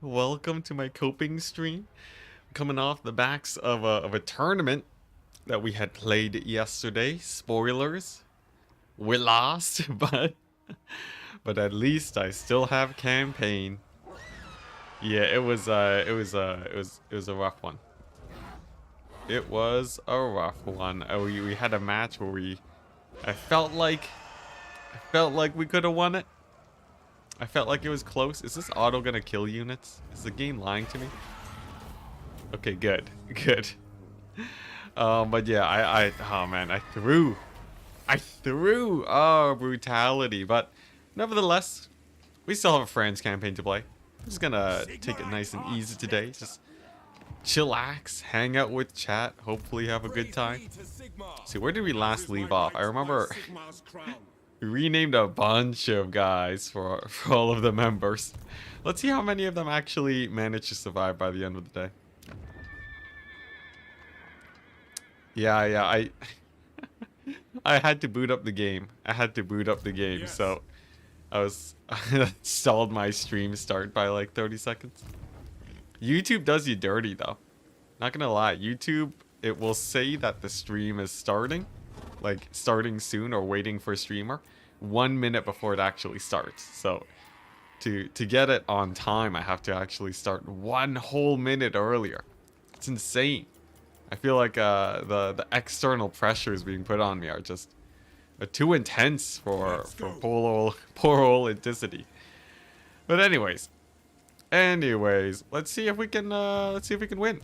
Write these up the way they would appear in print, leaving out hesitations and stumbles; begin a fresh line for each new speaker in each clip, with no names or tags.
Welcome to my coping stream. Coming off the backs of a tournament that we had played yesterday. Spoilers, we lost, but at least I still have campaign. Yeah, it was a rough one. It was a rough one. We had a match where I felt like we could have won it. I felt like it was close. Is this auto gonna kill units? Is the game lying to me? Okay, good. Good. But yeah, oh man, I threw! Oh, brutality. But nevertheless, we still have a Franz campaign to play. I'm just gonna take it nice and easy today. Just chillax, hang out with chat, hopefully have a good time. See, where did we last leave off? I remember we renamed a bunch of guys for all of the members. Let's see how many of them actually managed to survive by the end of the day. Yeah, I had to boot up the game. Yes. So I stalled my stream start by like 30 seconds. YouTube does you dirty though. Not gonna lie, YouTube, it will say that the stream is starting, like starting soon or waiting for a streamer, 1 minute before it actually starts. So to get it on time, I have to actually start 1 whole minute earlier. It's insane. I feel like the external pressures being put on me are just too intense for poor old Enticity. But anyways, let's see if we can win.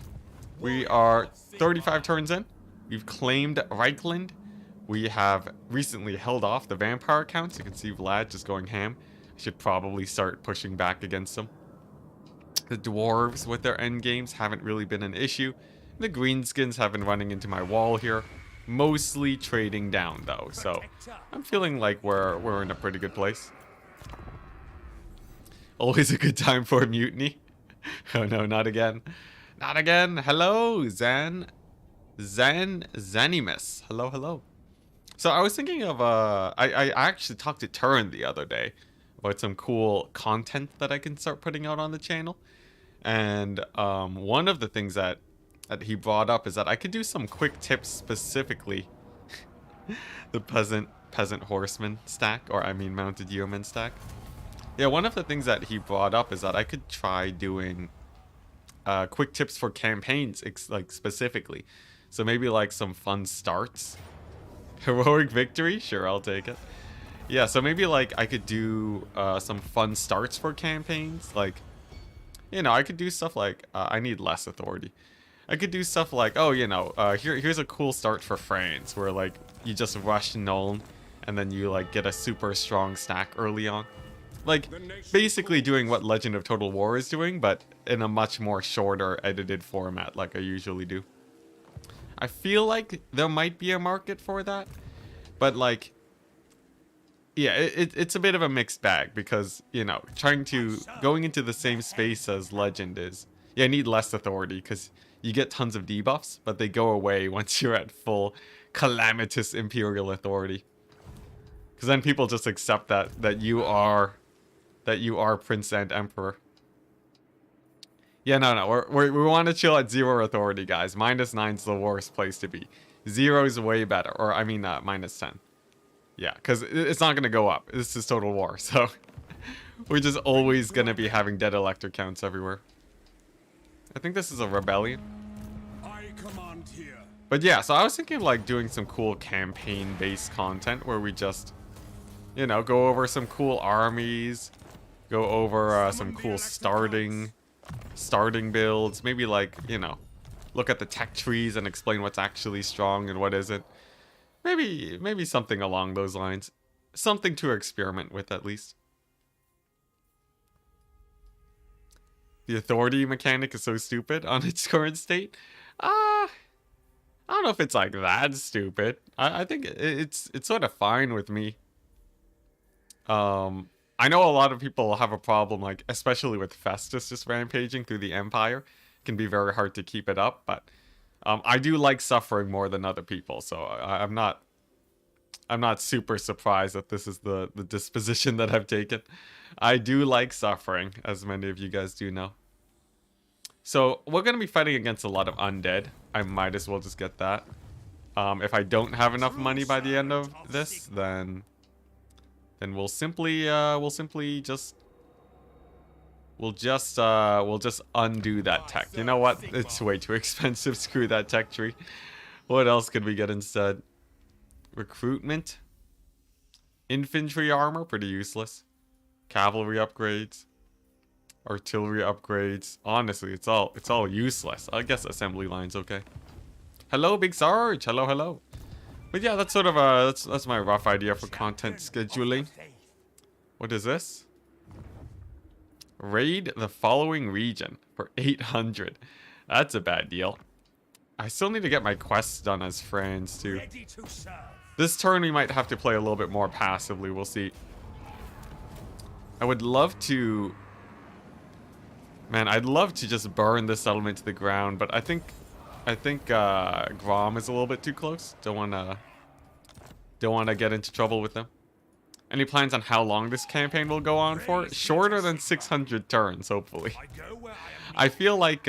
We are 35 turns in. We've claimed Reichland. We have recently held off the vampire accounts. You can see Vlad just going ham. I should probably start pushing back against them. The dwarves with their end games haven't really been an issue. The greenskins have been running into my wall here, mostly trading down though, so I'm feeling like we're in a pretty good place. Always a good time for a mutiny. Oh no, not again. Not again. Hello, Zanimus. Hello. So I was thinking of I actually talked to Turin the other day about some cool content that I can start putting out on the channel. And one of the things that he brought up is that I could do some quick tips specifically. The peasant horseman stack, or I mean mounted yeoman stack. Yeah, one of the things that he brought up is that I could try doing quick tips for campaigns, like specifically. So maybe like some fun starts. Heroic victory? Sure, I'll take it. Yeah, so maybe like I could do some fun starts for campaigns. Like, you know, I could do stuff like, I need less authority. I could do stuff like, oh, you know, here's a cool start for Franz, where like you just rush Nuln and then you like get a super strong stack early on. Like basically doing what Legend of Total War is doing, but in a much more shorter edited format like I usually do. I feel like there might be a market for that, but like, yeah, it's a bit of a mixed bag because, you know, going into the same space as Legend is, yeah, I need less authority because you get tons of debuffs, but they go away once you're at full calamitous Imperial authority. Because then people just accept that you are Prince and Emperor. Yeah, no, we want to chill at 0 authority, guys. -9's the worst place to be. 0 is way better, or I mean -10. Yeah, because it's not gonna go up. This is Total War, so we're just always gonna be having dead elector counts everywhere. I think this is a rebellion. But yeah, so I was thinking of like doing some cool campaign-based content where we just, you know, go over some cool armies, go over some cool starting builds, maybe like, you know, look at the tech trees and explain what's actually strong and what isn't. Maybe something along those lines. Something to experiment with at least. The authority mechanic is so stupid on its current state. I don't know if it's like that stupid. I think it's sort of fine with me. I know a lot of people have a problem, like especially with Festus just rampaging through the Empire. It can be very hard to keep it up, but I do like suffering more than other people, so I'm not I'm not super surprised that this is the disposition that I've taken. I do like suffering, as many of you guys do know. So we're going to be fighting against a lot of undead. I might as well just get that. If I don't have enough money by the end of this, then we'll simply just undo that tech. You know what? It's way too expensive. Screw that tech tree. What else could we get instead? Recruitment. Infantry armor, pretty useless. Cavalry upgrades. Artillery upgrades. Honestly, it's all useless. I guess assembly line's okay. Hello, Big Sarge. Hello, hello. But yeah, that's sort of that's my rough idea for content scheduling. What is this? Raid the following region for 800. That's a bad deal. I still need to get my quests done as Franz too. This turn we might have to play a little bit more passively. We'll see. I would love to... Man, I'd love to just burn this settlement to the ground, but I think Grom is a little bit too close. Don't wanna get into trouble with them. Any plans on how long this campaign will go on for? Shorter than 600 turns, hopefully. I feel like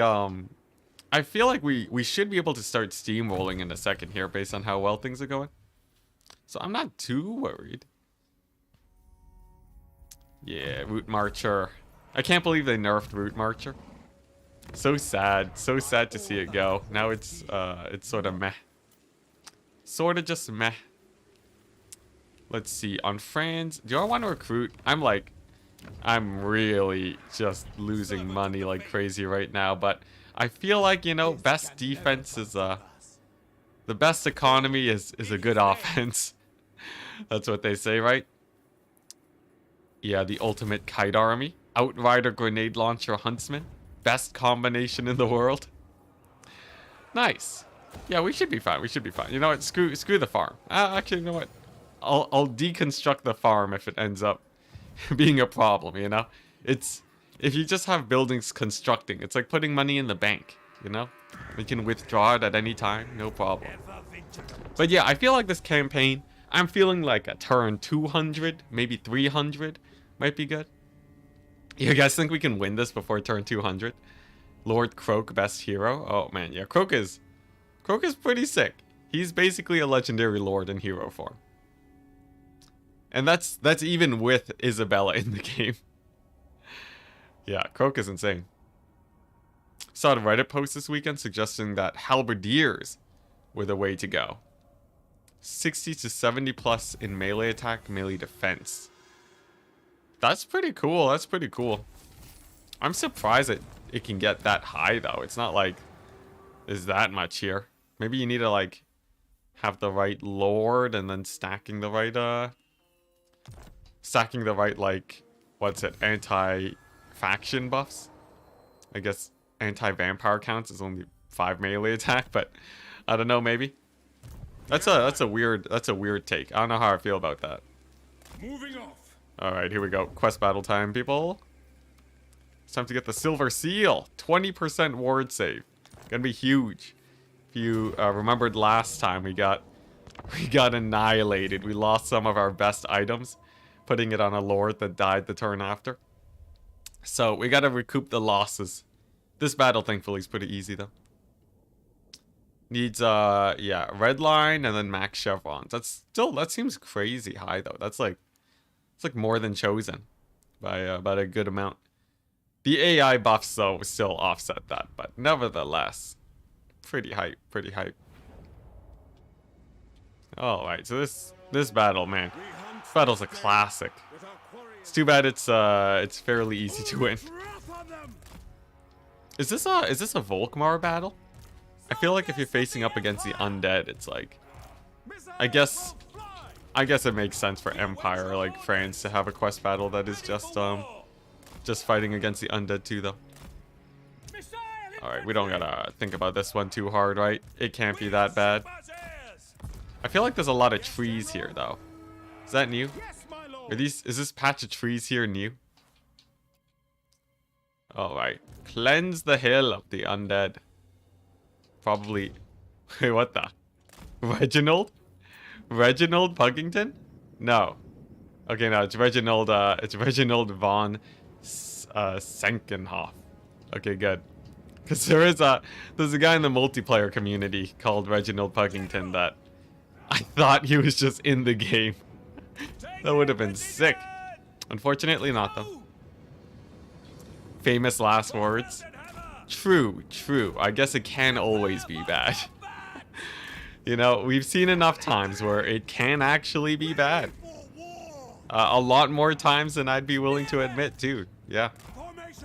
we should be able to start steamrolling in a second here based on how well things are going. So I'm not too worried. Yeah, Route Marcher. I can't believe they nerfed Route Marcher. So sad to see it go. Now it's sort of meh. Sort of just meh. Let's see, on Franz, do I want to recruit? I'm really just losing money like crazy right now, but I feel like, you know, best defense is, the best economy is a good offense. That's what they say, right? Yeah, the ultimate kite army. Outrider grenade launcher huntsman. Best combination in the world. Nice. Yeah, we should be fine, we should be fine. You know what, screw the farm. Actually, you know what? I'll deconstruct the farm if it ends up being a problem, you know? If you just have buildings constructing, it's like putting money in the bank, you know? We can withdraw it at any time, no problem. But yeah, I feel like this campaign, I'm feeling like a turn 200, maybe 300 might be good. You guys think we can win this before turn 200? Lord Croak, best hero? Oh man, yeah, Croak is pretty sick. He's basically a legendary lord in hero form. And that's even with Isabella in the game. Yeah, Croak is insane. Saw a Reddit post this weekend suggesting that halberdiers were the way to go. 60 to 70 plus in melee attack, melee defense. That's pretty cool, that's pretty cool. I'm surprised that it can get that high though. It's not like there's that much here. Maybe you need to like have the right lord and then stacking the right like, what's it, anti-faction buffs? I guess anti-vampire counts is only 5 melee attack, but I don't know, maybe. That's a weird take. I don't know how I feel about that.
Moving off.
Alright, here we go. Quest battle time, people. It's time to get the silver seal. 20% ward save. Gonna be huge. If you remembered last time, we got annihilated. We lost some of our best items, putting it on a lord that died the turn after. So we gotta recoup the losses. This battle, thankfully, is pretty easy though. Needs yeah, red line and then max chevrons. That seems crazy high though. It's like more than chosen by about a good amount. The AI buffs though still offset that, but nevertheless, pretty hype, pretty hype. All right, so this battle, man, this battle's a classic. It's too bad it's fairly easy to win. Is this a Volkmar battle? I feel like if you're facing up against the undead, it's like, I guess it makes sense for Empire like France to have a quest battle that is just fighting against the undead too, though. All right, we don't gotta think about this one too hard, right? It can't be that bad. I feel like there's a lot of trees here, though. Is that new? Is this patch of trees here new? All right, cleanse the hill of the undead. Probably. Wait, what the? Reginald? Reginald Puggington? No. Okay, no, it's Reginald von Senkenhoff. Okay, good. Because there's a guy in the multiplayer community called Reginald Puggington that I thought he was just in the game. That would have been sick. Unfortunately not, though. Famous last words. True, true. I guess it can always be bad. You know, we've seen enough times where it can actually be bad. A lot more times than I'd be willing to admit, too. Yeah,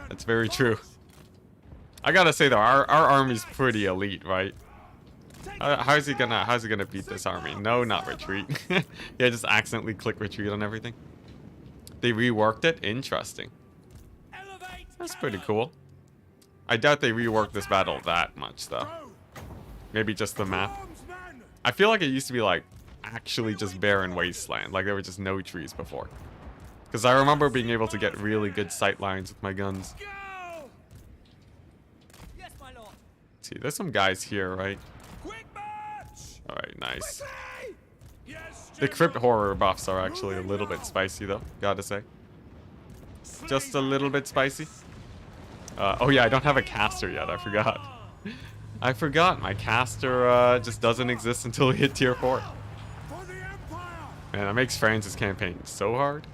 that's very true. I gotta say though, our army's pretty elite, right? How's he gonna beat this army? No, not retreat. Yeah, just accidentally click retreat on everything. They reworked it. Interesting. That's pretty cool. I doubt they reworked this battle that much though. Maybe just the map. I feel like it used to be like actually just barren wasteland, like there were just no trees before. Because I remember being able to get really good sight lines with my guns. See, there's some guys here, right? Alright, nice. The crypt horror buffs are actually a little bit spicy though, gotta say. Just a little bit spicy. Oh yeah, I don't have a caster yet, I forgot. I forgot, my caster just doesn't exist until we hit tier 4. Man, that makes Franz's campaign so hard.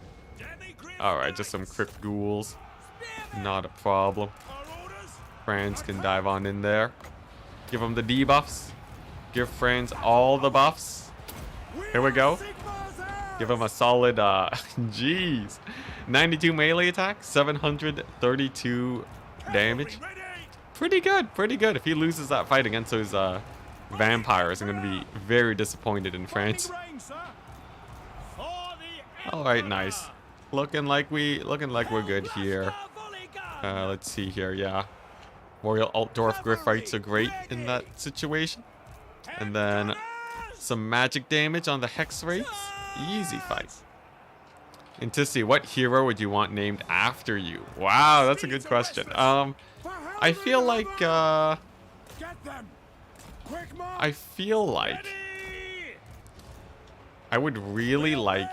Alright, just some crypt ghouls. Not a problem. Franz can dive on in there. Give him the debuffs. Give Franz all the buffs. Here we go. Give him a solid, jeez. 92 melee attack, 732 damage. Pretty good, pretty good. If he loses that fight against those vampires, I'm going to be very disappointed in Franz. Alright, nice. Looking like we're good here. Let's see here, yeah. Royal Altdorf Griffites are great in that situation. And then some magic damage on the Hex Wraiths. Easy fight. Enticity, what hero would you want named after you? Wow, that's a good question. I feel like I would really like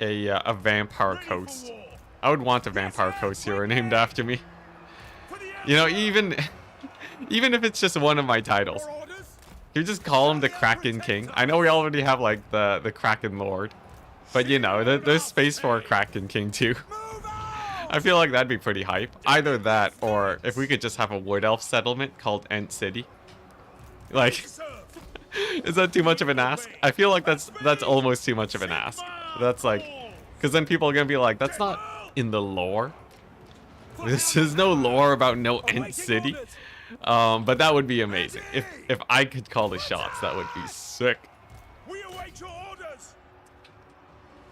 a Vampire Coast. I would want a Vampire Coast hero named after me. You know, even if it's just one of my titles. You just call him the Kraken King. I know we already have like the Kraken Lord, but you know, there's space for a Kraken King too. I feel like that'd be pretty hype. Either that, or if we could just have a wood elf settlement called Enticity. Like, is that too much of an ask? I feel like that's almost too much of an ask. That's like, because then people are gonna be like, that's not in the lore. This is no lore about no Enticity. But that would be amazing. If I could call the shots, that would be sick.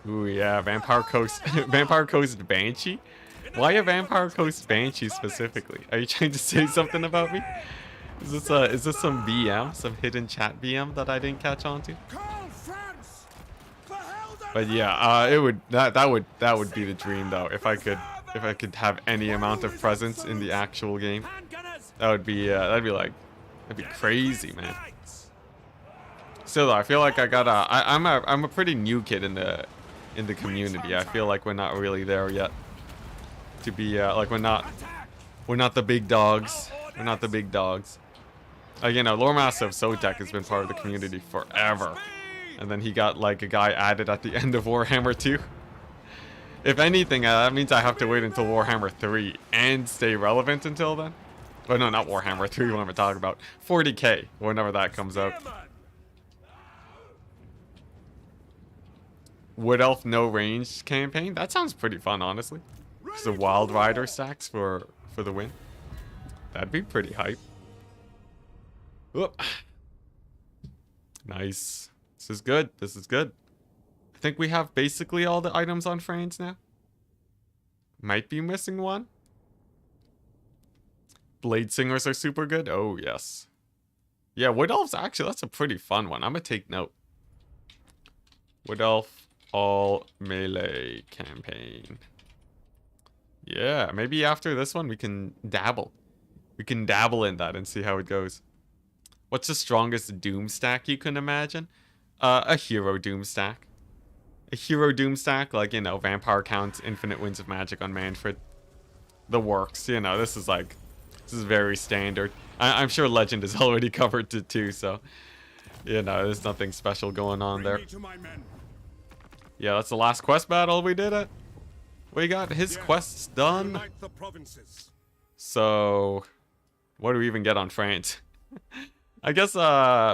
Ooh yeah, Vampire Coast, Vampire Coast Banshee. Why a Vampire Coast Banshee specifically? Are you trying to say something about me? Is this some BM, some hidden chat BM that I didn't catch on to? But yeah, that would be the dream though. If I could have any amount of presence in the actual game, that would be that'd be crazy, man. Still though, I feel like I'm a pretty new kid in the community. I feel like we're not really there yet to be like we're not the big dogs. We're not the big dogs. You know, Lore Master of Sotek has been part of the community forever, and then he got like a guy added at the end of Warhammer 2. If anything, that means I have to wait until Warhammer 3 and stay relevant until then. Oh no, not Warhammer 3, whatever I'm talking about. 40k, whenever that comes out. Wood Elf no range campaign? That sounds pretty fun, honestly. Just the Wild Rider stacks for the win. That'd be pretty hype. Whoop. Nice. This is good. This is good. I think we have basically all the items on Franz now. Might be missing one. Blade Singers are super good. Oh, yes. Yeah, Wood Elves, actually, that's a pretty fun one. I'm going to take note. Wood Elf all melee campaign. Yeah, maybe after this one we can dabble. We can dabble in that and see how it goes. What's the strongest Doom stack you can imagine? A hero doom stack. A hero doom stack, like, you know, vampire counts, infinite winds of magic on Manfred. The works, you know, this is very standard. I'm sure Legend has already covered it too, so, you know, there's nothing special going on there. Yeah, that's the last quest battle. We did it. We got his quests done. So, what do we even get on Franz? I guess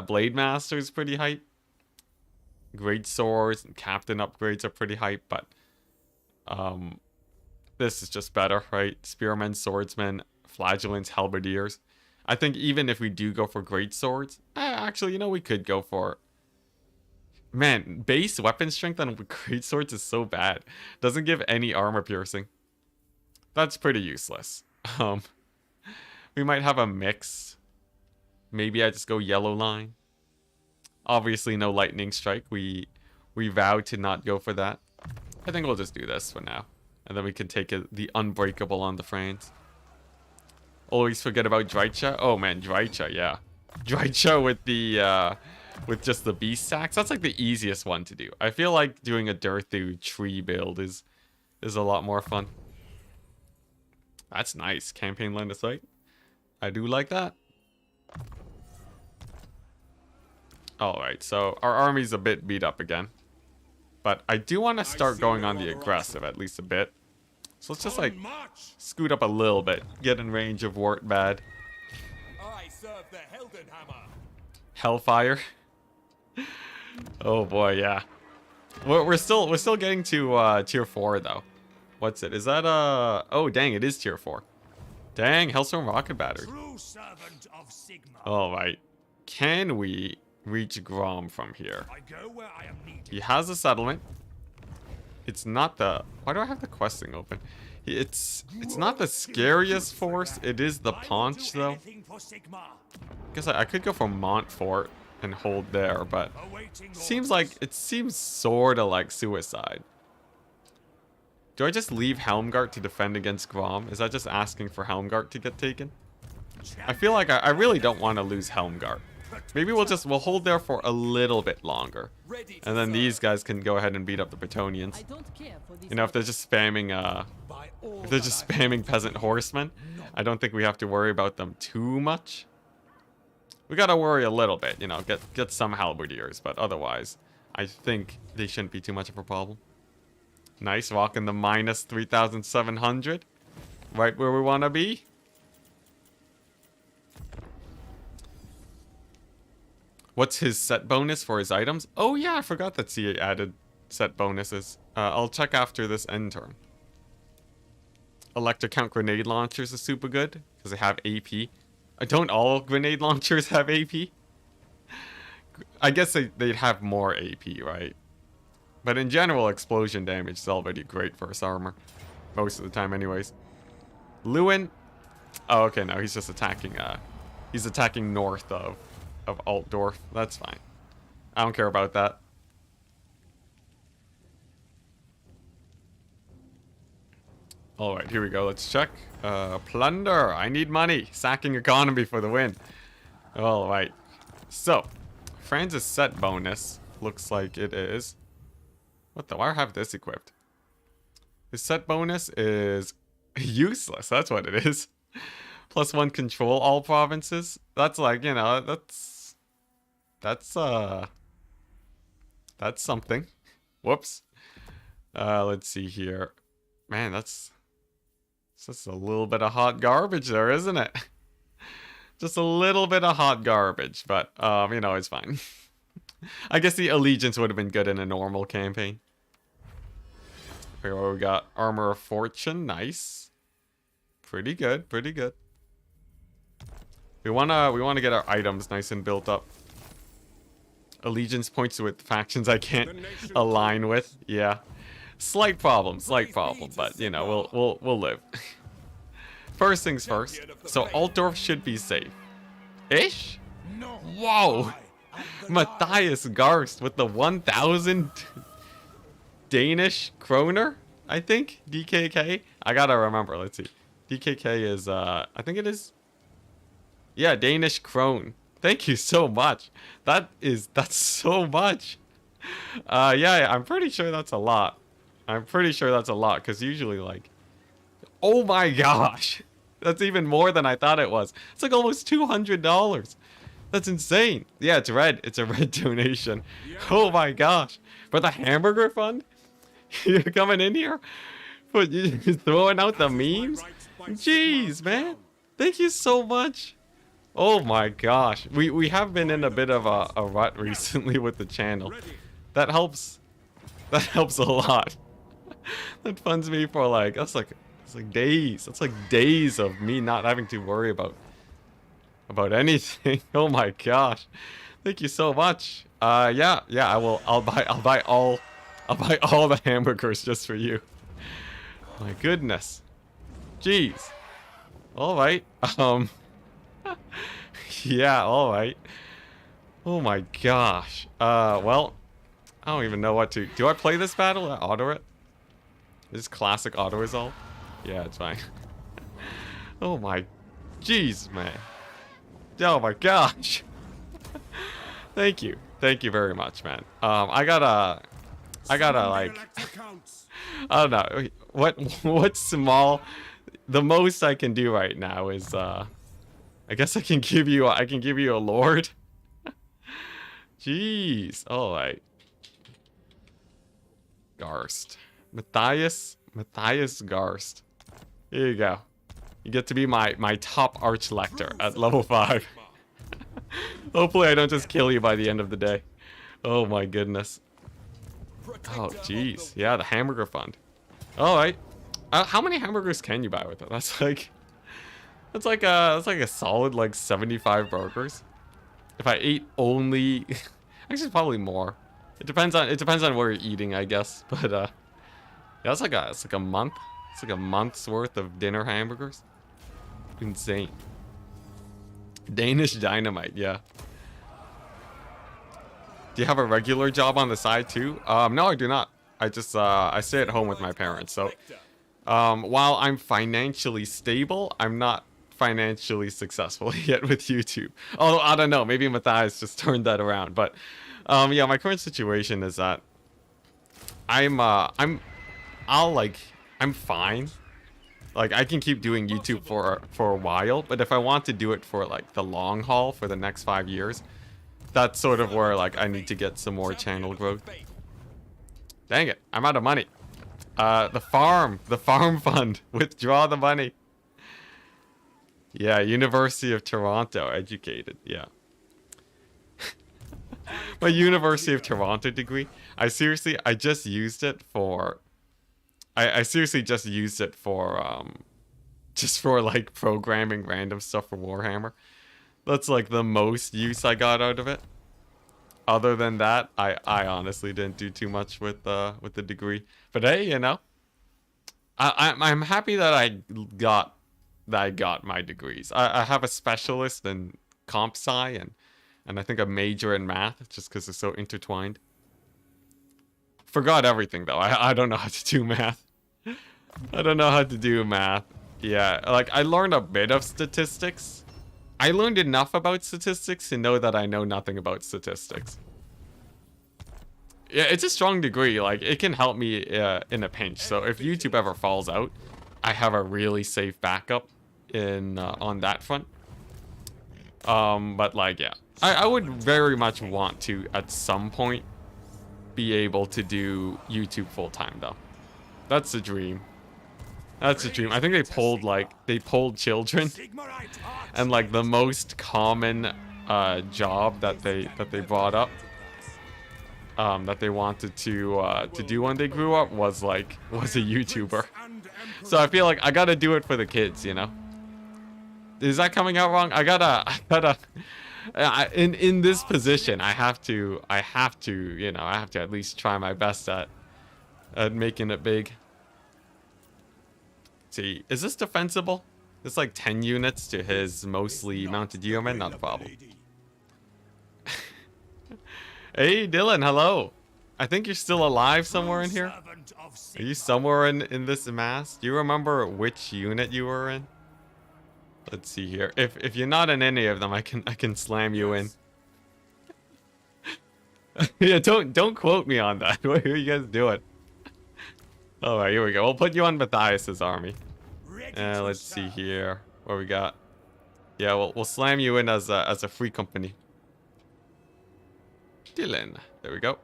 Blade Master is pretty hype. Great swords and captain upgrades are pretty hype, but this is just better, right? Spearmen, swordsmen, flagellants, halberdiers. I think even if we do go for great swords, actually, you know, we could go for... Man, base weapon strength on great swords is so bad. Doesn't give any armor piercing. That's pretty useless. We might have a mix. Maybe I just go yellow line. Obviously, no lightning strike. We vowed to not go for that. I think we'll just do this for now. And then we can take the unbreakable on the Franz. Always forget about Drycha. Oh man, Drycha, yeah. Drycha with the with just the beast sacks. That's like the easiest one to do. I feel like doing a Durthu tree build is a lot more fun. That's nice. Campaign line of sight. I do like that. Alright, so our army's a bit beat up again. But I do want to start going on the aggressive, at least a bit. So let's just, like, scoot up a little bit. Get in range of Wartbad. Hellfire. Oh boy, yeah. We're still getting to tier 4 though. What's it? Is that oh dang, it is tier 4. Dang, Hellstorm Rocket Battery. Alright. Can we reach Grom from here? He has a settlement. It's not the... Why do I have the questing open? It's not the scariest force. It is the paunch though. Guess I could go for Montfort and hold there, but it seems sorta like suicide. Do I just leave Helmgart to defend against Grom? Is that just asking for Helmgart to get taken? I feel like I really don't want to lose Helmgart. Maybe we'll hold there for a little bit longer. And then these guys can go ahead and beat up the Bretonnians. You know, if they're just spamming peasant horsemen, I don't think we have to worry about them too much. We gotta worry a little bit, you know, get some halberdiers, but otherwise, I think they shouldn't be too much of a problem. Nice, rocking the minus 3,700. Right where we want to be. What's his set bonus for his items? Oh yeah, I forgot that CA added set bonuses. I'll check after this end turn. Electric count grenade launchers is super good because they have AP. Don't all grenade launchers have AP? I guess they'd have more AP, right? But in general, explosion damage is already great versus armor. Most of the time anyways. Lewin. Oh, okay, no, he's just attacking, he's attacking north of Altdorf. That's fine. I don't care about that. Alright, here we go. Let's check. Plunder. I need money. Sacking economy for the win. Alright. So, Franz's set bonus looks like it is... What the? Why do I have this equipped? His set bonus is useless. That's what it is. +1 control all provinces. That's like, you know, that's something. Whoops. Let's see here. Man, that's just a little bit of hot garbage there, isn't it? Just a little bit of hot garbage, but you know, it's fine. I guess the allegiance would have been good in a normal campaign. Here we got Armor of Fortune, nice. Pretty good, pretty good. We wanna get our items nice and built up. Allegiance points with factions I can't align with. Yeah. Slight problem, but you know, we'll live. First things first. So Altdorf should be safe. Ish? Whoa! Matthias Garst with the 1,000 Danish kroner, I think? DKK? I gotta remember, let's see. DKK is, I think it is... Yeah, Danish krone. Thank you so much. That's so much. Yeah, I'm pretty sure that's a lot. I'm pretty sure that's a lot, because usually, like, oh my gosh, that's even more than I thought it was. It's like almost $200. That's insane. Yeah, it's red. It's a red donation. Oh my gosh. For the hamburger fund? You're coming in here? But you're throwing out the memes? Jeez, man. Thank you so much. Oh my gosh. We have been in a bit of a rut recently with the channel. That helps. That helps a lot. That funds me for like, it's like days. That's like days of me not having to worry about anything. Oh my gosh. Thank you so much. Yeah, I'll buy all the hamburgers just for you. My goodness. Jeez. All right. Yeah, all right. Oh my gosh. Well, I don't even know what to. Do I play this battle or auto it? This classic auto resolve? Yeah, it's fine. Oh my jeez, man. Oh my gosh. Thank you. Thank you very much, man. I gotta like I don't know. What's small? The most I can do right now is I guess I can give you a lord. Jeez. All right. Garst. Matthias Garst. Here you go. You get to be my top archlector at level 5. Hopefully I don't just kill you by the end of the day. Oh my goodness. Oh jeez. Yeah, the hamburger fund. All right. How many hamburgers can you buy with it? That's like a solid like 75 burgers. If I ate only actually probably more. It depends on where you're eating, I guess. But yeah, it's like a month. It's like a month's worth of dinner hamburgers. Insane. Danish dynamite, yeah. Do you have a regular job on the side too? No, I do not. I just I stay at home with my parents. So while I'm financially stable, I'm not financially successful yet with YouTube. Although I don't know, maybe Matthias just turned that around. But yeah, my current situation is that I'm fine. Like I can keep doing YouTube for a while, but if I want to do it for like the long haul for the next 5 years, that's sort of where like I need to get some more channel growth. Dang it, I'm out of money. The farm fund, withdraw the money. Yeah, University of Toronto educated, yeah. My University of Toronto degree, I just used it for I seriously just used it for just for like programming random stuff for Warhammer. That's like the most use I got out of it. Other than that, I honestly didn't do too much with the degree. But hey, you know, I'm happy that I got my degrees. I have a specialist in comp sci and I think a major in math, just because they're so intertwined. Forgot everything though. I don't know how to do math. I don't know how to do math. Yeah, like I learned a bit of statistics. I learned enough about statistics to know that I know nothing about statistics. Yeah, it's a strong degree. Like it can help me in a pinch. So if YouTube ever falls out, I have a really safe backup in on that front. But like yeah, I would very much want to at some point be able to do YouTube full time though. That's the dream. That's the dream. I think they polled children, and like the most common job that they brought up that they wanted to do when they grew up was a YouTuber. So I feel like I gotta do it for the kids, you know. Is that coming out wrong? I gotta in this position I have to you know, I have to at least try my best at making it big. See, is this defensible? It's like 10 units to his mostly mounted yeoman, not a problem. Hey Dylan, hello. I think you're still alive somewhere in here. Are you somewhere in this mass? Do you remember which unit you were in? Let's see here. If you're not in any of them, I can slam you in. Yeah, don't quote me on that. What are you guys doing? All right, here we go. We'll put you on Matthias's army. Let's see here. What we got? Yeah, we'll slam you in as a free company. Dylan. There we go.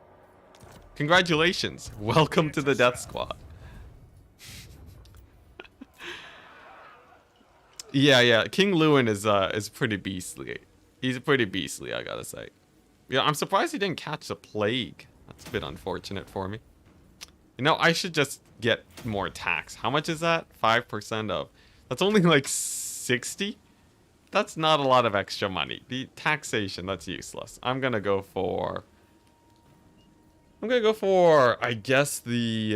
Congratulations. Welcome to the Death Squad. Yeah. King Lewin is pretty beastly. He's pretty beastly, I gotta say. Yeah, I'm surprised he didn't catch the plague. That's a bit unfortunate for me. You know, I should just get more tax. How much is that? 5% of. That's only like 60? That's not a lot of extra money. The taxation, that's useless. I'm gonna go for, I guess the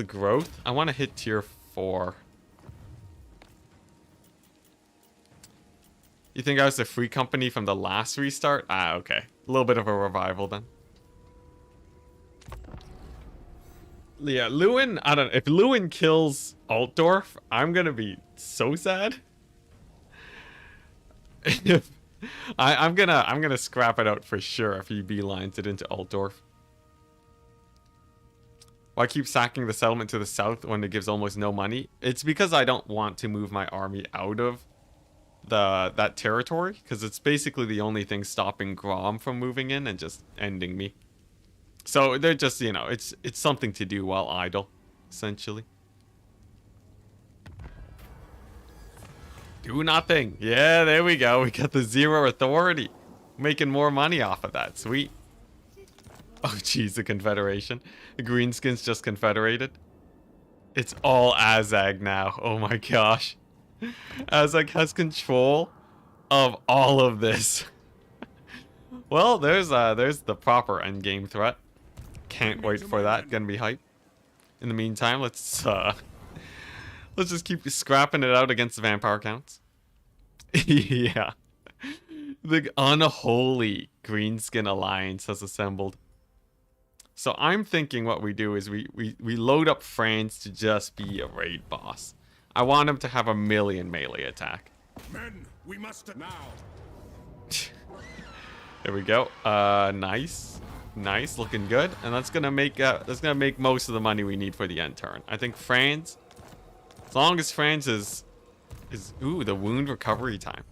growth. I want to hit tier 4. You think I was a free company from the last restart? Ah, okay. A little bit of a revival then. Yeah, Lewin, I don't know. If Lewin kills Altdorf, I'm gonna be so sad. If I'm gonna scrap it out for sure if he beelines it into Altdorf. Why keep sacking the settlement to the south when it gives almost no money? It's because I don't want to move my army out of that territory, because it's basically the only thing stopping Grom from moving in and just ending me. So they're just, you know, it's something to do while idle, essentially. Do nothing. Yeah, there we go. We got the 0 authority. Making more money off of that. Sweet. Oh, jeez, the Confederation. The Greenskins just confederated. It's all Azag now. Oh my gosh. Azag has control of all of this. Well, there's the proper endgame threat. Can't wait for that. Gonna be hype. In the meantime, let's just keep scrapping it out against the vampire counts. Yeah. The unholy Greenskin Alliance has assembled. So I'm thinking what we do is we load up Franz to just be a raid boss. I want him to have 1,000,000 melee attack.
Men, we must now.
There we go. Nice, looking good, and that's gonna make most of the money we need for the end turn. I think Franz, as long as Franz is ooh, the wound recovery time.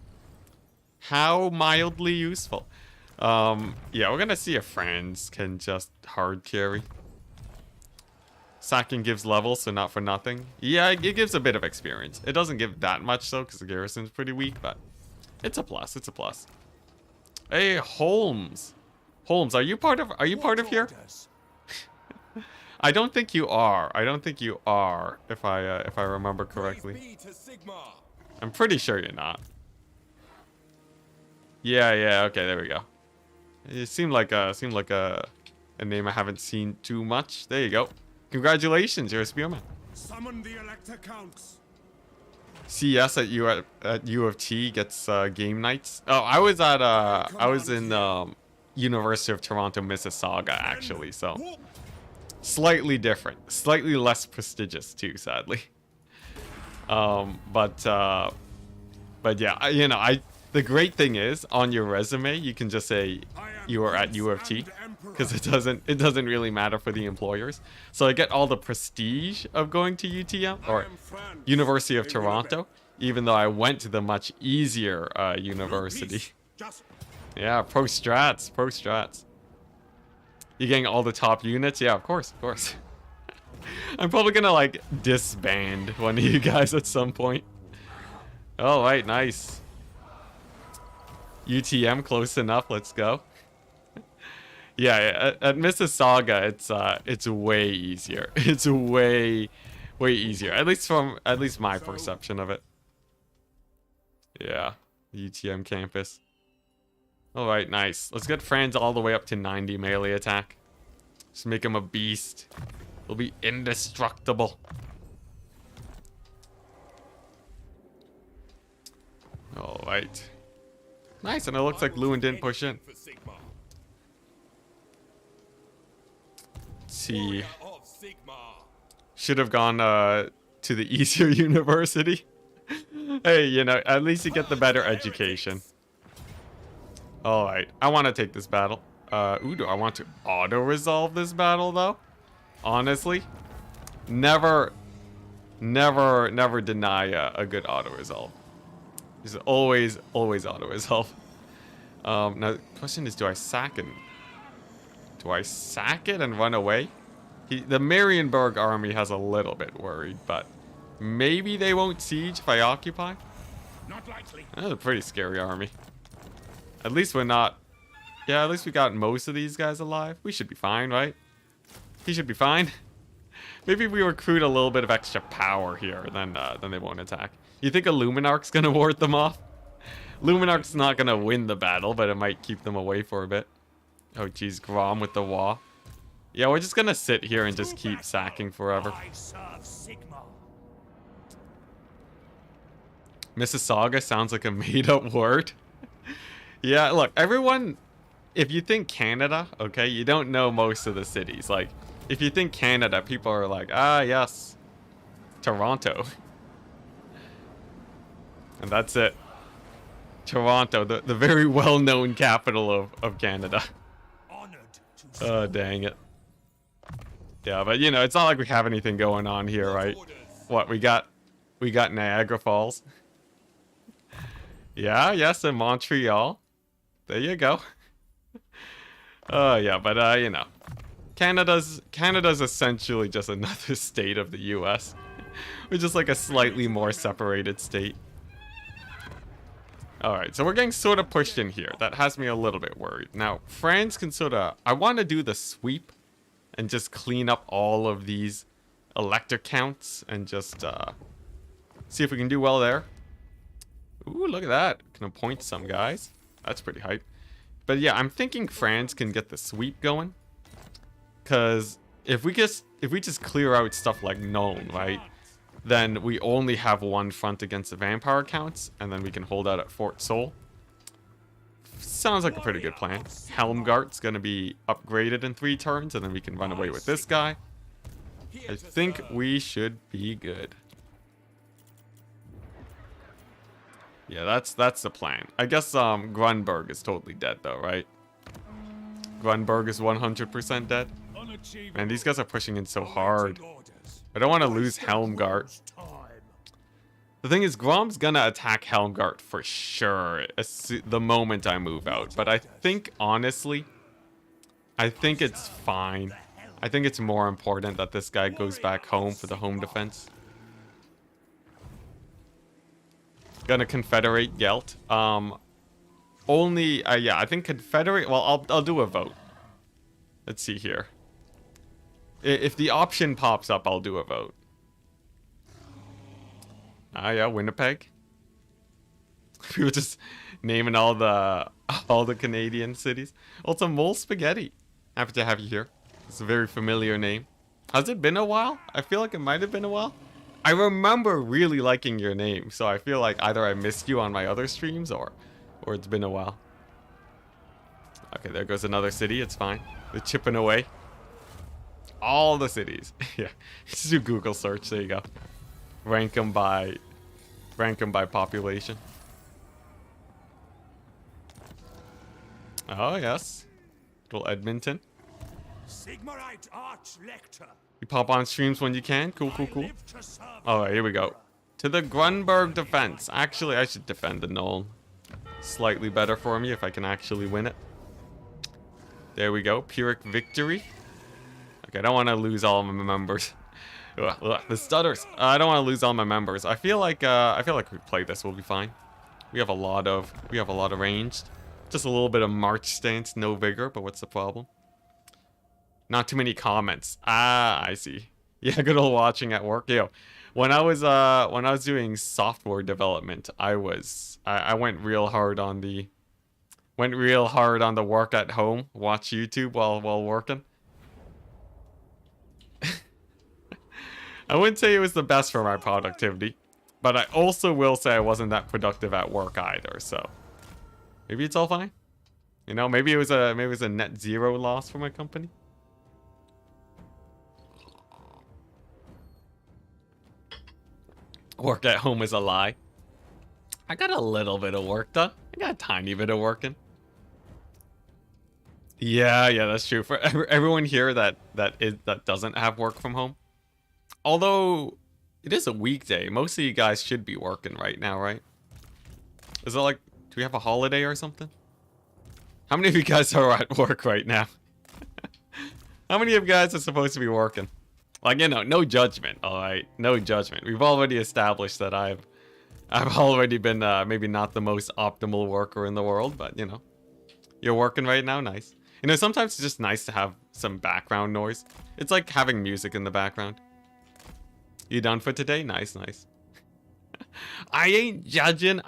How mildly useful. Yeah, we're gonna see if Franz can just hard carry. Sacking gives levels, so not for nothing. Yeah, it gives a bit of experience. It doesn't give that much though, because the garrison's pretty weak, but it's a plus. It's a plus. Hey, Holmes. Holmes, are you part of here? I don't think you are. If I remember correctly. I'm pretty sure you're not. Yeah. Okay, there we go. It seemed like a name I haven't seen too much. There you go. Congratulations, you're a spearman.
Summon the Elector Counts.
CS at U of T gets game nights. Oh, I was in University of Toronto, Mississauga actually, so slightly different, slightly less prestigious too, sadly. But yeah, you know, the great thing is on your resume you can just say you are at U of T, because it doesn't really matter for the employers. So I get all the prestige of going to UTM or University of Toronto, even though I went to the much easier university. Yeah, pro strats. You getting all the top units? Yeah, of course. I'm probably gonna like disband one of you guys at some point. All right, nice. UTM close enough. Let's go. Yeah, at Mississauga, it's way easier. It's way easier. At least my perception of it. Yeah, UTM campus. All right, nice. Let's get Franz all the way up to 90 melee attack. Just make him a beast. He'll be indestructible. All right. Nice, and it looks like Lewin didn't push in. Let's see. Should have gone to the easier university. Hey, you know, at least you get the better education. Alright, I want to take this battle. Ooh, do I want to auto-resolve this battle, though? Honestly, never deny a good auto-resolve. Just always auto-resolve. Now, the question is, do I sack it and run away? The Marienburg army has a little bit worried, but maybe they won't siege if I occupy?
Not likely.
That's a pretty scary army. At least we're not... Yeah, at least we got most of these guys alive. We should be fine, right? He should be fine. Maybe if we recruit a little bit of extra power here, then they won't attack. You think a Luminarch's gonna ward them off? Luminarch's not gonna win the battle, but it might keep them away for a bit. Oh, geez, Grom with the Wa. Yeah, we're just gonna sit here and just keep sacking forever. Mississauga sounds like a made-up word. Yeah, look, everyone... If you think Canada, okay, you don't know most of the cities. Like, if you think Canada, people are like, ah, yes, Toronto. And that's it. Toronto, the very well-known capital of Canada. Oh, dang it. Yeah, but, you know, it's not like we have anything going on here, right? What, we got Niagara Falls. Yeah, yes, in Montreal. There you go. Oh, yeah, but, you know. Canada's essentially just another state of the US. We're just like a slightly more separated state. Alright, so we're getting sort of pushed in here. That has me a little bit worried. Now, Franz can sort of... I want to do the sweep and just clean up all of these elector counts and just see if we can do well there. Ooh, look at that. Can appoint some guys. That's pretty hype. But yeah, I'm thinking Franz can get the sweep going. Because if we just clear out stuff like Nuln, right? Then we only have one front against the vampire counts, and then we can hold out at Fort Sol. Sounds like a pretty good plan. Helmgart's gonna be upgraded in 3 turns, and then we can run away with this guy. I think we should be good. Yeah, that's the plan. I guess Grunberg is totally dead though, right? Grunberg is 100% dead. Man, these guys are pushing in so hard. I don't want to lose Helmgart. The thing is, Grom's gonna attack Helmgart for sure the moment I move out. But I think, honestly, I think it's fine. I think it's more important that this guy goes back home for the home defense. Gonna Confederate Gelt. Yeah, I think Confederate... Well, I'll do a vote. Let's see here. If the option pops up, I'll do a vote. Yeah, Winnipeg. We were just naming all the Canadian cities. Also, Mole Spaghetti. Happy to have you here. It's a very familiar name. Has it been a while? I feel like it might have been a while. I remember really liking your name, so I feel like either I missed you on my other streams or it's been a while. Okay, there goes another city. It's fine. They're chipping away. All the cities. Yeah, just do Google search. There you go. Rank them by population. Oh yes, little Edmonton.
Sigmarite Arch-Lector.
You pop on streams when you can. Cool. Alright, here we go. To the Grunberg defense. Actually, I should defend the Nuln. Slightly better for me if I can actually win it. There we go. Pyrrhic victory. Okay, I don't want to lose all my members. Ugh, the stutters. I don't want to lose all my members. I feel like we play this. We'll be fine. We have a lot of ranged. Just a little bit of march stance, no vigor. But what's the problem? Not too many comments. Ah, I see. Yeah, good old watching at work. Yo, when I was doing software development, I went real hard on the work at home, watch YouTube while working. I wouldn't say it was the best for my productivity, but I also will say I wasn't that productive at work either. So maybe it's all fine. You know, maybe it was a net zero loss for my company. Work at home is a lie. I got a little bit of work done. I got a tiny bit of working. Yeah, that's true. For everyone here that doesn't have work from home. Although it is a weekday, most of you guys should be working right now, right? Is it like, do we have a holiday or something? How many of you guys are at work right now? How many of you guys are supposed to be working? Like, you know, no judgment, all right? No judgment. We've already established that I've already been maybe not the most optimal worker in the world, but you know, you're working right now, nice. You know, sometimes it's just nice to have some background noise. It's like having music in the background. You done for today? Nice. I ain't judging.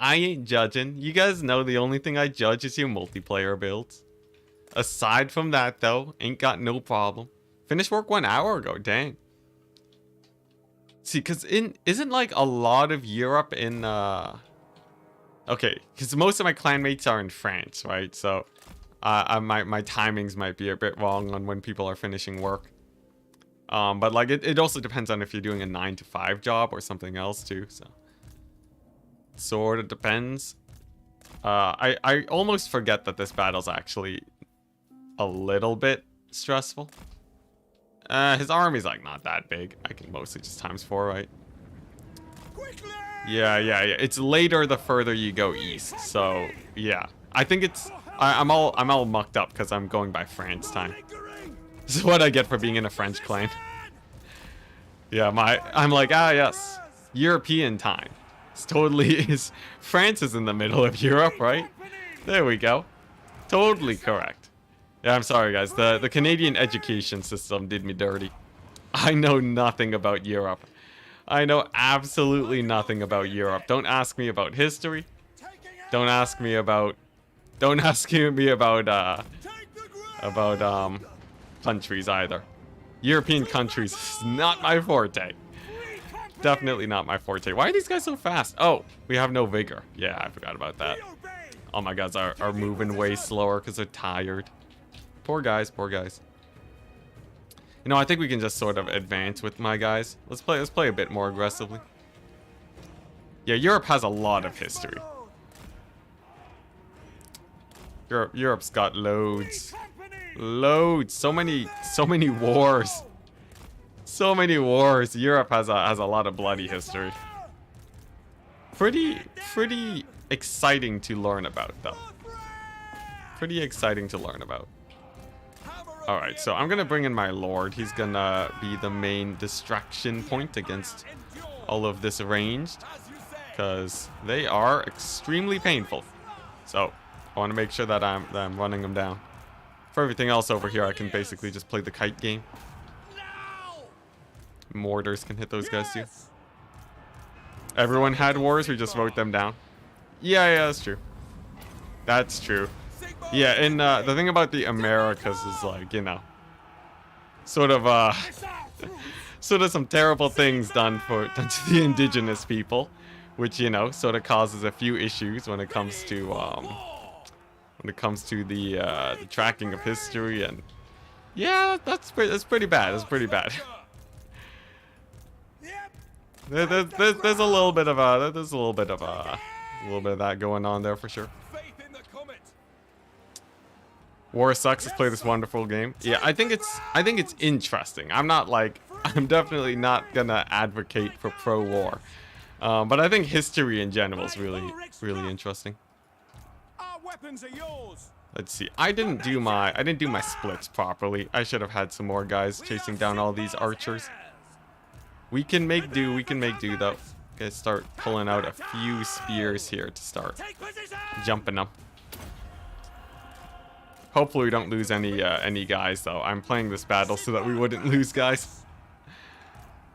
You guys know the only thing I judge is your multiplayer builds. Aside from that, though, ain't got no problem. Finished work 1 hour ago, dang. See, because isn't like a lot of Europe in, okay, because most of my clanmates are in France, right? So, my timings might be a bit wrong on when people are finishing work. But like, it also depends on if you're doing a 9 to 5 job or something else too, so. Sort of depends. I almost forget that this battle's actually a little bit stressful. His army's like not that big. I can mostly just ×4, right? Yeah. It's later the further you go east. So yeah, I think it's. I'm all mucked up because I'm going by France time. This is what I get for being in a French clan. Yeah, I'm like, yes, European time. It's totally is. France is in the middle of Europe, right? There we go. Totally correct. Yeah, I'm sorry, guys. The Canadian education system did me dirty. I know nothing about Europe. I know absolutely nothing about Europe. Don't ask me about history. Don't ask me about countries either. European countries is not my forte. Definitely not my forte. Why are these guys so fast? Oh, we have no vigor. Yeah, I forgot about that. All my guys are moving way slower because they're tired. Poor guys. You know, I think we can just sort of advance with my guys. Let's play a bit more aggressively. Yeah, Europe has a lot of history. Europe's got loads. So many wars. So many wars. Europe has a lot of bloody history. Pretty exciting to learn about, though. Pretty exciting to learn about. All right, so I'm gonna bring in my lord. He's gonna be the main distraction point against all of this ranged, because they are extremely painful. So I want to make sure that I'm running them down. For everything else over here, I can basically just play the kite game. Mortars can hit those guys too. Everyone had wars, we just wrote them down. Yeah, that's true. That's true. Yeah, and the thing about the Americas is like, you know, sort of some terrible things done to the indigenous people, which, you know, sort of causes a few issues when it comes to the tracking of history. And yeah, that's pretty bad. That's pretty bad. There's a little bit of that going on there for sure. War sucks. Let's play this wonderful game. Yeah, I think it's interesting. I'm definitely not gonna advocate for pro-war, but I think history in general is really interesting. Let's see. I didn't do my splits properly. I should have had some more guys chasing down all these archers. We can make do though. Okay, start pulling out a few spears here to start jumping them. Hopefully we don't lose any guys though. I'm playing this battle so that we wouldn't lose guys.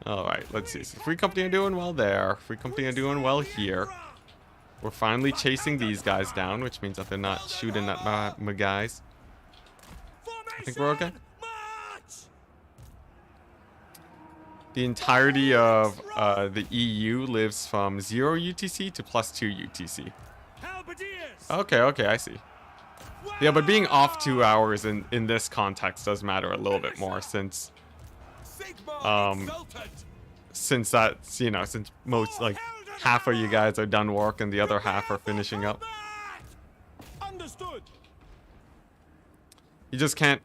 All right, let's see. So Free Company are doing well there. Free Company are doing well here. We're finally chasing these guys down, which means that they're not shooting at my guys. I think we're okay. The entirety of the EU lives from 0 UTC to +2 UTC. Okay, I see. Yeah, but being off 2 hours in this context does matter a little bit more since that's, you know, since most, like, half of you guys are done work and the other half are finishing up.
Understood.
You just can't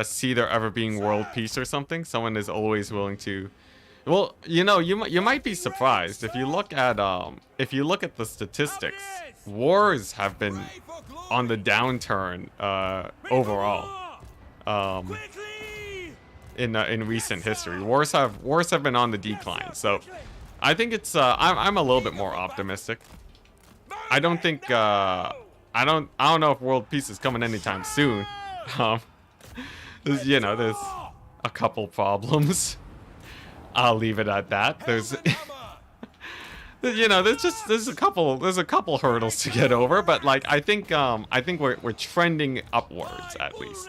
see there ever being world peace or something. Someone is always willing to. Well, you know, you might be surprised if you look at the statistics. Wars have been on the downturn overall. In recent history, wars have been on the decline. So, I think it's I'm a little bit more optimistic. I don't think I don't know if world peace is coming anytime soon. There's a couple problems. I'll leave it at that. There's there's a couple hurdles to get over, but like I think we're trending upwards at least.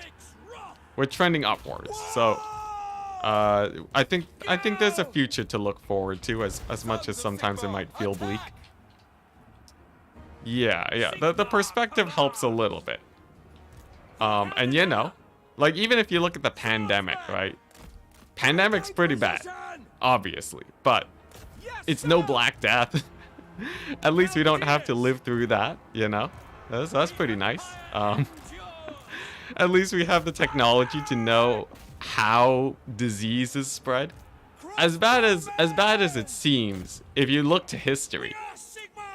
We're trending upwards. So I think there's a future to look forward to as much as sometimes it might feel bleak. Yeah. The perspective helps a little bit. And you know, like even if you look at the pandemic, right? Pandemic's pretty bad, obviously, but it's no Black Death. At least we don't have to live through that, you know? That's pretty nice. At least we have the technology to know how disease is spread. As bad as it seems, if you look to history,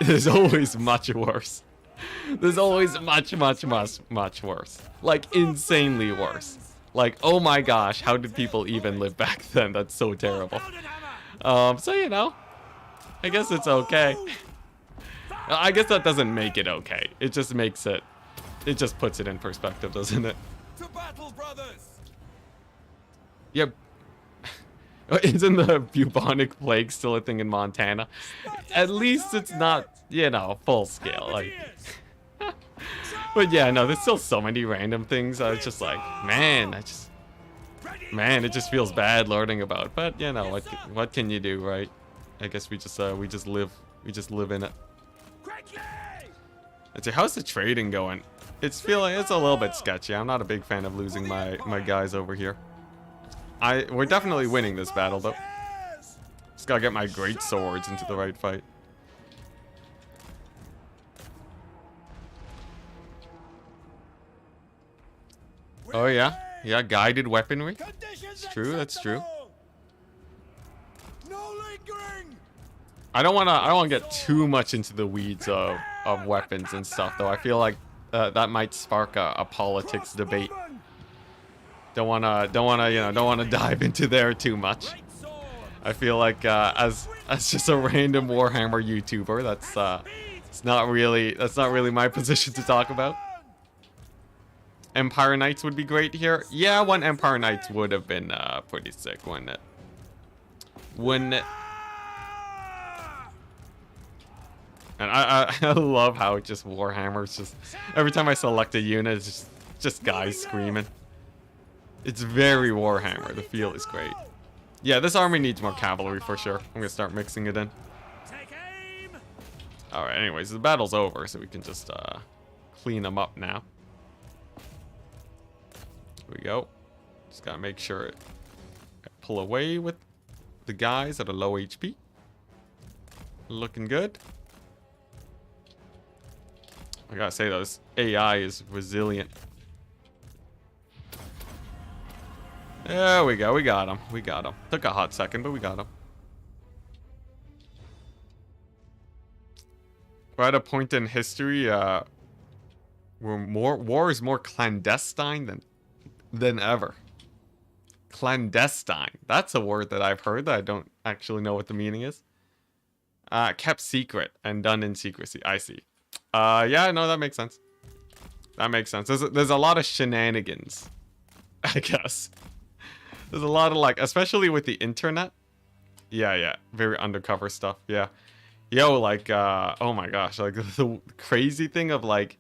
there's always much worse. There's always much worse. Like insanely worse. Like, oh my gosh, how did people even live back then? That's so terrible. So you know, I guess it's okay. I guess that doesn't make it okay. It just makes it. It just puts it in perspective, doesn't it?
To battle, brothers.
Yep. Isn't the bubonic plague still a thing in Montana? At least it's not, you know, full scale. Like, but yeah, no, there's still so many random things. I was just like, man, it just feels bad learning about. But you know, what can you do, right? I guess we just live in it. Let's see, how's the trading going? It's a little bit sketchy. I'm not a big fan of losing my guys over here. We're definitely winning this battle though. Just gotta get my great swords into the right fight. Oh yeah, guided weaponry. It's true. That's true. I don't wanna get too much into the weeds of weapons and stuff though. I feel like that might spark a politics debate. Don't wanna dive into there too much. I feel like as just a random Warhammer YouTuber, that's not really my position to talk about. Empire Knights would be great here. Yeah, one Empire Knights would have been pretty sick, wouldn't it? Wouldn't it? And I love how it just Warhammer's just every time I select a unit, it's just guys screaming. It's very Warhammer. The feel is great. Yeah, this army needs more cavalry for sure. I'm gonna start mixing it in. All right. Anyways, the battle's over, so we can just clean them up now. Here we go. Just gotta make sure I pull away with the guys that are low HP. Looking good. I gotta say though, this AI is resilient. There we go. We got him. Took a hot second, but we got him. We're at a point in history where war is more clandestine than ever. Clandestine. That's a word that I've heard that I don't actually know what the meaning is. Kept secret and done in secrecy. I see. Yeah, no, that makes sense. There's a lot of shenanigans, I guess. There's a lot of like, especially with the internet. Yeah, very undercover stuff. Yeah. Yo, like, oh my gosh, like the crazy thing of like,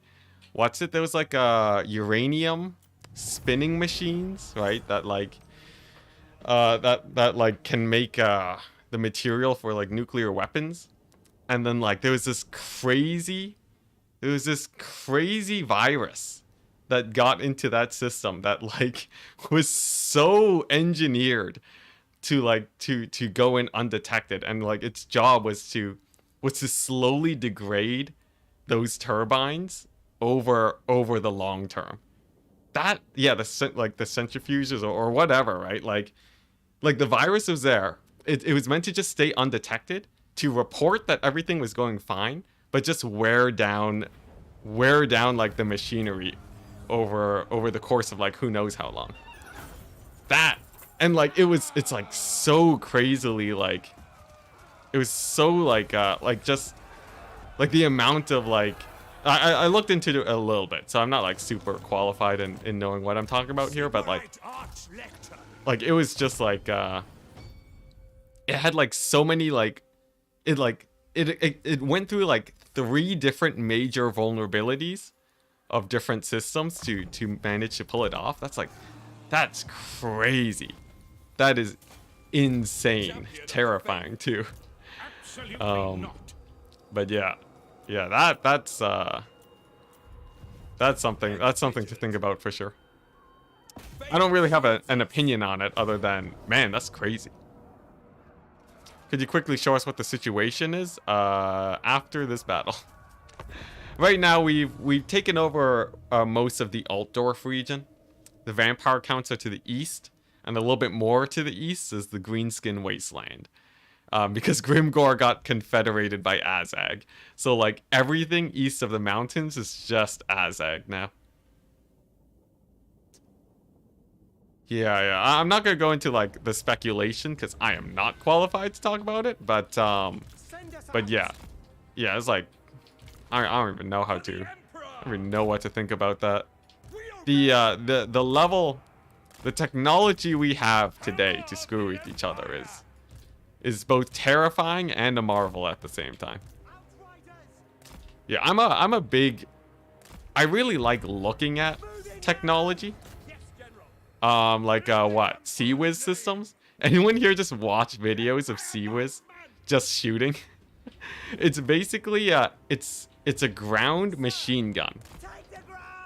what's it? There was like uranium spinning machines, right? That like, that like can make the material for like nuclear weapons. And then like there was this crazy virus that got into that system that like was so engineered to like to go in undetected, and like its job was to was to slowly degrade those turbines over the long term. That, yeah, the centrifuges or whatever, right? Like the virus was there. It was meant to just stay undetected, to report that everything was going fine, but just wear down like the machinery over the course of like who knows how long. That, and like it's like so crazily, like it was so like just like the amount of like I looked into it a little bit, so I'm not like super qualified in knowing what I'm talking about here, but like it was just like it had like so many like it went through like 3 different major vulnerabilities of different systems to manage to pull it off. That's crazy. That is insane, terrifying too. But yeah, that's something to think about for sure. I don't really have an opinion on it other than, man, that's crazy. Could you quickly show us what the situation is after this battle? Right now, we've taken over most of the Altdorf region. The vampire counts are to the east, and a little bit more to the east is the Greenskin Wasteland. Because Grimgor got confederated by Azag. So, like, everything east of the mountains is just Azag now. Yeah. I'm not going to go into, like, the speculation, because I am not qualified to talk about it. But yeah. Yeah, it's like, I don't even know how to. I don't even know what to think about that. The level, the technology we have today to screw with each other is both terrifying and a marvel at the same time. Yeah, I'm a big, I really like looking at technology. Like what, CWIS systems? Anyone here just watch videos of CWIS just shooting? It's basically it's a ground machine gun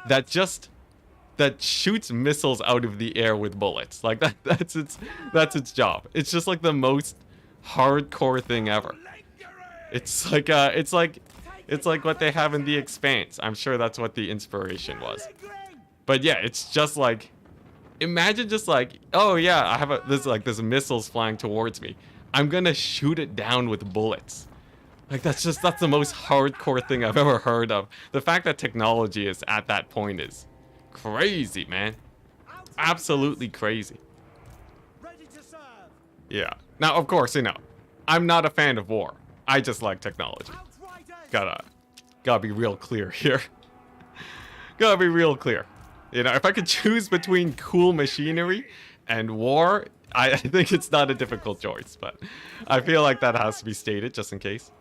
that shoots missiles out of the air with bullets. Like that's its job. It's just like the most hardcore thing ever. It's like what they have in The Expanse. I'm sure that's what the inspiration was. But yeah, it's just like, imagine just like, oh yeah, I have there's missiles flying towards me. I'm gonna shoot it down with bullets. Like that's the most hardcore thing I've ever heard of. The fact that technology is at that point is crazy, man. Absolutely crazy. Yeah. Now, of course, you know, I'm not a fan of war. I just like technology. Gotta be real clear here. Gotta be real clear. You know, if I could choose between cool machinery and war, I think it's not a difficult choice, but I feel like that has to be stated just in case.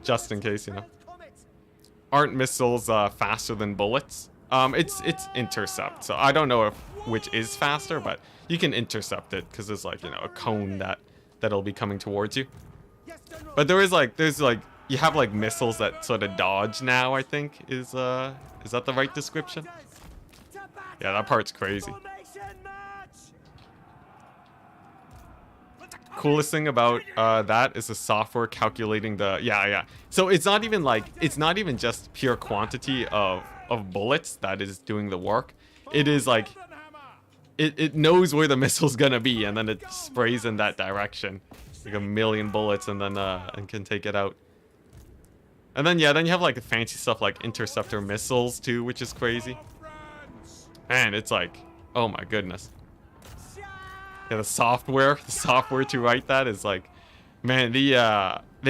Just in case, you know. Aren't missiles faster than bullets? It's intercept, so I don't know which is faster, but you can intercept it because there's like, you know, a cone that'll be coming towards you. But there's like you have like missiles that sort of dodge now, I think is that the right description? Yeah, that part's crazy. Coolest thing about that is the software calculating the yeah. So it's not even just pure quantity of bullets that is doing the work. It is like it knows where the missile's gonna be, and then it sprays in that direction, like a million bullets, and then and can take it out. And then yeah, then you have like fancy stuff like interceptor missiles too, which is crazy. Man, it's like, oh my goodness. Yeah, the software to write that is like, man, they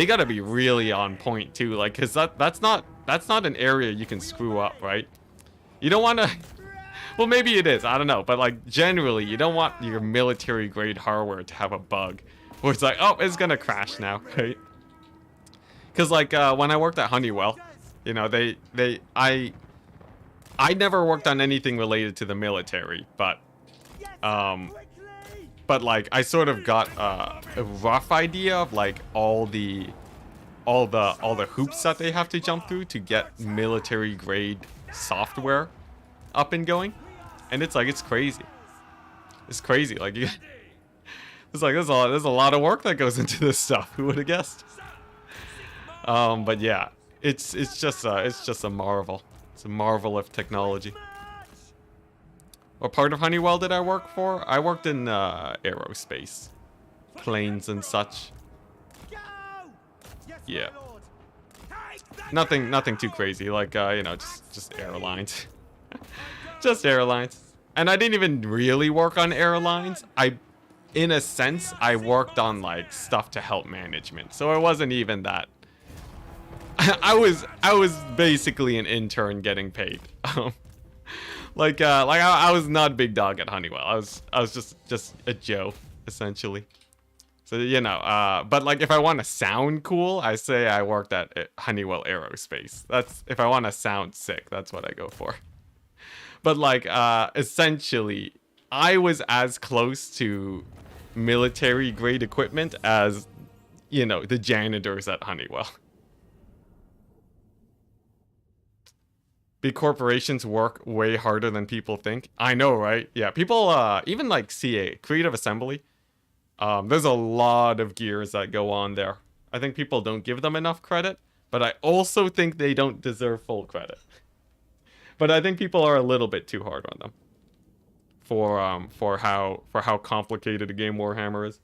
gotta be really on point too, like, cause that's not an area you can screw up, right? You don't want to. Well, maybe it is, I don't know, but like generally, you don't want your military grade hardware to have a bug where it's like, oh, it's gonna crash now, right? Cause like when I worked at Honeywell, you know, I never worked on anything related to the military, but like I sort of got a rough idea of like all the hoops that they have to jump through to get military grade software up and going, and it's like, it's crazy. It's crazy. Like there's a lot of work that goes into this stuff. Who would have guessed? But yeah, it's just a marvel. It's a marvel of technology. What part of Honeywell did I work for? I worked in aerospace, planes and such. Yeah, nothing too crazy. Like you know, just airlines, just airlines. And I didn't even really work on airlines. In a sense, I worked on like stuff to help management. So it wasn't even that. I was basically an intern getting paid. Like I was not big dog at Honeywell. I was just a Joe essentially. So you know, but like if I want to sound cool, I say I worked at Honeywell Aerospace. That's if I want to sound sick, that's what I go for. But like essentially, I was as close to military grade equipment as, you know, the janitors at Honeywell. Big corporations work way harder than people think. I know, right? Yeah, people, even like CA, Creative Assembly, there's a lot of gears that go on there. I think people don't give them enough credit, but I also think they don't deserve full credit. But I think people are a little bit too hard on them for how complicated a game Warhammer is.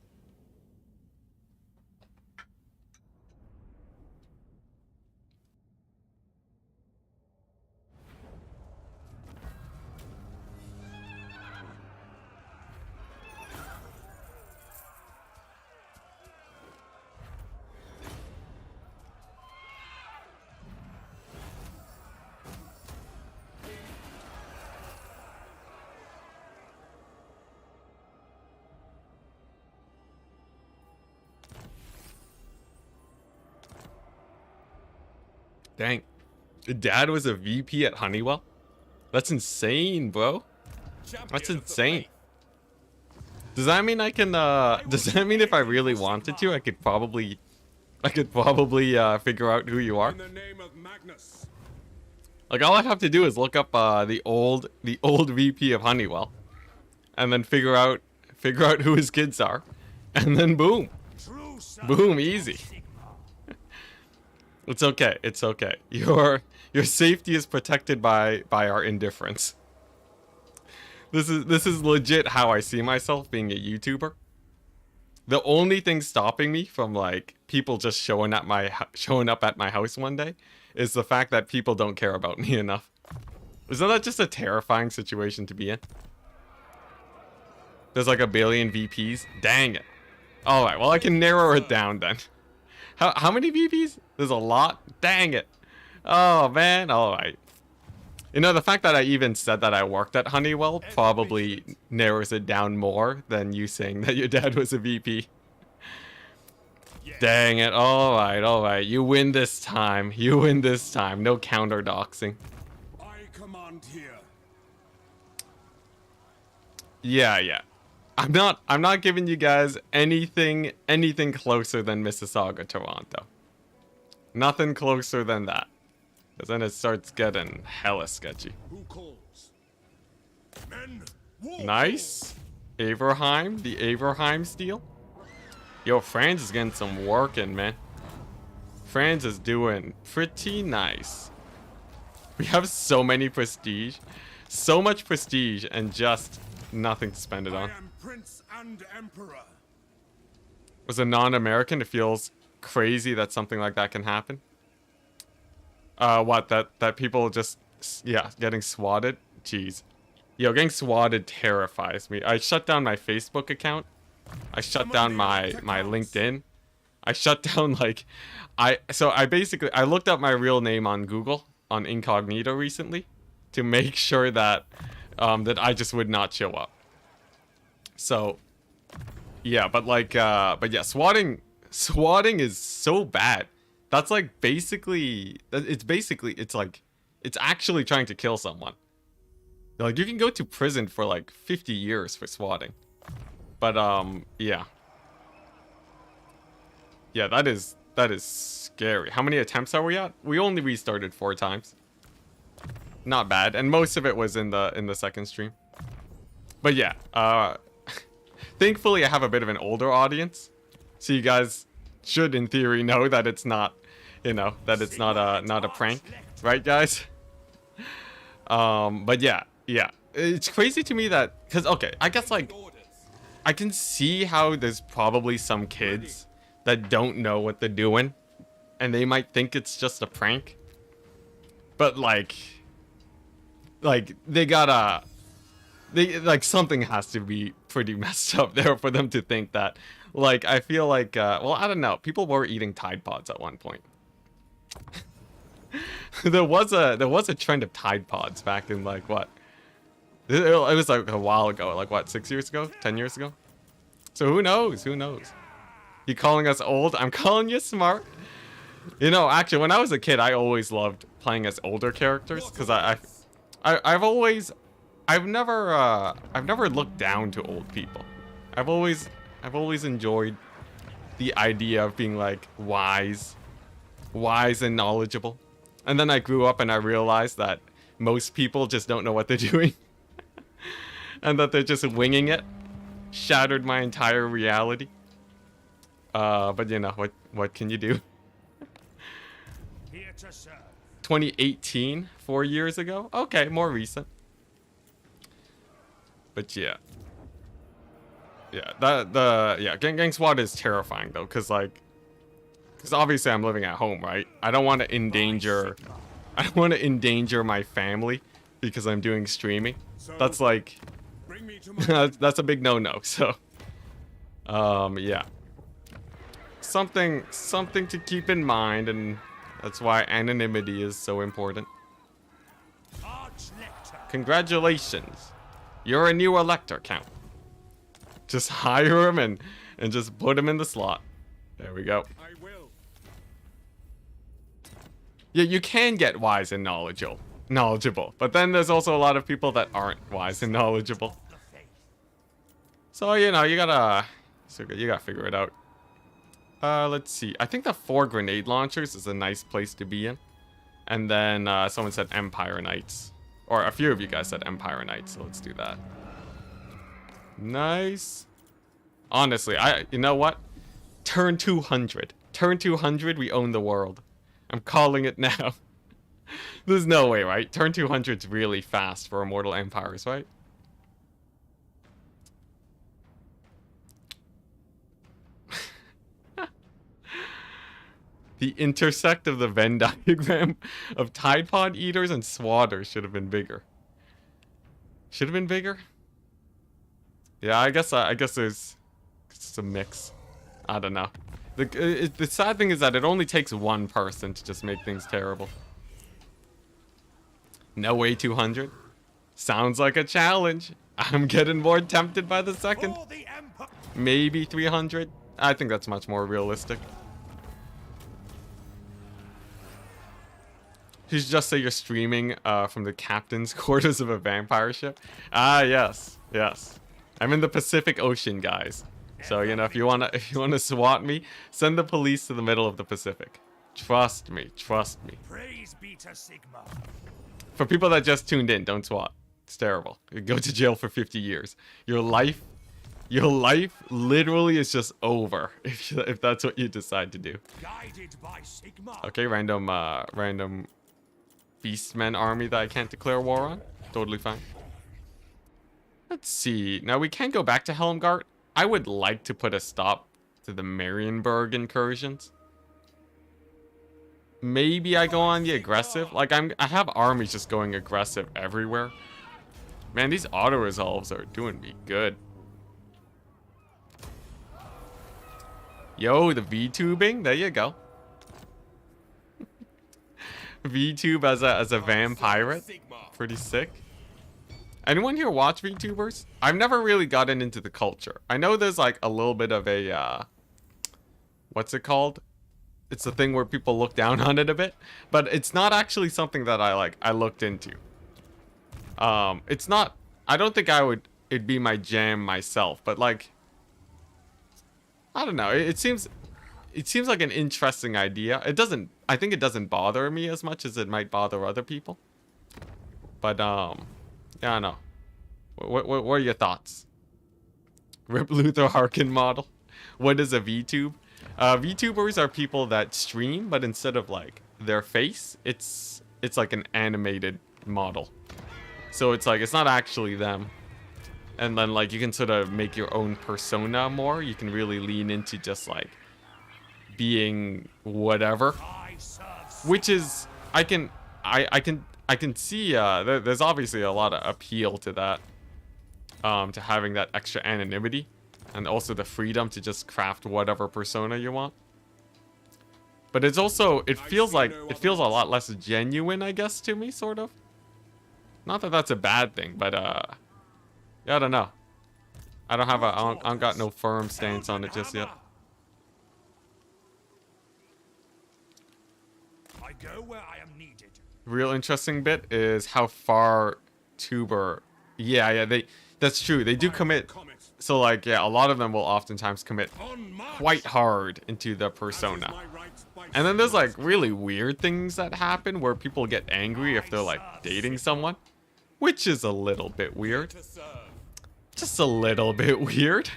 Dang. Dad was a VP at Honeywell? That's insane, bro. That's insane. Does that mean I can, does that mean if I really wanted to, I could probably figure out who you are? Like, all I have to do is look up, the old VP of Honeywell. And then figure out who his kids are. And then boom. Boom, easy. It's okay. It's okay. Your safety is protected by our indifference. This is legit how I see myself being a YouTuber. The only thing stopping me from like people just showing up at my house one day is the fact that people don't care about me enough. Isn't that just a terrifying situation to be in? There's like a billion VPs. Dang it. All right. Well, I can narrow it down then. How many VPs? There's a lot. Dang it. Oh, man. All right. You know, the fact that I even said that I worked at Honeywell probably narrows it down more than you saying that your dad was a VP. Dang it. All right. All right. You win this time. You win this time. No counter doxing.
I command here.
Yeah. I'm not giving you guys anything closer than Mississauga, Toronto. Nothing closer than that. Because then it starts getting hella sketchy.
Who calls? Men,
Nice. Averheim, the Averheim steel. Yo, Franz is getting some work in, man. Franz is doing pretty nice. We have so many prestige. So much prestige and just nothing to spend it on.
I am Prince and Emperor.
As a non-American, it feels crazy that something like that can happen. What, that people just, yeah, getting swatted? Jeez. Yo, getting swatted terrifies me. I shut down my Facebook account. I shut down my LinkedIn. I shut down, like, I looked up my real name on Google, on incognito recently, to make sure that, that I just would not show up. So, yeah, but yeah, swatting is so bad. That's like it's actually trying to kill someone. Like, you can go to prison for like 50 years for swatting. But, yeah. Yeah, that is scary. How many attempts are we at? We only restarted 4 times. Not bad, and most of it was in the second stream. But yeah, thankfully I have a bit of an older audience, so you guys should in theory know that it's not you know, that it's not a prank, right, guys? But yeah, it's crazy to me that, because okay, I guess like I can see how there's probably some kids that don't know what they're doing, and they might think it's just a prank. But like they gotta, like something has to be pretty messed up there for them to think that. Like I feel like, well, I don't know. People were eating Tide Pods at one point. there was a trend of Tide Pods back in like what? It was like a while ago, like what, 6 years ago, 10 years ago. So who knows? Who knows? You calling us old? I'm calling you smart. You know, actually, when I was a kid, I always loved playing as older characters because I've never looked down to old people. I've always enjoyed the idea of being like wise and knowledgeable. And then I grew up and I realized that most people just don't know what they're doing. And that they're just winging it. Shattered my entire reality. But you know, what can you do? 2018, 4 years ago? Okay, more recent. But yeah. Yeah, Gang Squad is terrifying though, because obviously I'm living at home, right? I don't want to endanger my family because I'm doing streaming. That's like that's a big no-no. So yeah. Something to keep in mind, and that's why anonymity is so important. Congratulations. You're a new elector, Count. Just hire him and just put him in the slot. There we go.
I will.
Yeah, you can get wise and knowledgeable, but then there's also a lot of people that aren't wise and knowledgeable. So you know, you gotta figure it out. Let's see. I think the 4 grenade launchers is a nice place to be in. And then someone said Empire Knights, or a few of you guys said Empire Knights. So let's do that. Nice. Honestly, you know what? Turn 200. Turn 200, we own the world. I'm calling it now. There's no way, right? Turn 200's really fast for Immortal Empires, right? The intersect of the Venn diagram of Tide Pod eaters and swatters should have been bigger. Should have been bigger? Yeah, I guess there's it's a mix. I don't know. The sad thing is that it only takes one person to just make things terrible. No way 200. Sounds like a challenge. I'm getting more tempted by the second. Maybe 300. I think that's much more realistic. You should just say you're streaming from the captain's quarters of a vampire ship. Ah, yes. I'm in the Pacific Ocean, guys. So, you know, if you wanna SWAT me, send the police to the middle of the Pacific. Trust me.
Praise be to Sigma.
For people that just tuned in, don't SWAT. It's terrible. You go to jail for 50 years. Your life literally is just over if that's what you decide to do.
Guided by Sigma.
Okay, random Beastmen army that I can't declare war on. Totally fine. Let's see. Now we can't go back to Helmgart. I would like to put a stop to the Marienburg incursions. Maybe I go on the aggressive. Like I have armies just going aggressive everywhere. Man, these auto resolves are doing me good. Yo, the V-tubing. There you go. V-tube as a vampire. Pretty sick. Anyone here watch VTubers? I've never really gotten into the culture. I know there's like a little bit of a what's it called? It's the thing where people look down on it a bit, but it's not actually something that I looked into. It's not, I don't think it'd be my jam myself, but like, I don't know. It seems like an interesting idea. I think it doesn't bother me as much as it might bother other people. But yeah, I know. What are your thoughts? Rip Luther Harkin model. What is a VTube? VTubers are people that stream, but instead of like their face, it's like an animated model. So it's like, it's not actually them. And then like you can sort of make your own persona more. You can really lean into just like being whatever, which is, I can see there's obviously a lot of appeal to that, to having that extra anonymity and also the freedom to just craft whatever persona you want. But it's also, it feels a lot less genuine, I guess, to me, sort of. Not that that's a bad thing, but yeah, I don't know. I don't got no firm stance on it just yet.
I go where I am needed.
Real interesting bit is how far tuber, yeah, that's true. They do commit. So like, yeah, a lot of them will oftentimes commit quite hard into the persona. And then there's like really weird things that happen where people get angry if they're like dating someone, which is a little bit weird. Just a little bit weird.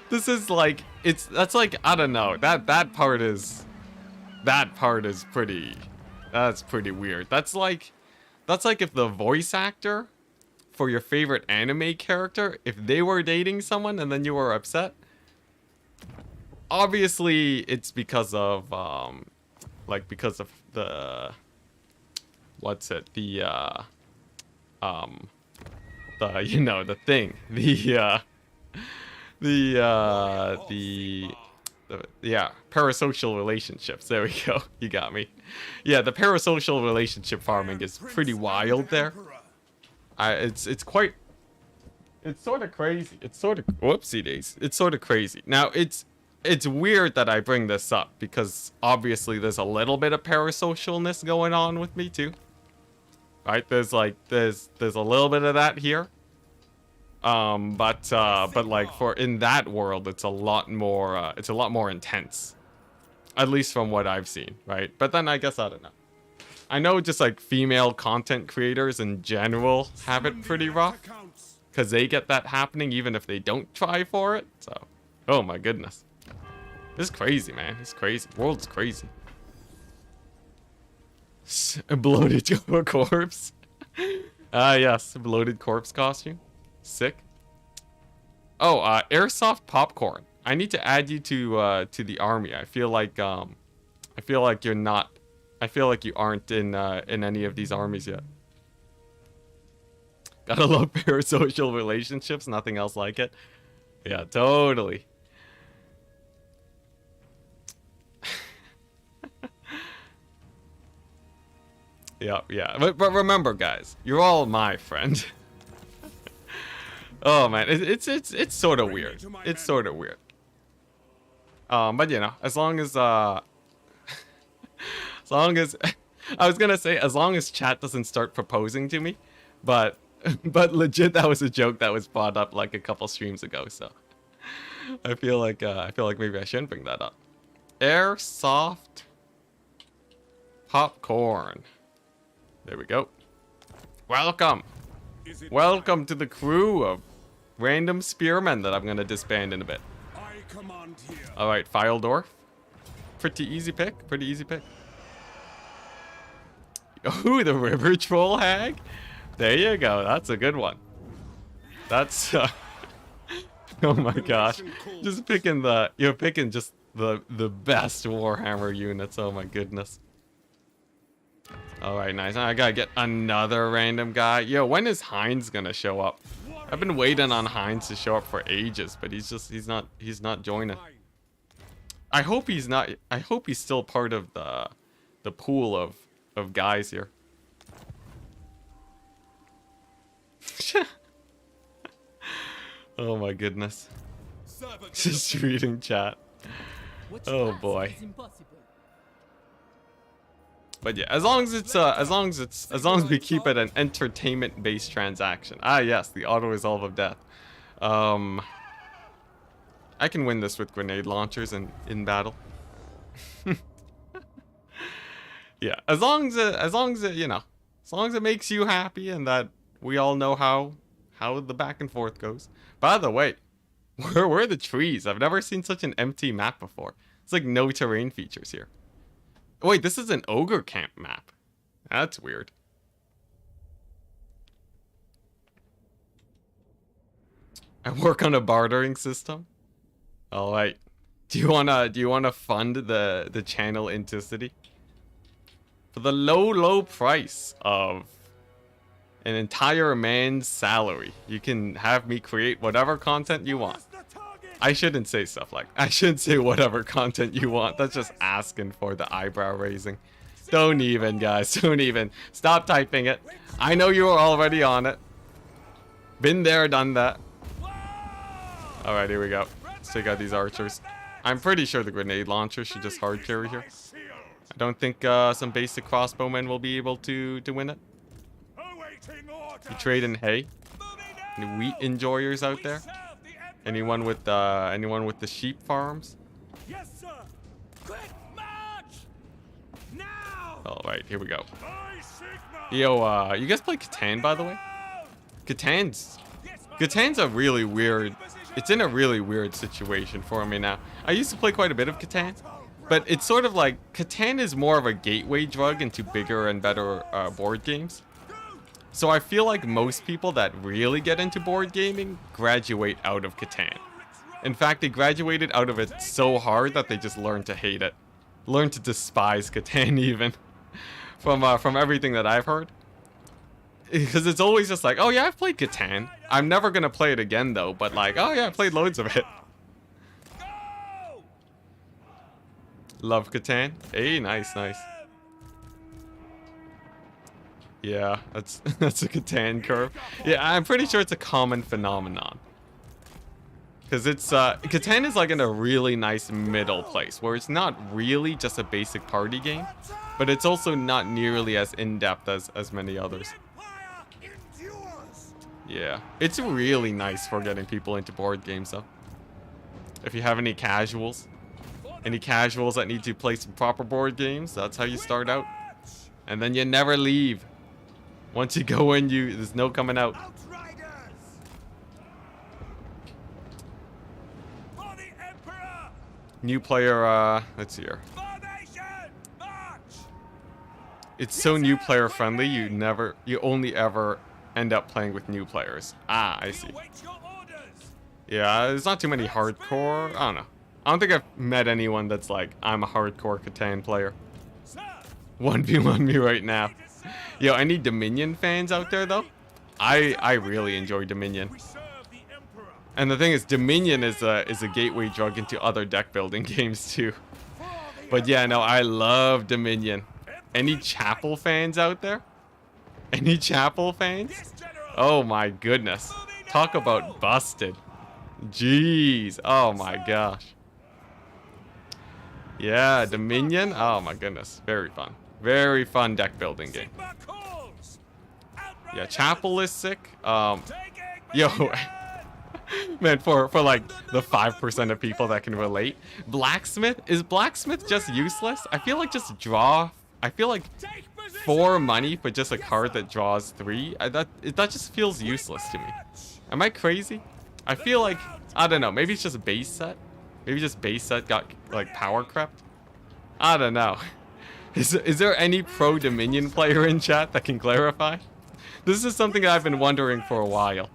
This is like, that's like, I don't know, that part is pretty, that's pretty weird. That's like if the voice actor for your favorite anime character, if they were dating someone and then you were upset, obviously it's because of because of the, what's it, the you know, the thing, yeah, parasocial relationships. There we go. You got me. Yeah, the parasocial relationship farming is pretty wild there. It's sort of crazy. It's sort of, whoopsie days. It's sort of crazy. Now, it's weird that I bring this up because obviously there's a little bit of parasocialness going on with me too. Right? There's a little bit of that here. But like for in that world, it's a lot more intense. At least from what I've seen, right? But then I guess I don't know. I know just like female content creators in general have it pretty rough because they get that happening even if they don't try for it. So, oh my goodness. This is crazy, man. It's crazy. The world's crazy. A bloated corpse. Yes, a bloated corpse costume. Sick. Oh, airsoft popcorn. I need to add you to the army. I feel like you're not. I feel like you aren't in any of these armies yet. Gotta love parasocial relationships. Nothing else like it. Yeah, totally. Yeah. But remember, guys, you're all my friend. Oh man, it's sort of weird. It's sort of weird. But you know, as long as I was gonna say as long as chat doesn't start proposing to me, but legit that was a joke that was brought up like a couple streams ago, so I feel like maybe I shouldn't bring that up. Airsoft popcorn. There we go. Welcome to the crew of random spearmen that I'm gonna disband in a bit. All right, Filedorf. Pretty easy pick. Ooh, the river troll hag. There you go. That's a good one. That's oh my gosh. Just picking you're picking just the best Warhammer units. Oh my goodness. All right, nice. I gotta get another random guy. Yo, when is Heinz gonna show up? I've been waiting on Heinz to show up for ages, but he's not joining. I hope he's not. I hope he's still part of the pool of guys here. Oh my goodness. Just reading chat. Oh boy. But yeah, as long as we keep it an entertainment-based transaction. Ah yes, the auto resolve of death. I can win this with grenade launchers in battle. Yeah, as long as it makes you happy and that we all know how the back and forth goes. By the way, Where are the trees? I've never seen such an empty map before. It's like no terrain features here. Wait, this is an ogre camp map. That's weird. I work on a bartering system. All right. Do you wanna fund the channel Enticity? For the low price of an entire man's salary, you can have me create whatever content you want. I shouldn't say stuff like I shouldn't say whatever content you want. That's just asking for the eyebrow raising. Don't even, guys. Don't even. Stop typing it. I know you were already on it. Been there, done that. Alright, here we go. Let's take out these archers. I'm pretty sure the grenade launcher should just hard carry here. I don't think some basic crossbowmen will be able to win it. You trade in hay. Any wheat enjoyers out there? Anyone with the sheep farms?
Yes, sir. Quick march! Now!
All right, here we go. Yo, you guys play Catan, by the way? Catan's a really weird. It's in a really weird situation for me now. I used to play quite a bit of Catan, but it's sort of like Catan is more of a gateway drug into bigger and better board games. So I feel like most people that really get into board gaming graduate out of Catan. In fact, they graduated out of it so hard that they just learned to hate it. Learned to despise Catan even. From everything that I've heard. Because it's always just like, oh yeah, I've played Catan. I'm never gonna play it again though, but like, oh yeah, I played loads of it. Love Catan. Hey, nice. Yeah, that's a Catan curve. Yeah, I'm pretty sure it's a common phenomenon. Because it's Catan is like in a really nice middle place where it's not really just a basic party game, but it's also not nearly as in-depth as many others. Yeah, it's really nice for getting people into board games though. If you have any casuals that need to play some proper board games, that's how you start out. And then you never leave. Once you go in, there's no coming out. New player, let's see here. It's so new player friendly, you only ever end up playing with new players. Ah, I see. Yeah, there's not too many hardcore. I don't know. I don't think I've met anyone that's like, I'm a hardcore Catan player. 1v1 me right now. Yo, any Dominion fans out there though? I really enjoy Dominion. And the thing is, Dominion is a gateway drug into other deck building games too. But yeah, no, I love Dominion. Any Chapel fans out there? Any Chapel fans? Oh my goodness. Talk about busted. Jeez. Oh my gosh. Yeah, Dominion. Oh my goodness. Very fun. Very fun deck building game. Yeah, Chapel is sick. Yo. Man, for like the 5% of people that can relate. Blacksmith? Is Blacksmith just useless? I feel like just draw. I feel like 4 money for just a card that draws 3. That just feels useless to me. Am I crazy? I feel like, I don't know, maybe it's just base set. Maybe just base set got like power crept. I don't know. Is there any pro Dominion player in chat that can clarify? This is something I've been wondering for a while.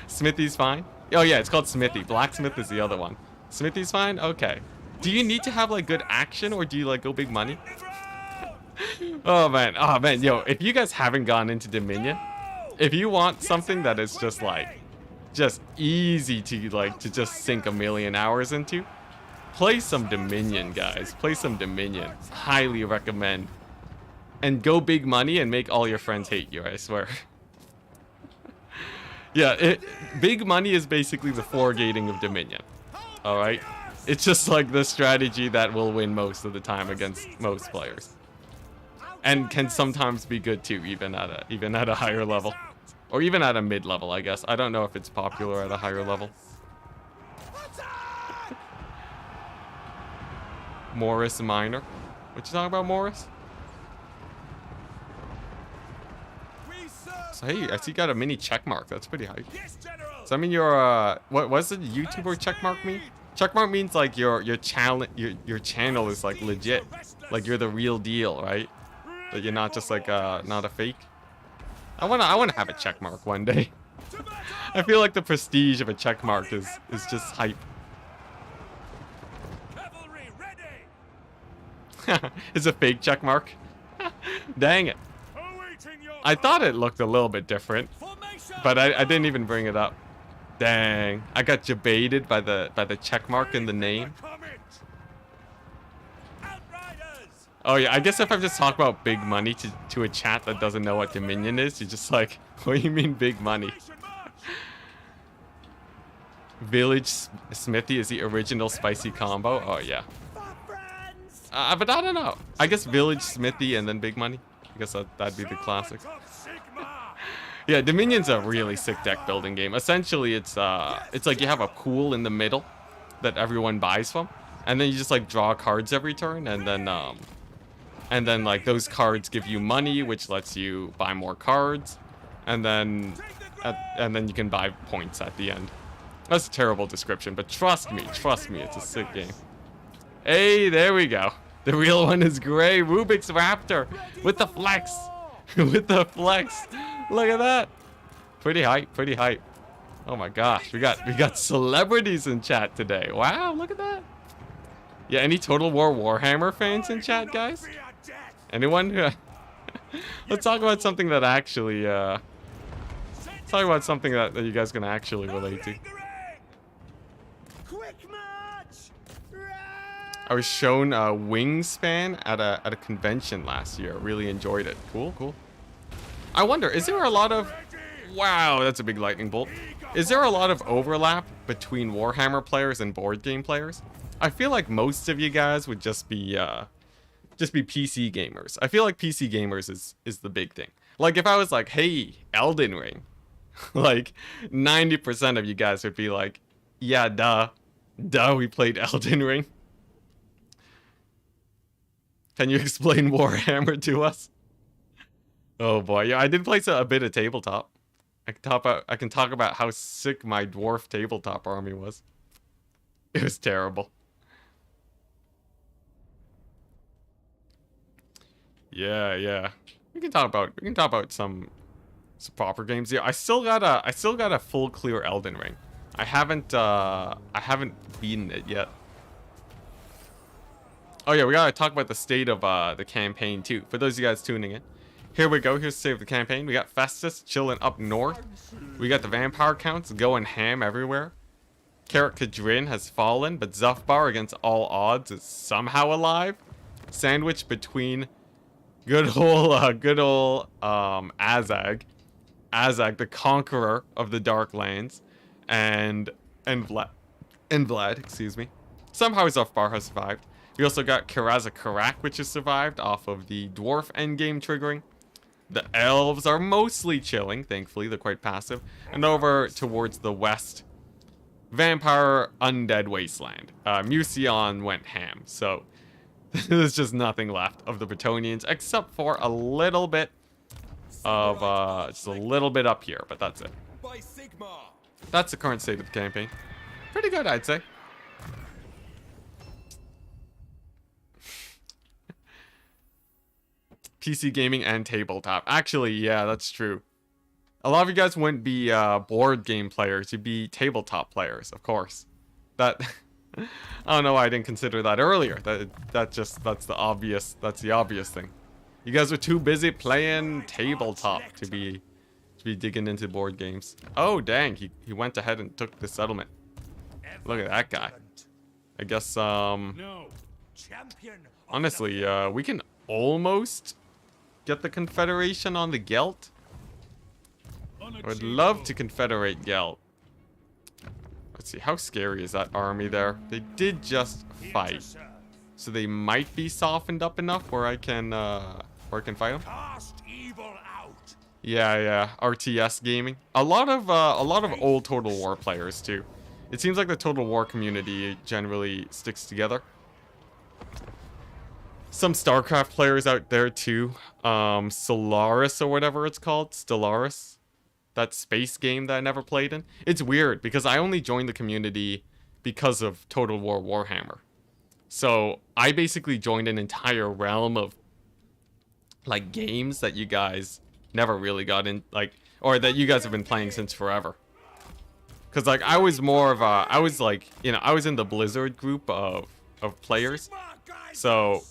Smithy's fine? Oh yeah, it's called Smithy. Blacksmith is the other one. Smithy's fine? Okay. Do you need to have like good action or do you like go big money? Oh man, yo, if you guys haven't gone into Dominion, if you want something that is just like, just easy to just sink a million hours into, play some Dominion, guys. Play some Dominion. Highly recommend. And go big money and make all your friends hate you, I swear. Yeah, big money is basically the foregating of Dominion. Alright? It's just like the strategy that will win most of the time against most players. And can sometimes be good too, even at a higher level. Or even at a mid-level, I guess. I don't know if it's popular at a higher level. Morris Minor. What you talking about, Morris? So hey, I see you got a mini check mark. That's pretty high. Does that mean you're what was it? YouTuber checkmark mean? Checkmark means like your channel is like legit, like you're the real deal, right? That you're not just like not a fake. I wanna have a checkmark one day. I feel like the prestige of a checkmark is just hype.
Cavalry ready.
It's a fake checkmark. Dang it.
Awaiting your
I thought it looked a little bit different,
formation.
but I didn't even bring it up. Dang, I got jebaited by the checkmark in the name.
Outriders.
Oh yeah, I guess if I just talk about big money to a chat that doesn't know what Dominion is, you're just like, what do you mean big money?
Formation march.
Village Smithy is the original spicy combo. Oh yeah.
For Franz.
But I don't know. I guess Village Smithy and then big money. I guess that'd be the classic.
Servant of Sigma.
Yeah, Dominion's a really sick deck building game. Essentially, it's like you have a pool in the middle that everyone buys from, and then you just like draw cards every turn, and then like those cards give you money, which lets you buy more cards, and then you can buy points at the end. That's a terrible description, but trust me, it's a sick game. Hey, there we go. The real one is gray. Rubik's Raptor with the flex. With the flex. Look at that. Pretty hype, pretty hype. Oh my gosh, we got celebrities in chat today. Wow, look at that. Yeah, any Total War Warhammer fans in chat, guys? Anyone? Let's talk about something that actually let's talk about something that you guys can actually relate to.
Quick march.
I was shown Wingspan at a convention last year. Really enjoyed it. Cool, cool. I wonder, is there a lot of... Wow, that's a big lightning bolt. Is there a lot of overlap between Warhammer players and board game players? I feel like most of you guys would just be PC gamers. I feel like PC gamers is the big thing. Like if I was like, hey, Elden Ring, like 90% of you guys would be like, yeah, duh, we played Elden Ring. Can you explain Warhammer to us? Oh boy, yeah, I did play a bit of tabletop. I can talk about how sick my dwarf tabletop army was. It was terrible. Yeah. We can talk about some proper games. Yeah, I still got a full clear Elden Ring. I haven't beaten it yet. Oh yeah, we gotta talk about the state of the campaign too. For those of you guys tuning in. Here we go. Here's the state of the campaign. We got Festus chilling up north. We got the vampire counts going ham everywhere. Carrot Kadrin has fallen, but Zufbar, against all odds, is somehow alive. Sandwiched between good old Azag, the conqueror of the Dark Lands, and Vlad, excuse me. Somehow Zufbar has survived. We also got Karaza Karak, which has survived off of the dwarf endgame triggering. The elves are mostly chilling, thankfully, they're quite passive. And over towards the west, Vampire Undead Wasteland. Mucion went ham, so there's just nothing left of the Bretonnians, except for a little bit of, just a little bit up here, but that's it.
By Sigma.
That's the current state of the campaign. Pretty good, I'd say. PC gaming and tabletop. Actually, yeah, that's true. A lot of you guys wouldn't be board game players. You'd be tabletop players, of course. That I don't know why I didn't consider that earlier. That's the obvious thing. You guys are too busy playing tabletop to be digging into board games. Oh dang, he went ahead and took the settlement. Look at that guy. I guess
No. Champion.
honestly, we can almost get the Confederation on the Gelt. I would love to confederate Gelt. Let's see, how scary is that army there? They did just fight, so they might be softened up enough where I can fight them.
Cast evil out.
Yeah, RTS gaming. A lot of old Total War players too. It seems like the Total War community generally sticks together. Some StarCraft players out there too. Solaris or whatever it's called, Stellaris. that space game that I never played in. It's weird because I only joined the community because of Total War Warhammer. So I basically joined an entire realm of like games that you guys never really got in, like, or that you guys have been playing since forever. Cause like I was more of a, I was like, you know, I was in the Blizzard group of players. So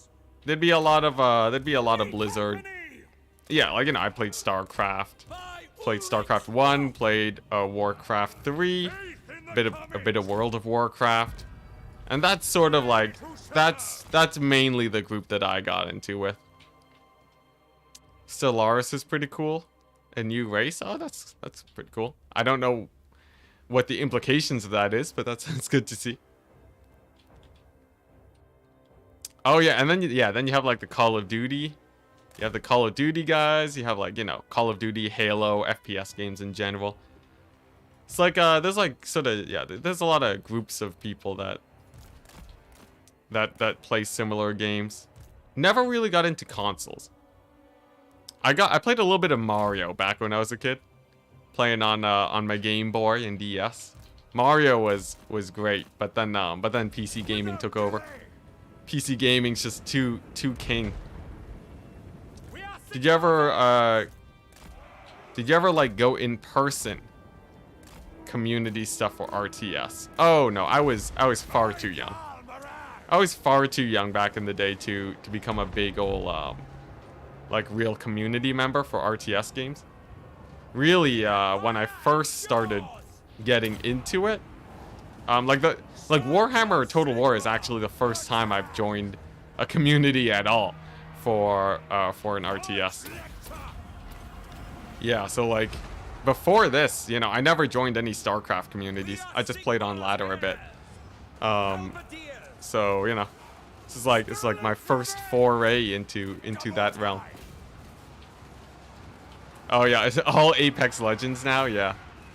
there'd be a lot of Blizzard. Yeah, like, you know, I played StarCraft, played StarCraft 1, played Warcraft 3, a bit of World of Warcraft. And that's sort of like, that's mainly the group that I got into with. Stellaris is pretty cool. A new race? Oh, that's pretty cool. I don't know what the implications of that is, but that's good to see. Oh yeah, and then then you have like the Call of Duty. You have the Call of Duty guys. You have like, you know, Call of Duty, Halo, FPS games in general. It's like there's like sort of, yeah, there's a lot of groups of people that play similar games. Never really got into consoles. I played a little bit of Mario back when I was a kid, playing on my Game Boy and DS. Mario was great, but then PC gaming took over. PC gaming's just too king. Did you ever like go in person community stuff for RTS? Oh no, I was far too young. I was far too young back in the day to become a big old like real community member for RTS games. Really, when I first started getting into it, like Warhammer Total War is actually the first time I've joined a community at all for an RTS. Yeah, so like before this, you know, I never joined any StarCraft communities. I just played on ladder a bit. So, you know, it's like my first foray into that realm. Oh yeah, it's all Apex Legends now. Yeah,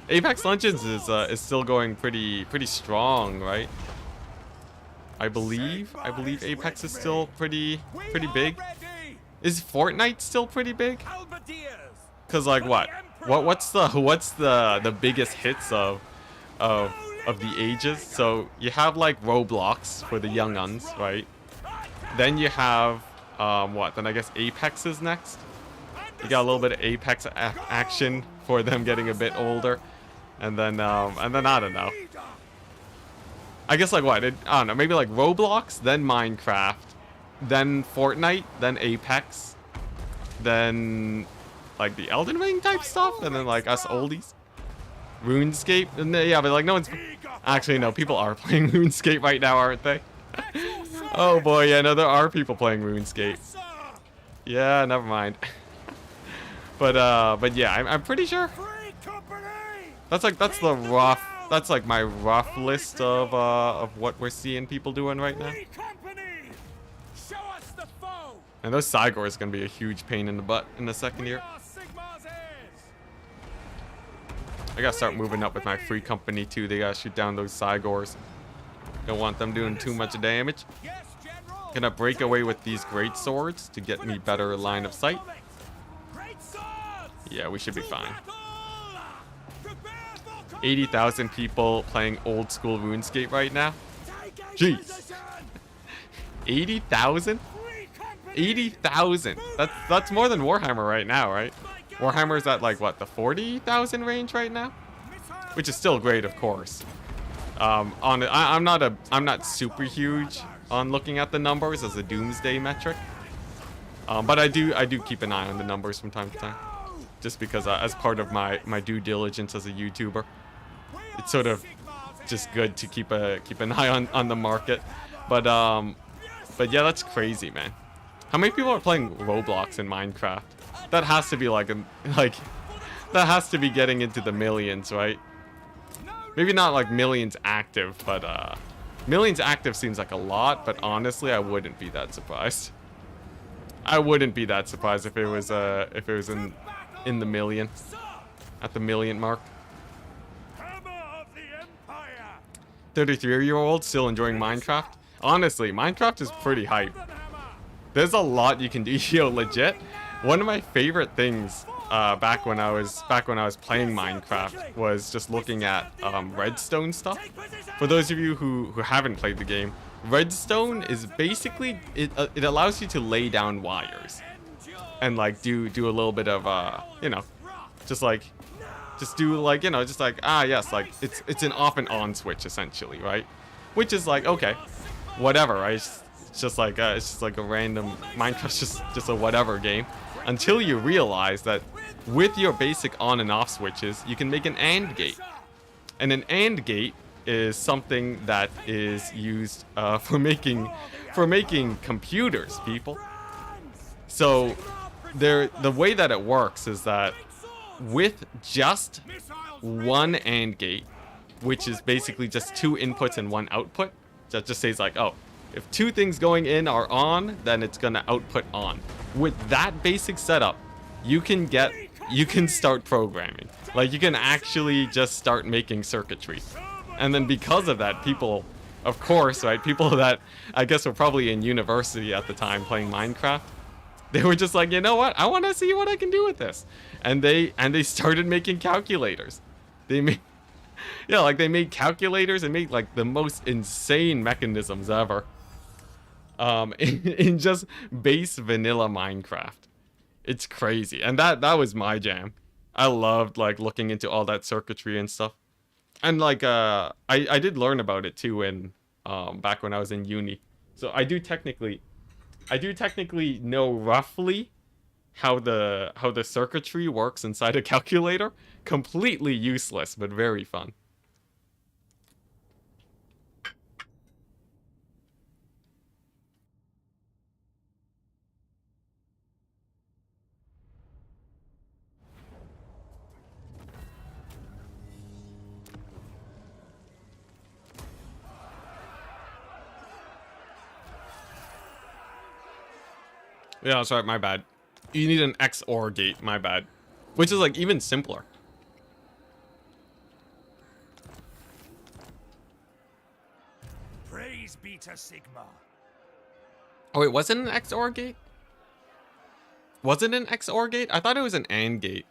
Apex Legends is still going pretty strong, right? I believe Apex is still pretty big. Is Fortnite still pretty big? Cause like what's the biggest hits of the ages? So you have like Roblox for the young uns, right? Then you have then I guess Apex is next. You got a little bit of Apex action for them getting a bit older, and then I don't know. I guess like I don't know, maybe like Roblox, then Minecraft, then Fortnite, then Apex, then like the Elden Ring type stuff, and then like us oldies, RuneScape, and yeah, but like no one's actually, no, people are playing RuneScape right now, aren't they? Oh boy, yeah, no, there are people playing RuneScape. Yeah, never mind. But yeah, I'm pretty sure. That's like my rough list of what we're seeing people doing right now. And those Cygor is gonna be a huge pain in the butt in the second year. I gotta start moving up with my free company too. They gotta shoot down those Cygors. Don't want them doing too much damage. Gonna break away with these great swords to get me better line of sight. Yeah, we should be fine. 80,000 people playing old school RuneScape right now. Jeez. 80,000? 80,000. That's more than Warhammer right now, right? Warhammer's at like what, the 40,000 range right now? Which is still great, of course. I'm not super huge on looking at the numbers as a doomsday metric. But I do keep an eye on the numbers from time to time. Just because as part of my due diligence as a YouTuber, it's sort of just good to keep an eye on the market. But yeah, that's crazy, man. How many people are playing Roblox and Minecraft? That has to be that has to be getting into the millions, right? Maybe not like millions active, but millions active seems like a lot. But honestly, I wouldn't be that surprised. I wouldn't be that surprised if it was in the million, at the million mark. 33-year-old still enjoying Minecraft. Honestly, Minecraft is pretty hype. There's a lot you can do. Yo, legit. One of my favorite things back when I was playing Minecraft was just looking at redstone stuff. For those of you who haven't played the game, redstone is basically it allows you to lay down wires and like do a little bit of you know, just do like, you know, just like yes, like it's an off and on switch essentially, right? Which is like, okay, whatever, right? It's just like a random Minecraft's just a whatever game, until you realize that with your basic on and off switches, you can make an AND gate. And an AND gate is something that is used for making computers, people. So the way that it works is that with just one AND gate, which is basically just 2 inputs and 1 output, that just says like, oh, if 2 things going in are on, then it's gonna output on. With that basic setup, you can start programming. Like, you can actually just start making circuitry. And then because of that, people, of course, right, people that I guess were probably in university at the time playing Minecraft, they were just like, you know what, I want to see what I can do with this. And they started making calculators. They made, yeah, like they made calculators and made like the most insane mechanisms ever. In just base vanilla Minecraft. It's crazy. And that was my jam. I loved like looking into all that circuitry and stuff. And like I did learn about it too in back when I was in uni. So I do technically know roughly how the circuitry works inside a calculator. Completely useless, but very fun. Yeah, that's right, my bad. You need an XOR gate, my bad. Which is like even simpler.
Praise be to Sigma.
Oh wait, was it an XOR gate? Was it an XOR gate? I thought it was an AND gate.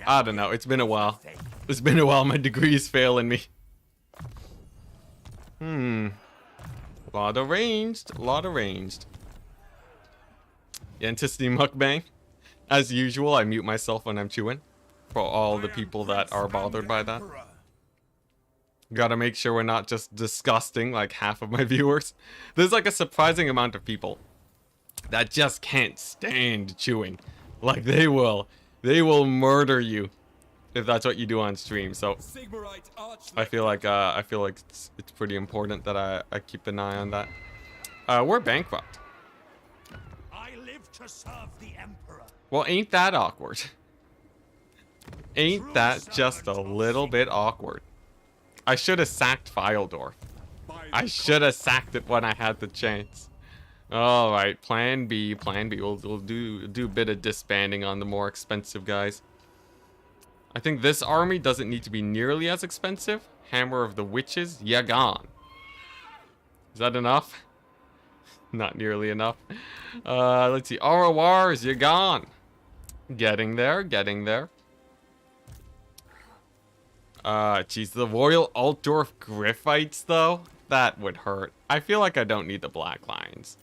I don't know, it's been a while. It's been a while, my degree is failing me. Lot arranged. Enticity mukbang. As usual, I mute myself when I'm chewing. For all the people that are bothered by that. Gotta make sure we're not just disgusting like half of my viewers. There's like a surprising amount of people that just can't stand chewing. Like they will murder you if that's what you do on stream. So I feel like it's pretty important that I keep an eye on that. We're bankrupt.
To serve the Emperor.
Well, ain't that awkward? Ain't that just a little bit awkward? I should have sacked Filedorf. I should have sacked it when I had the chance. All right, plan B. We'll do a bit of disbanding on the more expensive guys. I think this army doesn't need to be nearly as expensive. Hammer of the Witches, yeah, gone. Is that enough? Not nearly enough. Let's see. RORs, you're gone. Getting there. Geez, the Royal Altdorf Griffites, though? That would hurt. I feel like I don't need the Black Lions.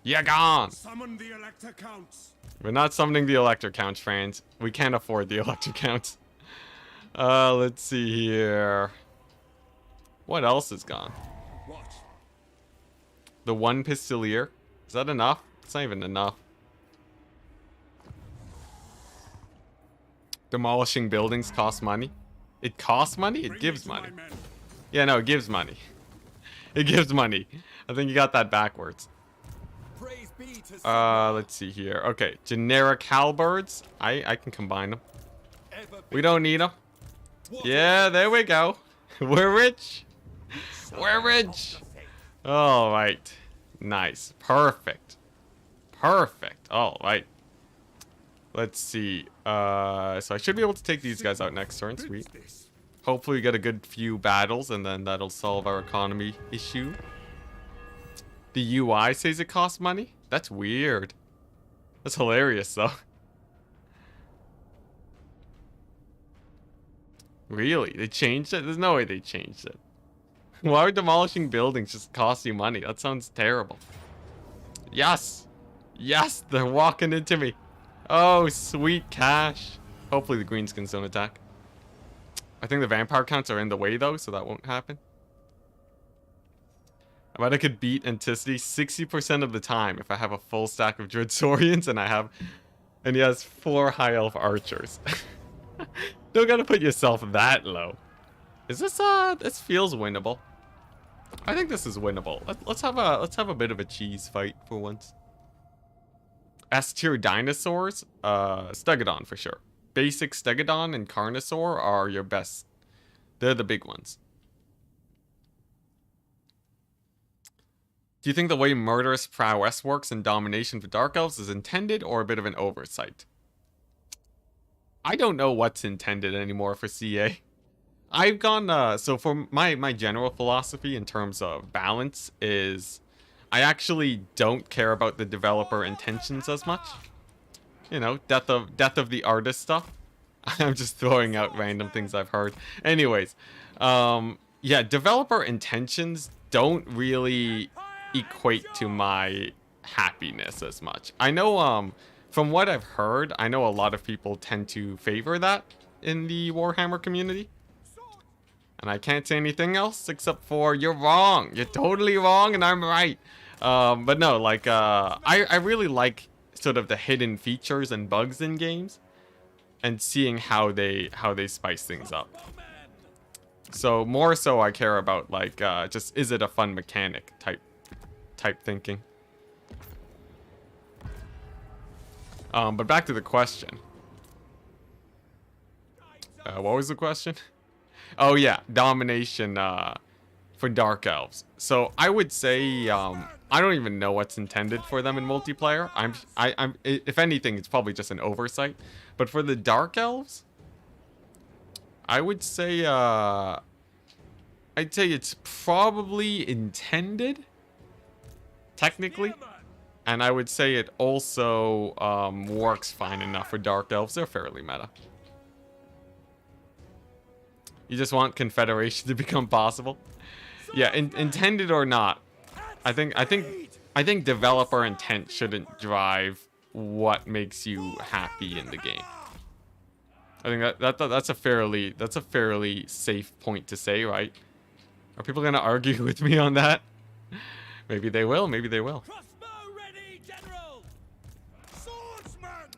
You're gone.
Summon the Elector Counts.
We're not summoning the Elector Counts, Franz. We can't afford the Elector Counts. Let's see here. What else is gone?
What?
The 1 Pistolier. Is that enough? It's not even enough. Demolishing buildings costs money. It costs money? It gives money. Yeah, no, it gives money. It gives money. I think you got that backwards. Let's see here. Okay, generic halberds. I can combine them. We don't need them. Yeah, there we go. We're rich. We're rich. All right. Nice. Perfect. All right. Let's see. So I should be able to take these guys out next turn. Sweet. Hopefully we get a good few battles, and then that'll solve our economy issue. The UI says it costs money? That's weird. That's hilarious, though. Really? They changed it? There's no way they changed it. Why would demolishing buildings just cost you money? That sounds terrible. Yes! Yes! They're walking into me. Oh, sweet cash. Hopefully the greenskins don't attack. I think the vampire counts are in the way though, so that won't happen. I bet I could beat Enticity 60% of the time if I have a full stack of Dreadsorians and he has 4 high elf archers. Don't gotta put yourself that low. Is this this feels winnable. I think this is winnable. Let's have a bit of a cheese fight for once. S tier dinosaurs, Stegodon for sure. Basic Stegodon and Carnosaur are your best. They're the big ones. Do you think the way murderous prowess works in domination for Dark Elves is intended or a bit of an oversight? I don't know what's intended anymore for CA. I've gone, so for my general philosophy in terms of balance is I actually don't care about the developer intentions as much. You know, death of the artist stuff. I'm just throwing out random things I've heard. Anyways, yeah, developer intentions don't really equate to my happiness as much. I know, from what I've heard, I know a lot of people tend to favor that in the Warhammer community. And I can't say anything else except for you're wrong. You're totally wrong and I'm right. But no, like, I really like sort of the hidden features and bugs in games and seeing how they spice things up. So more so I care about like, just is it a fun mechanic type thinking. But back to the question. What was the question? Oh yeah, domination for Dark Elves. So I would say I don't even know what's intended for them in multiplayer. I'm if anything, it's probably just an oversight. But for the Dark Elves, I would say I'd say it's probably intended, technically. And I would say it also works fine enough for Dark Elves. They're fairly meta. You just want Confederation to become possible. Yeah, intended or not, I think developer intent shouldn't drive what makes you happy in the game. I think that's a fairly safe point to say, right? Are people gonna argue with me on that? Maybe they will. Maybe they will.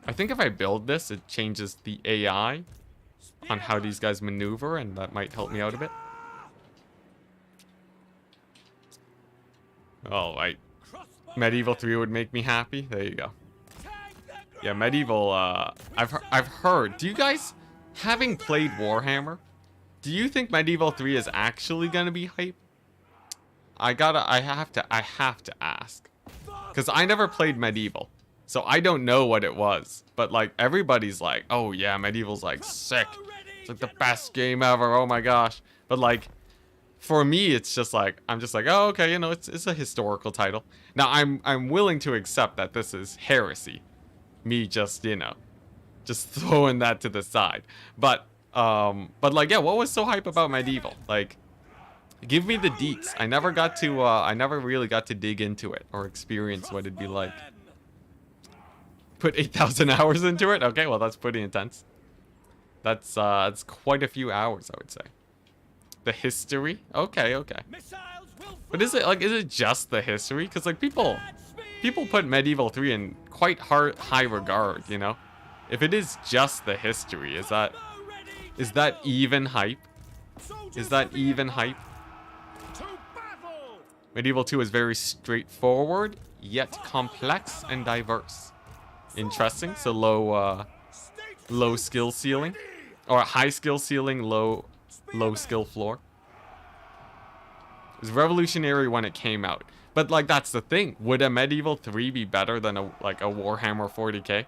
I think if I build this, it changes the AI on how these guys maneuver, and that might help me out a bit. All right. Medieval 3 would make me happy. There you go. Yeah, Medieval, I've heard. Do you guys, having played Warhammer, do you think Medieval 3 is actually gonna be hype? I have to ask. Because I never played Medieval. So I don't know what it was. But like everybody's like, oh yeah, Medieval's like sick. It's like the best game ever. Oh my gosh. But like for me, it's just like I'm just like, oh okay, you know, it's a historical title. Now I'm willing to accept that this is heresy. Me just, you know, just throwing that to the side. But like yeah, what was so hype about Medieval? Like give me the deets. I never really got to dig into it or experience what it'd be like. Put 8,000 hours into it? Okay, well that's pretty intense. That's quite a few hours, I would say. The history? Okay. But is it just the history? Because like people put Medieval 3 in quite high regard, you know? If it is just the history, is that even hype? Is that even hype? Medieval 2 is very straightforward, yet complex and diverse. Interesting. So low skill ceiling, or high skill ceiling, low skill floor. It was revolutionary when it came out, but like that's the thing. Would a Medieval 3 be better than a Warhammer 40k?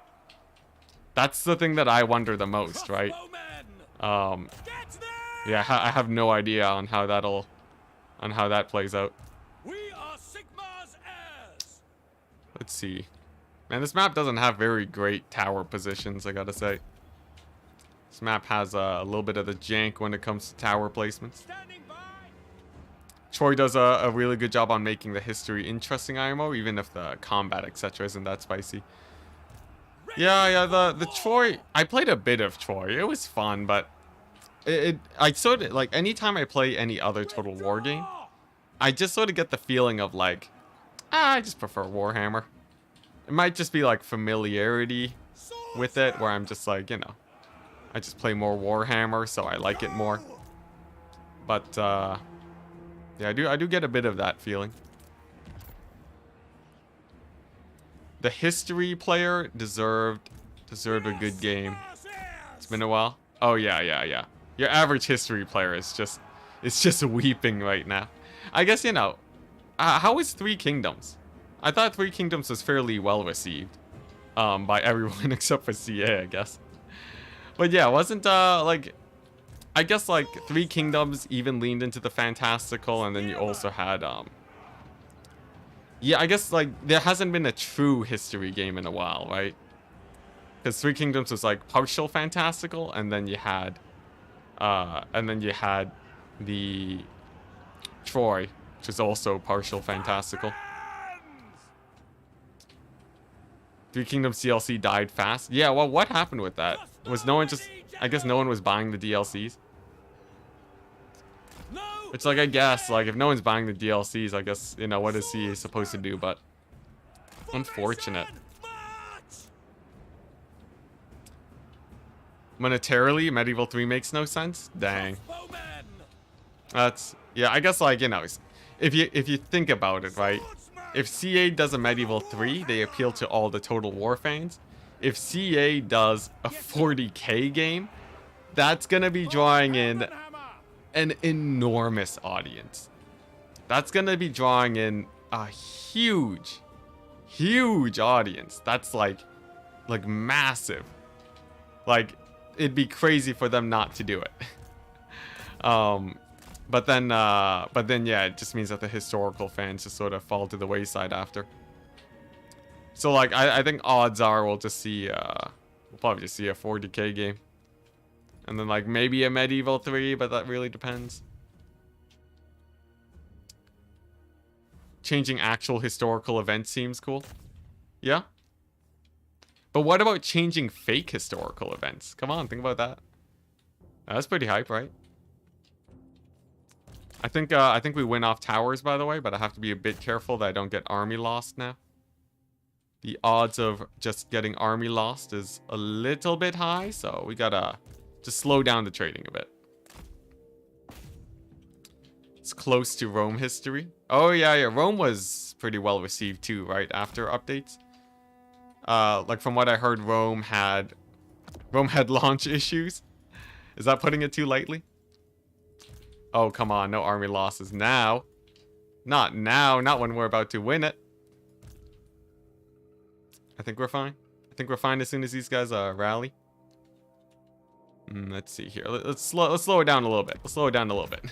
That's the thing that I wonder the most, right? Yeah, I have no idea on how that plays out. Let's see. Man, this map doesn't have very great tower positions, I gotta say. This map has a little bit of the jank when it comes to tower placements.
Standing by.
Troy does a really good job on making the history interesting IMO, even if the combat, etc. isn't that spicy. Yeah, the Troy, I played a bit of Troy. It was fun, but I sort of, like, anytime I play any other Total War game, I just sort of get the feeling of, like, I just prefer Warhammer. It might just be, like, familiarity with it, where I'm just like, you know, I just play more Warhammer, so I like it more. But, yeah, I do get a bit of that feeling. The history player deserved a good game. It's been a while. Oh yeah. Your average history player is just weeping right now. I guess, you know, how is Three Kingdoms? I thought Three Kingdoms was fairly well received by everyone except for CA, I guess. But yeah, wasn't like, I guess, like, Three Kingdoms even leaned into the fantastical, and then you also had yeah, I guess, like, there hasn't been a true history game in a while, right? Because Three Kingdoms was, like, partial fantastical, and then you had the Troy, which is also partial fantastical. Three Kingdoms DLC died fast. Yeah, well, what happened with that? Was no one just, I guess no one was buying the DLCs? It's like, I guess, like, if no one's buying the DLCs, I guess, you know, what is he supposed to do? But unfortunate. Monetarily, Medieval 3 makes no sense? Dang. That's, yeah, I guess, like, you know, if you think about it, right? If CA does a Medieval 3, they appeal to all the Total War fans. If CA does a 40k game, that's gonna be drawing in an enormous audience. That's gonna be drawing in a huge audience. That's like massive. Like, it'd be crazy for them not to do it. But then yeah, it just means that the historical fans just sort of fall to the wayside after. So, like, I think odds are we'll just see we'll probably just see a 40k game. And then, like, maybe a Medieval 3, but that really depends. Changing actual historical events seems cool. Yeah? But what about changing fake historical events? Come on, think about that. That's pretty hype, right? I think we win off towers, by the way, but I have to be a bit careful that I don't get army lost now. The odds of just getting army lost is a little bit high, so we gotta just slow down the trading a bit. It's close to Rome history. Oh yeah, Rome was pretty well received too, right? After updates. Like, from what I heard, Rome had launch issues. Is that putting it too lightly? Oh, come on, no army losses now. Not now, not when we're about to win it. I think we're fine. I think we're fine as soon as these guys rally. Let's see here. Let's slow it down a little bit. Let's slow it down a little bit.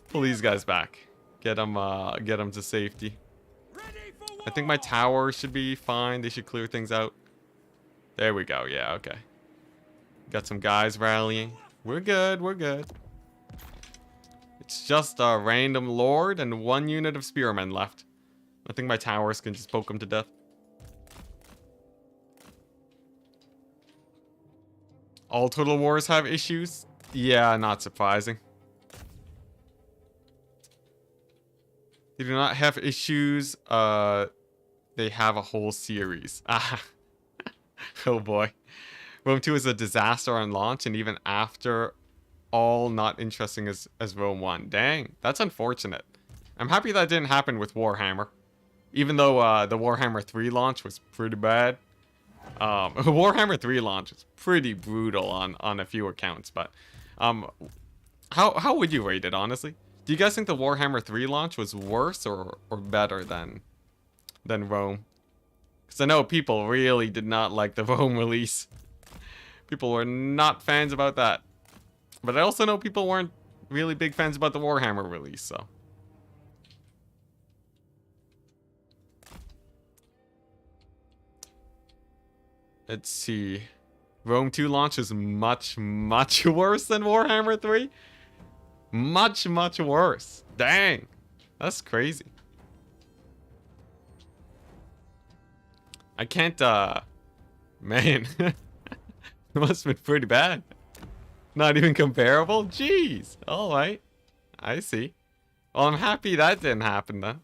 Pull these guys back. Get them to safety. I think my tower should be fine. They should clear things out. There we go. Yeah, okay. Got some guys rallying. We're good. We're good. It's just a random lord and one unit of spearmen left. I think my towers can just poke them to death. All Total Wars have issues? Yeah, not surprising. They do not have issues. They have a whole series. Ah. Oh boy. Rome 2 is a disaster on launch, and even after all, not interesting as Rome 1. Dang, that's unfortunate. I'm happy that didn't happen with Warhammer. Even though the Warhammer 3 launch was pretty bad. Warhammer 3 launch was pretty brutal on a few accounts, but how would you rate it, honestly? Do you guys think the Warhammer 3 launch was worse or better than Rome? Because I know people really did not like the Rome release. People were not fans about that. But I also know people weren't really big fans about the Warhammer release, so. Let's see. Rome 2 launch is much, much worse than Warhammer 3. Much, much worse. Dang. That's crazy. I can't, man. It must have been pretty bad. Not even comparable? Jeez. Alright. I see. Well, I'm happy that didn't happen then.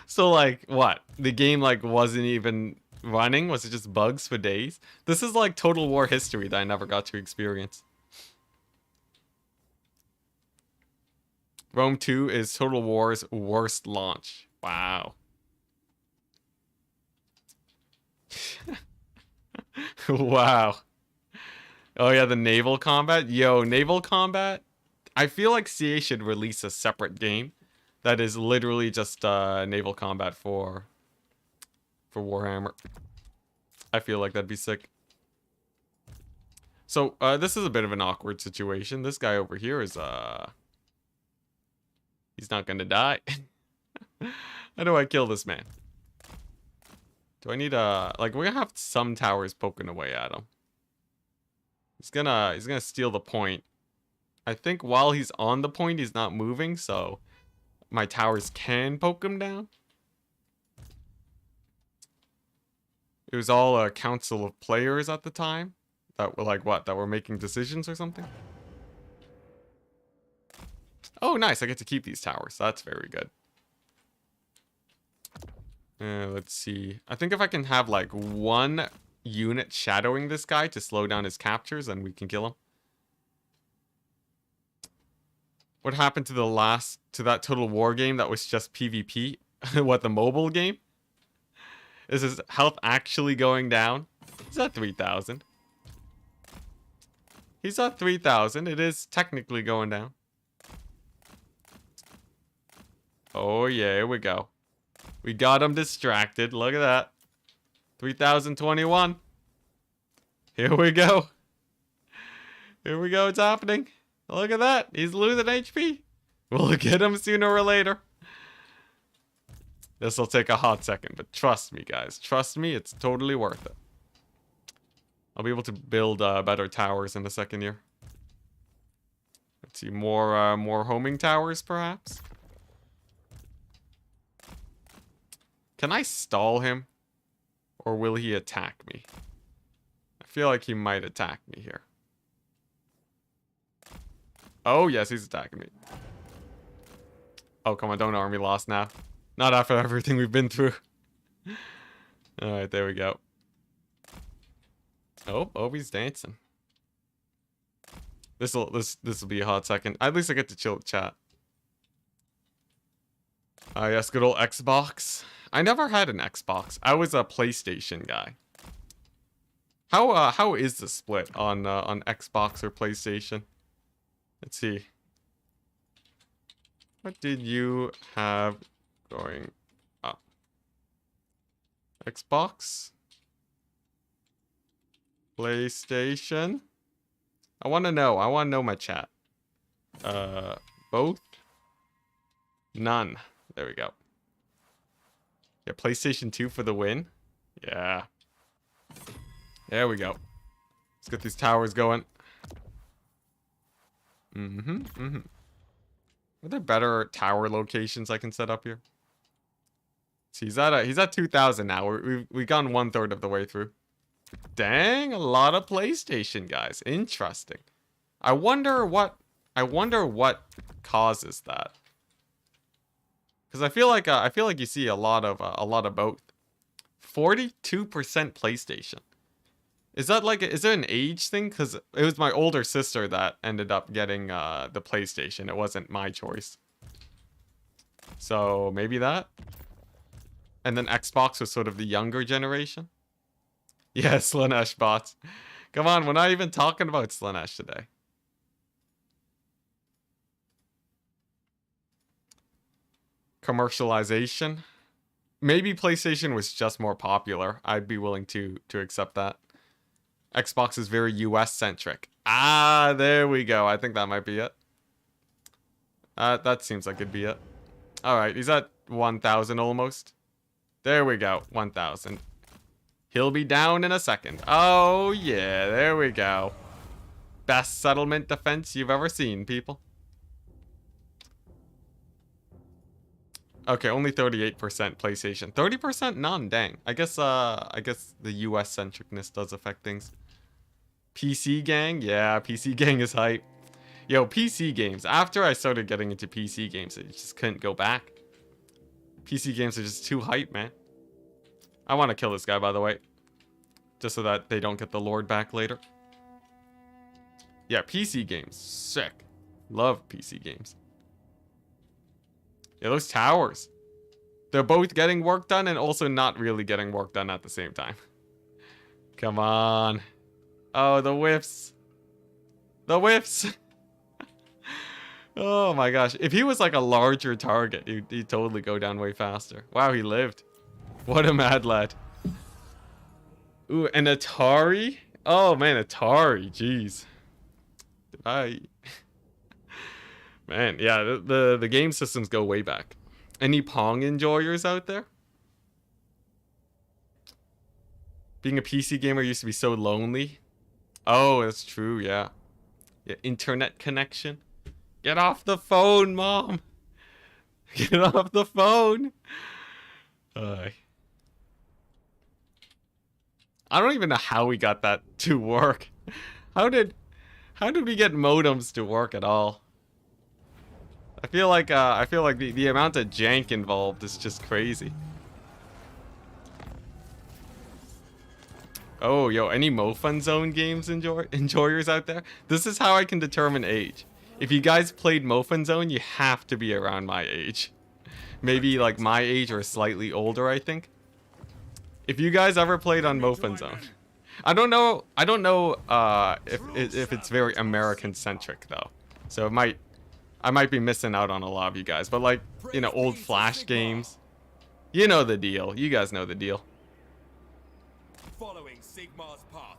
So, like, what? The game, like, wasn't even running? Was it just bugs for days? This is like Total War history that I never got to experience. Rome 2 is Total War's worst launch. Wow. Wow. Oh yeah, the naval combat? Yo, naval combat? I feel like CA should release a separate game that is literally just naval combat for Warhammer. I feel like that'd be sick. So, this is a bit of an awkward situation. This guy over here is, he's not gonna die. How do I kill this man? Do I need like, we're gonna have some towers poking away at him. He's gonna steal the point. I think while he's on the point, he's not moving, so my towers can poke him down. It was all a council of players at the time that were like, what, that were making decisions or something? Oh, nice. I get to keep these towers. That's very good. Let's see. I think if I can have like one unit shadowing this guy to slow down his captures, then we can kill him. What happened to that Total War game that was just PvP? What, the mobile game? Is his health actually going down? He's at 3,000. He's at 3,000. It is technically going down. Oh yeah, here we go. We got him distracted. Look at that. 3,021. Here we go. Here we go. It's happening. Look at that. He's losing HP. We'll get him sooner or later. This will take a hot second, but trust me, guys. Trust me, it's totally worth it. I'll be able to build better towers in the second year. Let's see, more homing towers, perhaps. Can I stall him? Or will he attack me? I feel like he might attack me here. Oh, yes, he's attacking me. Oh, come on, don't army loss now. Not after everything we've been through. Alright, there we go. Oh, he's dancing. This'll be a hot second. At least I get to chill with chat. Yes, good old Xbox. I never had an Xbox. I was a PlayStation guy. How is the split on Xbox or PlayStation? Let's see. What did you have going up? Xbox? PlayStation? I want to know. I want to know my chat. Both? None. There we go. Yeah, PlayStation 2 for the win. Yeah. There we go. Let's get these towers going. Are there better tower locations I can set up here? See, he's at 2,000 now. We've gone 1/3 of the way through. Dang, a lot of PlayStation guys. Interesting. I wonder what causes that. Because I feel like you see a lot of both. 42% PlayStation. Is that like is there an age thing? Because it was my older sister that ended up getting the PlayStation. It wasn't my choice. So maybe that. And then Xbox was sort of the younger generation. Yeah, Slanesh bots. Come on, we're not even talking about Slanesh today. Commercialization. Maybe PlayStation was just more popular. I'd be willing to accept that. Xbox is very US centric. Ah, there we go. I think that might be it. That seems like it'd be it. All right, he's at 1,000 almost. There we go. 1,000. He'll be down in a second. Oh, yeah, there we go. Best settlement defense you've ever seen, people. Okay, only 38% PlayStation. 30% none, dang. I guess the US centricness does affect things. PC gang? Yeah, PC gang is hype. Yo, PC games. After I started getting into PC games, I just couldn't go back. PC games are just too hype, man. I want to kill this guy, by the way. Just so that they don't get the Lord back later. Yeah, PC games. Sick. Love PC games. Yeah, those towers. They're both getting work done and also not really getting work done at the same time. Come on. Oh, the whiffs. The whiffs. Oh my gosh. If he was like a larger target, he'd totally go down way faster. Wow, he lived. What a mad lad. Ooh, an Atari? Oh man, Atari. Jeez. Man, yeah, the game systems go way back. Any Pong enjoyers out there? Being a PC gamer used to be so lonely. Oh, that's true, yeah. Yeah, internet connection. Get off the phone, Mom. Get off the phone. I don't even know how we got that to work. How did we get modems to work at all? I feel like the amount of jank involved is just crazy. Oh, yo, any MoFun Zone games enjoyers out there? This is how I can determine age. If you guys played MoFun Zone, you have to be around my age. Maybe like my age or slightly older, I think. If you guys ever played on MoFun Zone. I don't know if it's very American centric though. So I might be missing out on a lot of you guys, but like, you know, old Flash games. You know the deal. You guys know the deal.
Following Sigmar's path.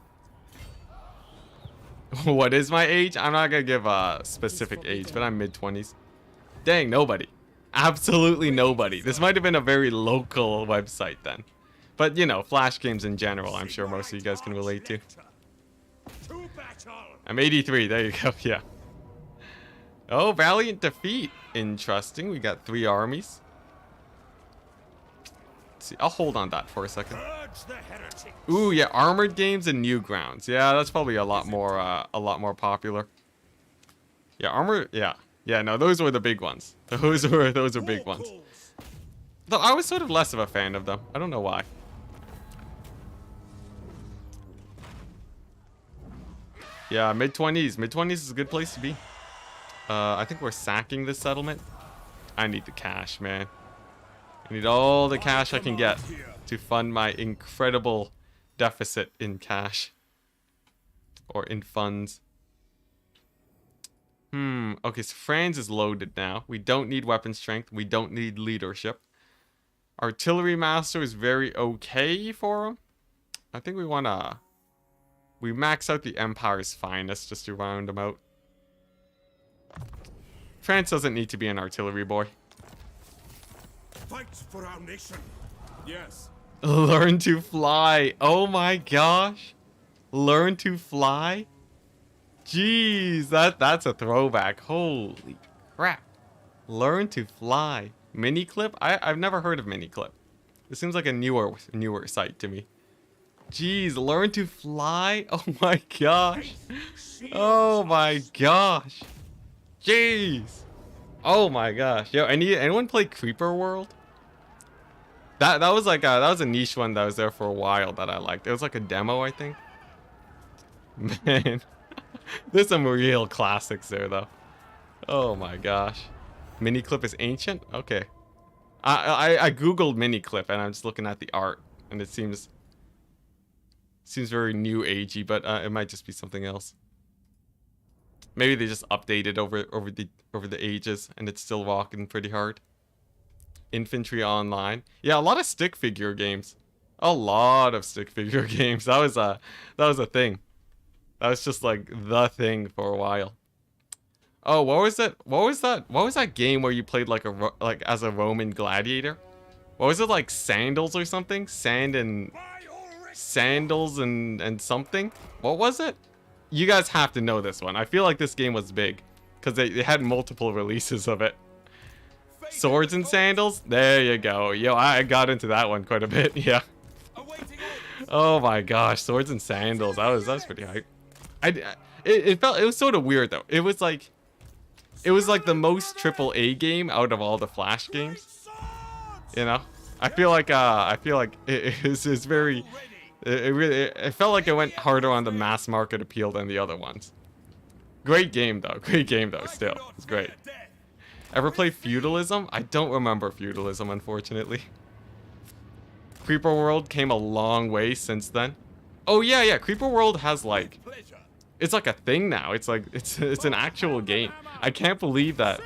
What is my age? I'm not gonna give a specific age, but I'm mid-20s. Dang, nobody. Absolutely nobody. This might have been a very local website then. But, you know, Flash games in general, I'm sure most of you guys can relate to. I'm 83, there you go, yeah. Oh, Valiant Defeat. Interesting, we got 3 armies. Let's see, I'll hold on that for a second. Ooh, yeah, Armored Games and Newgrounds. Yeah, that's probably a lot more popular. Yeah, Yeah, no, those were the big ones. Those were big ones. Though I was sort of less of a fan of them. I don't know why. Yeah, mid-20s. Mid-20s is a good place to be. I think we're sacking this settlement. I need the cash, man. I need all the cash I can get to fund my incredible deficit in cash. Or in funds. Okay, so Franz is loaded now. We don't need weapon strength. We don't need leadership. Artillery Master is very okay for him. I think we want to... We max out the Empire's Finest just to round him out. France doesn't need to be an artillery boy.
Fight for our nation. Yes.
Learn to fly. Oh my gosh. Learn to fly? Jeez, that's a throwback. Holy crap. Learn to fly. Miniclip? I've never heard of Miniclip. This seems like a newer site to me. Jeez, learn to fly? Oh my gosh. Oh my gosh. Jeez. Oh my gosh. Yo, anyone play Creeper World? That was like that was a niche one that was there for a while that I liked. It was like a demo, I think. Man. There's some real classics there though. Oh my gosh. Miniclip is ancient? Okay. I googled Miniclip and I'm just looking at the art and it seems very new agey, but it might just be something else. Maybe they just updated over the ages and it's still rocking pretty hard. Infantry Online. Yeah, a lot of stick figure games. A lot of stick figure games. That was a thing. That was just like the thing for a while. Oh, what was it? What was that game where you played like as a Roman gladiator? What was it, like Sandals or something? Sand and Sandals and something. What was it? You guys have to know this one. I feel like this game was big because they had multiple releases of it. Swords and Sandals. There you go. Yo, I got into that one quite a bit. Yeah. Oh my gosh, Swords and Sandals. That was pretty hype. It was sort of weird though. It was like the most AAA game out of all the Flash games. You know, I feel like it's very. It felt like it went harder on the mass market appeal than the other ones. Great game though. Great game though. Still, it's great. Ever play Feudalism? I don't remember Feudalism, unfortunately. Creeper World came a long way since then. Oh yeah. Creeper World has like, it's like a thing now. It's like it's an actual game. I can't believe that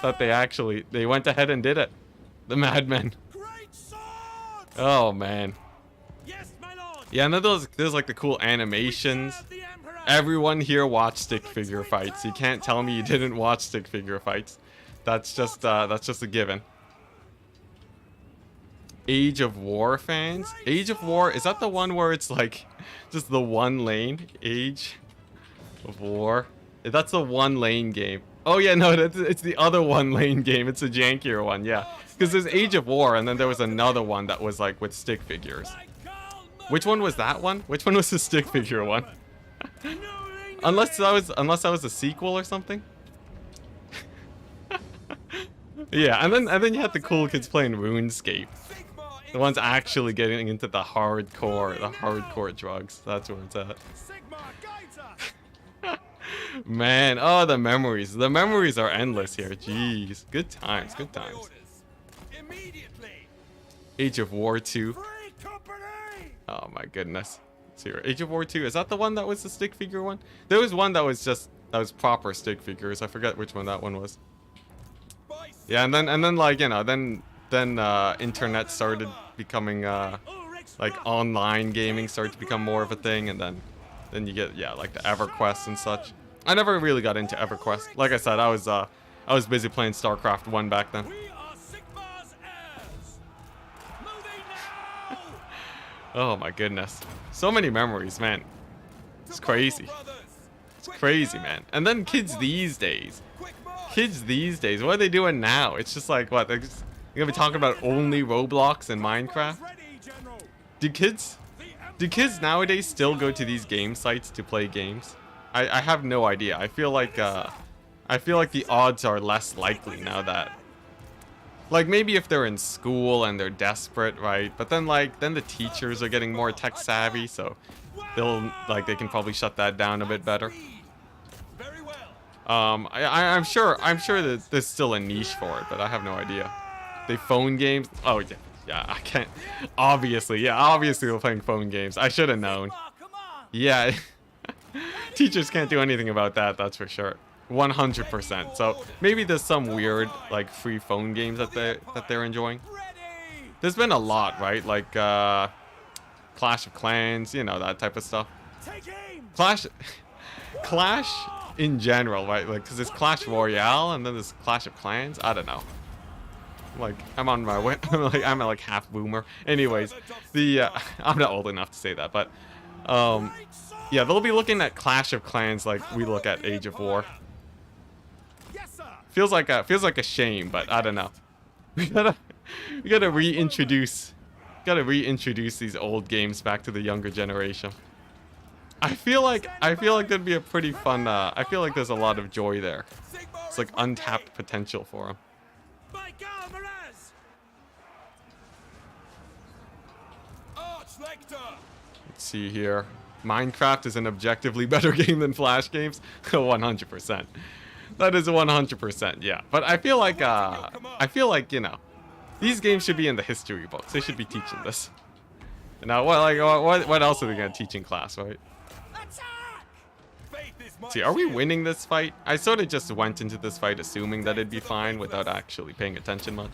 they went ahead and did it. The Madmen. Oh man. Yeah, and then there's like the cool animations. Everyone here watched stick figure fights. You can't tell me you didn't watch stick figure fights. That's just a given. Age of War fans? Age of War, is that the one where it's like just the one lane? Age of War. That's the one lane game. Oh yeah, no, it's the other one lane game. It's a jankier one, yeah. Because there's Age of War, and then there was another one that was like with stick figures. Which one was that one? Which one was the stick figure one? unless that was a sequel or something. Yeah, and then you had the cool kids playing RuneScape. The ones actually getting into the hardcore drugs. That's where it's at. Man, oh, the memories. The memories are endless here. Jeez. Good times, good times. Age of War 2. Oh my goodness. Let's see here. Age of War 2. Is that the one that was the stick figure one? There was one that was proper stick figures. I forget which one that one was. Yeah, and then like, you know, then internet started becoming like online gaming started to become more of a thing, and then you get, yeah, like the EverQuest and such. I never really got into EverQuest. Like I said, I was busy playing StarCraft 1 back then. Oh my goodness. So many memories, man. It's crazy. It's crazy, man. And then kids these days, what are they doing now? It's just like, what, they're gonna be talking about only Roblox and Minecraft? Do kids nowadays still go to these game sites to play games? I have no idea. I feel like the odds are less likely now that, like, maybe if they're in school and they're desperate, right? But then the teachers are getting more tech savvy, so they can probably shut that down a bit better. I'm sure that there's still a niche for it, but I have no idea. They phone games? Oh yeah, I can't. Obviously they're playing phone games. I should have known. Yeah, teachers can't do anything about that. That's for sure. 100%. So maybe there's some weird like free phone games that they're enjoying. There's been a lot, right? Like Clash of Clans, you know, that type of stuff. Clash in general, right? Like, because there's Clash Royale and then there's Clash of Clans. I don't know. Like, I'm on my way. I'm like half boomer. Anyways, I'm not old enough to say that, but yeah, they'll be looking at Clash of Clans like we look at Age of War. Feels like a shame, but I don't know. We gotta reintroduce these old games back to the younger generation. I feel like that'd be a pretty fun. I feel like there's a lot of joy there. It's like untapped potential for them. Let's see here. Minecraft is an objectively better game than Flash games. 100%. That is 100%. Yeah, but I feel like you know, these games should be in the history books. They should be teaching this. Now, what else are they gonna teach in class, right? See, are we winning this fight? I sort of just went into this fight assuming that it'd be fine without actually paying attention much.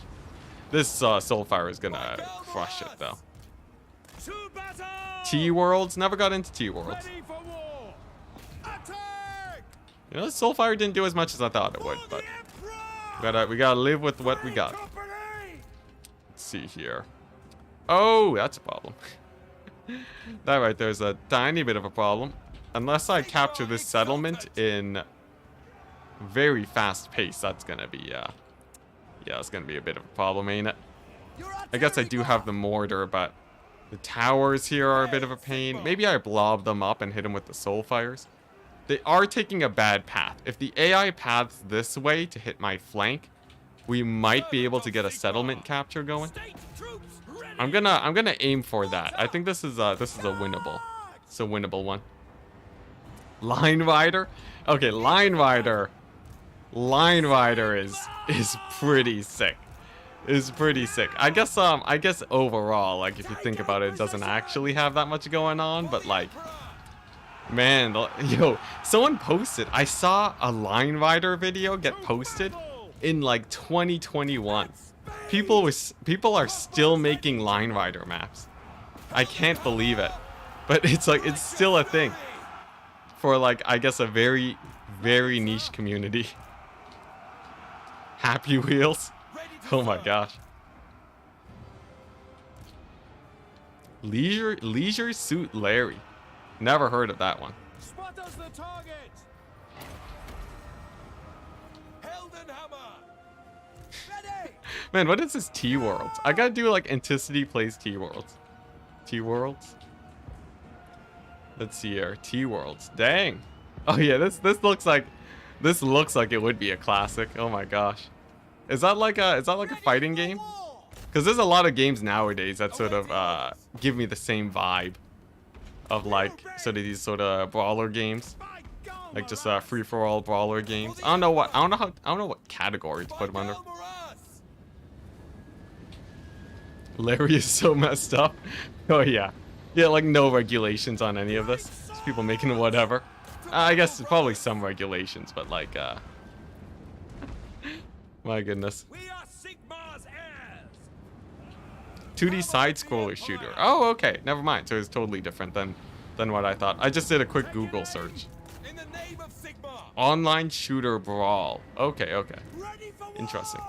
This Soulfire is gonna crush it, though. T-Worlds? Never got into T-Worlds. You know, Soulfire didn't do as much as I thought it would, but we gotta live with what we got. Let's see here. Oh, that's a problem. That right there's a tiny bit of a problem. Unless I capture this settlement in very fast pace, that's gonna be, yeah, it's gonna be a bit of a problem, ain't it? I guess I do have the mortar, but the towers here are a bit of a pain. Maybe I blob them up and hit them with the soul fires. They are taking a bad path. If the AI paths this way to hit my flank, we might be able to get a settlement capture going. I'm gonna aim for that. I think this is a winnable. It's a winnable one. Line Rider? Okay, Line Rider. Line Rider is pretty sick. Is pretty sick. I guess overall, like if you think about it, it doesn't actually have that much going on, but like, man, yo, someone posted. I saw a Line Rider video get posted in like 2021. People are still making Line Rider maps. I can't believe it, but it's like it's still a thing for like I guess a very niche community. Happy Wheels. Oh my gosh. Leisure Suit Larry. Never heard of that one.
Spot us the target. Helden hammer. Ready.
Man, what is this T-Worlds? I gotta do like Enticity plays T-Worlds. T-Worlds? Let's see here. T-Worlds. Dang. Oh yeah, this looks like it would be a classic. Oh my gosh. Is that like a fighting game? Because there's a lot of games nowadays that sort of give me the same vibe of like sort of these sort of brawler games, like just free for all brawler games. I don't know what category to put them under. Larry is so messed up. Oh yeah, like no regulations on any of this. Just people making whatever. I guess probably some regulations, but like my goodness. 2D side-scroller shooter. Oh, okay. Never mind. So it's totally different than what I thought. I just did a quick Google search. Online shooter brawl. Okay. Interesting.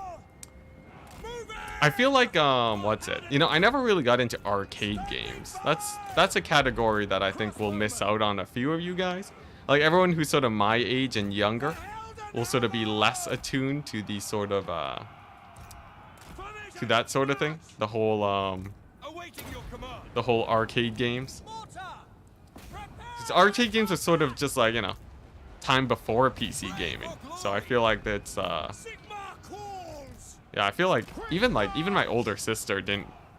I feel like what's it? You know, I never really got into arcade games. That's a category that I think will miss out on a few of you guys. Like everyone who's sort of my age and younger will sort of be less attuned to the sort of to that sort of thing. The whole arcade games. 'Cause arcade games are sort of just like, you know, time before PC gaming. So I feel like that's yeah, I feel like even my older sister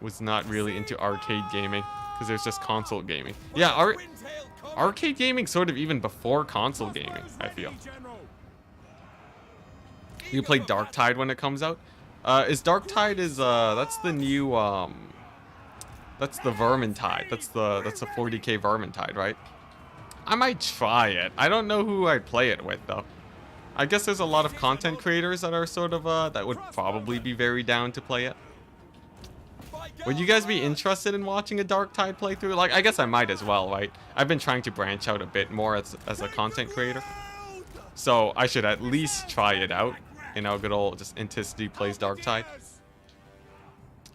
was not really into arcade gaming because it was just console gaming. Yeah, arcade gaming sort of even before console gaming, I feel. You play Darktide when it comes out. Is Darktide that's the new that's the Vermintide. That's the 40k Vermintide, right? I might try it. I don't know who I'd play it with though. I guess there's a lot of content creators that are sort of that would probably be very down to play it. Would you guys be interested in watching a Darktide playthrough? Like, I guess I might as well, right? I've been trying to branch out a bit more as a content creator, so I should at least try it out. You know, good old just Enticity plays Darktide.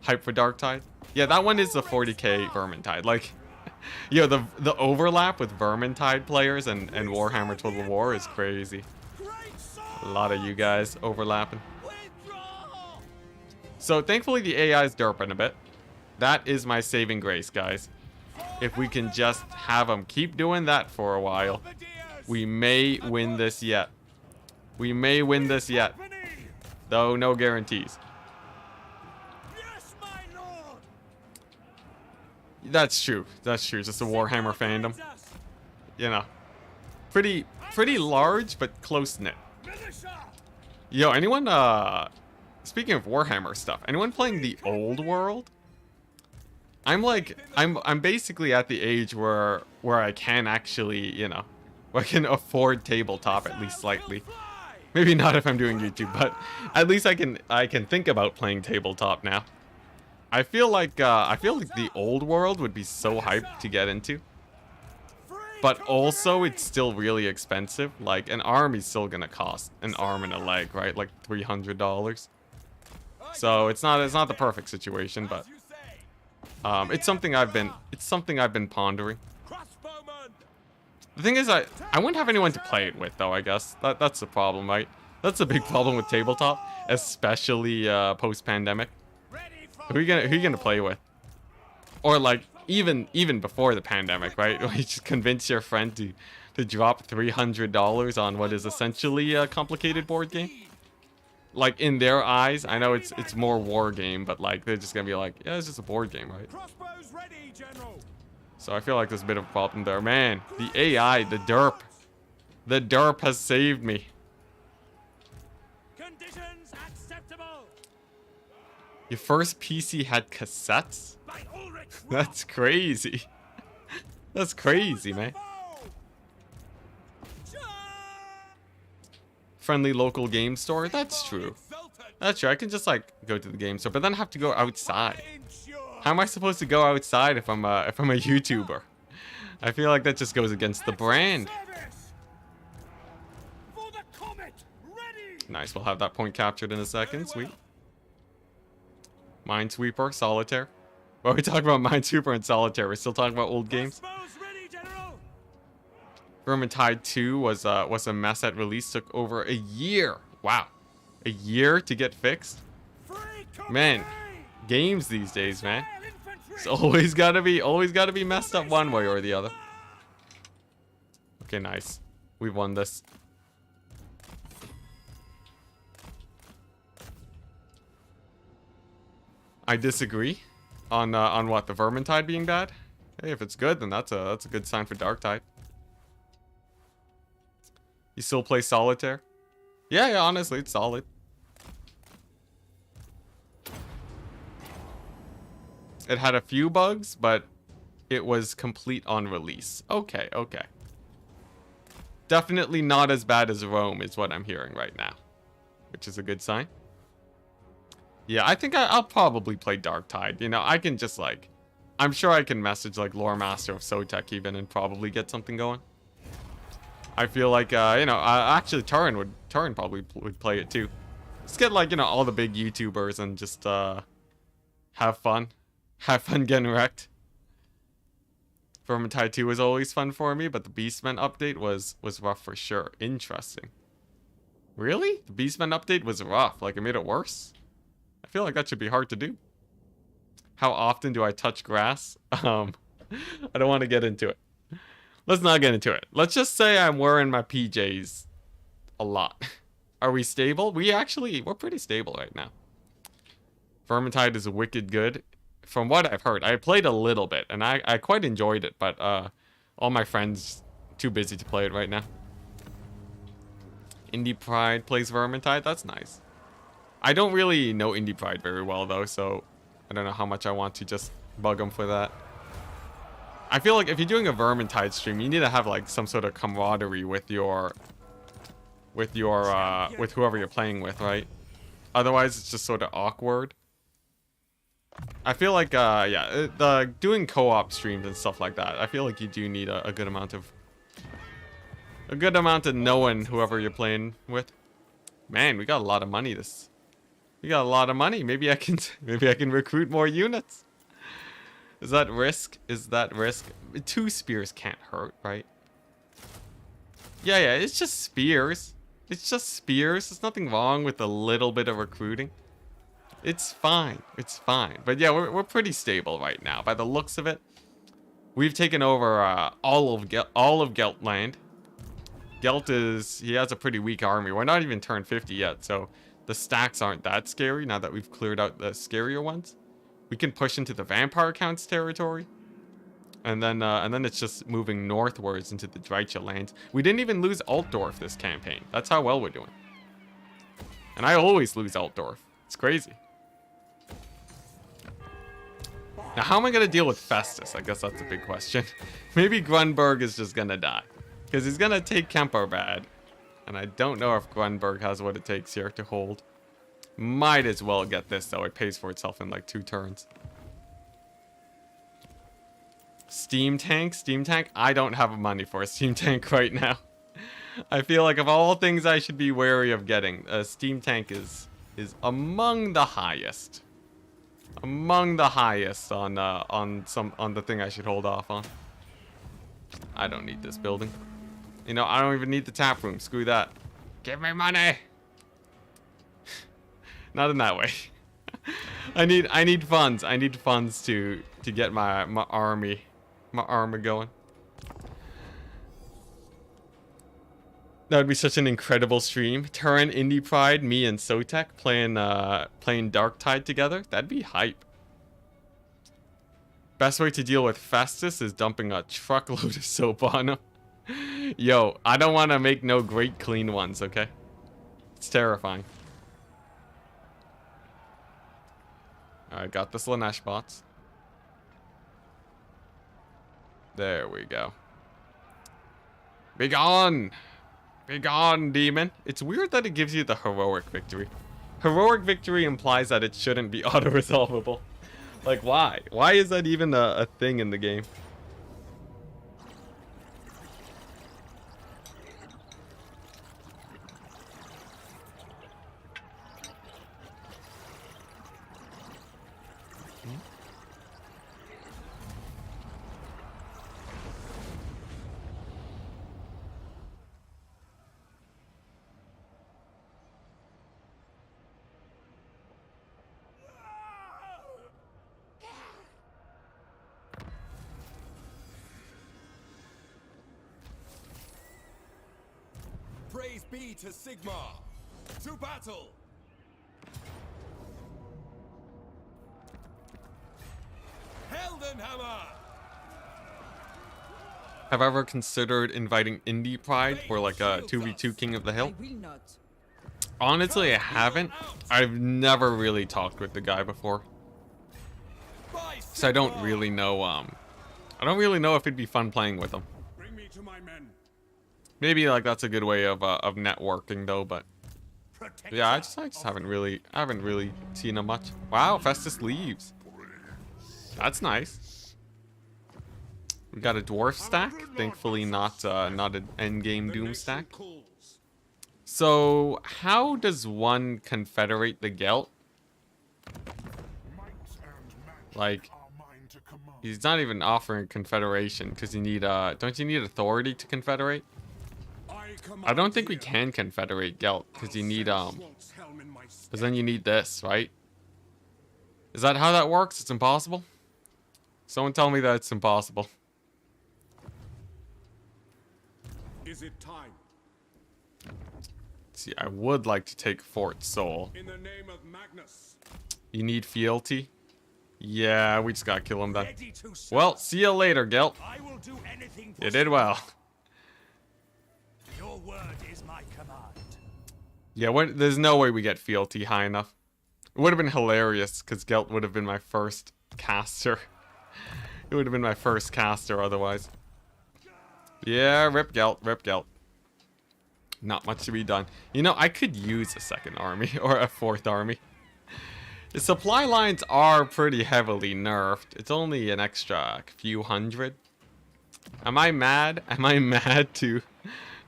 Hype for Darktide? Yeah, that one is the 40k Vermintide. Like, yo, the overlap with Vermintide players and Warhammer Total War is crazy. A lot of you guys overlapping. So thankfully the AI is derping a bit. That is my saving grace, guys. If we can just have them keep doing that for a while, we may win this yet. We may win this yet. Though no guarantees. That's true. That's true. Just a Warhammer fandom. You know. Pretty large, but close-knit. Yo, anyone, speaking of Warhammer stuff, anyone playing the old world? I'm basically at the age where I can actually, you know, where I can afford tabletop at least slightly. Maybe not if I'm doing YouTube, but at least I can think about playing tabletop now. I feel like the old world would be so hyped to get into. But also it's still really expensive. Like an army's still gonna cost an arm and a leg, right? Like $300. So it's not the perfect situation, but It's something I've been pondering.
Crossbowman.
The thing is, I wouldn't have anyone to play it with, though. I guess that's the problem, right? That's a big problem with tabletop, especially post-pandemic. Who you gonna play with? Or like even before the pandemic, right? You just convince your friend to drop $300 on what is essentially a complicated board game. Like in their eyes, I know it's more war game, but like they're just gonna be like, yeah, it's just a board game, right?
Crossbows ready, General.
So I feel like there's a bit of a problem there. Man, the AI, the derp. The derp has saved me.
Conditions acceptable.
Your first PC had cassettes? That's crazy. That's crazy, man. Friendly local game store? That's true. That's true. I can just like go to the game store, but then I have to go outside. How am I supposed to go outside if I'm a YouTuber? I feel like that just goes against the brand. Nice, we'll have that point captured in a second. Sweet. Minesweeper, Solitaire. Well, we talking about Minesweeper and Solitaire. We're still talking about old games. Vermintide 2 was a mess at release. Took over a year. Wow, a year to get fixed. Man, games these days, man. It's always gotta be messed up one way or the other. Okay, nice. We won this. I disagree on what, the Vermintide being bad. Hey, if it's good, then that's a good sign for Darktide. You still play Solitaire? Yeah, honestly, it's solid. It had a few bugs, but it was complete on release. Okay. Definitely not as bad as Rome is what I'm hearing right now, which is a good sign. Yeah, I think I'll probably play Darktide. You know, I can just like, I'm sure I can message like Lore Master of Sotek even and probably get something going. I feel like, you know, actually Turin probably would play it too. Let's get like, you know, all the big YouTubers and just have fun. Have fun getting wrecked. Vermintide 2 was always fun for me, but the Beastmen update was rough for sure. Interesting. Really? The Beastmen update was rough. Like, it made it worse? I feel like that should be hard to do. How often do I touch grass? I don't want to get into it. Let's not get into it. Let's just say I'm wearing my PJs a lot. Are we stable? We're pretty stable right now. Vermintide is wicked good. From what I've heard, I played a little bit, and I quite enjoyed it, but all my friends too busy to play it right now. Indie Pride plays Vermintide. That's nice. I don't really know Indie Pride very well, though, so I don't know how much I want to just bug them for that. I feel like if you're doing a Vermintide stream, you need to have like some sort of camaraderie with whoever you're playing with, right? Otherwise, it's just sort of awkward. I feel like, yeah, doing co-op streams and stuff like that, I feel like you do need a good amount of knowing whoever you're playing with. Man, we got a lot of money. We got a lot of money. Maybe I can recruit more units. Is that risk? Is that risk? 2 spears can't hurt, right? Yeah, it's just spears. It's just spears. There's nothing wrong with a little bit of recruiting. It's fine. It's fine. But yeah, we're pretty stable right now. By the looks of it, we've taken over all of Geltland. He has a pretty weak army. We're not even turned 50 yet, so the stacks aren't that scary now that we've cleared out the scarier ones. We can push into the Vampire Count's territory. And then it's just moving northwards into the Dreicha lands. We didn't even lose Altdorf this campaign. That's how well we're doing. And I always lose Altdorf. It's crazy. Now, how am I going to deal with Festus? I guess that's a big question. Maybe Grunberg is just going to die. Because he's going to take Kemperbad. And I don't know if Grunberg has what it takes here to hold. Might as well get this, though. It pays for itself in like 2 turns. Steam Tank? Steam Tank? I don't have money for a Steam Tank right now. I feel like of all things I should be wary of getting, a Steam Tank is among the highest. Among the highest on the thing I should hold off on. I don't need this building. You know, I don't even need the tap room. Screw that. Give me money. Not in that way. I need funds. I need funds to get my army going. That would be such an incredible stream. Turin, Indie Pride, me and Sotek playing Darktide together. That'd be hype. Best way to deal with Festus is dumping a truckload of soap on him. Yo, I don't want to make no great clean ones, okay? It's terrifying. Alright, got the Slanesh bots. There we go. Be gone! Be gone, demon. It's weird that it gives you the heroic victory. Heroic victory implies that it shouldn't be auto-resolvable. Like, why? Why is that even a thing in the game?
Praise be to Sigma. To battle. Heldenhammer.
Have I ever considered inviting Indie Pride for like a 2v2 King of the Hill? Honestly, I haven't. I've never really talked with the guy before. So I don't really know, I don't really know if it'd be fun playing with him.
Bring me to my men.
Maybe like that's a good way of networking though, but yeah, I just haven't really seen him much. Wow, Festus leaves. That's nice. We got a dwarf stack, thankfully not an endgame doom stack. So how does one confederate the Gelt? Like, he's not even offering confederation because you need don't you need authority to confederate? I don't think we can confederate Gelt because you need because then you need this, right? Is that how that works? It's impossible? Someone tell me that it's impossible.
Is it time?
See, I would like to take Fort Soul.
In the name of Magnus.
You need fealty? Yeah, we just gotta kill him then. Well, see you later, Gelt.
I will do anything for
You did well.
Your word is my command.
Yeah, there's no way we get fealty high enough. It would have been hilarious because Gelt would have been my first caster. It would have been my first caster otherwise. Yeah, rip Gelt, rip Gelt. Not much to be done. You know, I could use a second army or a fourth army. The supply lines are pretty heavily nerfed. It's only an extra few hundred. Am I mad? Am I mad to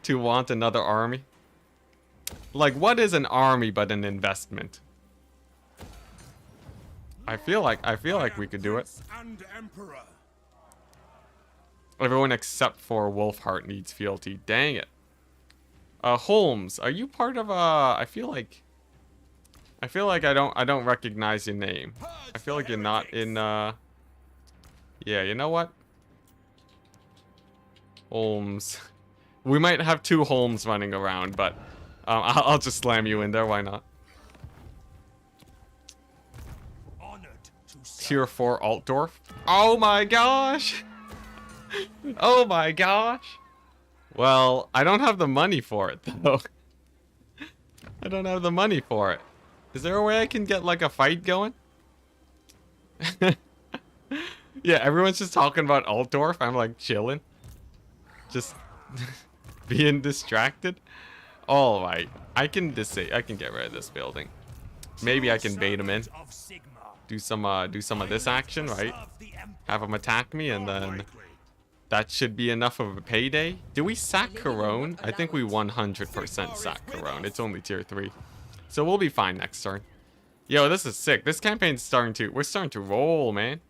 want another army? Like, what is an army but an investment? I feel like we could do it.
And Emperor.
Everyone except for Wolfheart needs fealty. Dang it. Holmes, are you part of I feel like I don't recognize your name. I feel like you're not in yeah, you know what? Holmes. We might have two Holmes running around, but I'll just slam you in there, why not? Tier 4 Altdorf. Oh my gosh! Oh my gosh! Well, I don't have the money for it, though. I don't have the money for it. Is there a way I can get, like, a fight going? Yeah, everyone's just talking about Altdorf. I'm, like, chilling. Just being distracted. Alright. I can get rid of this building. Maybe I can bait him in. Do some of this action, right? Have him attack me, and then that should be enough of a payday. Do we sack Corone? I think we 100% sack Corone. It's only tier 3. So we'll be fine next turn. Yo, this is sick. This campaign's starting to... We're starting to roll, man.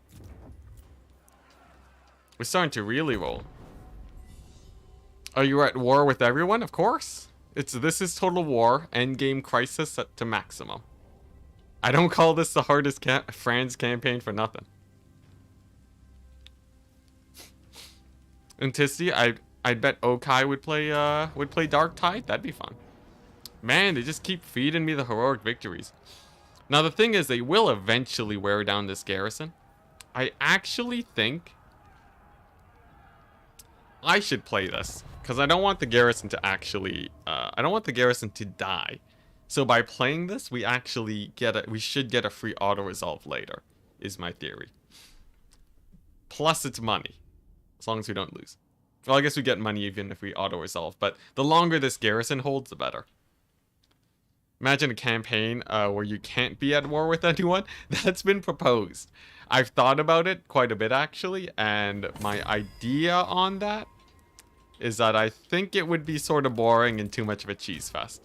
We're starting to really roll. Are you at war with everyone? Of course. This is total war. Endgame crisis set to maximum. I don't call this the hardest Franz campaign for nothing. Enticity, I'd bet Okai would play Dark Tide. That'd be fun. Man, they just keep feeding me the heroic victories. Now the thing is, they will eventually wear down this garrison. I actually think I should play this because I don't want the garrison to actually. I don't want the garrison to die. So by playing this, we actually we should get a free auto resolve later, is my theory. Plus, it's money, as long as we don't lose. Well, I guess we get money even if we auto resolve, but the longer this garrison holds, the better. Imagine a campaign where you can't be at war with anyone. That's been proposed. I've thought about it quite a bit actually, and my idea on that is that I think it would be sort of boring and too much of a cheese fest.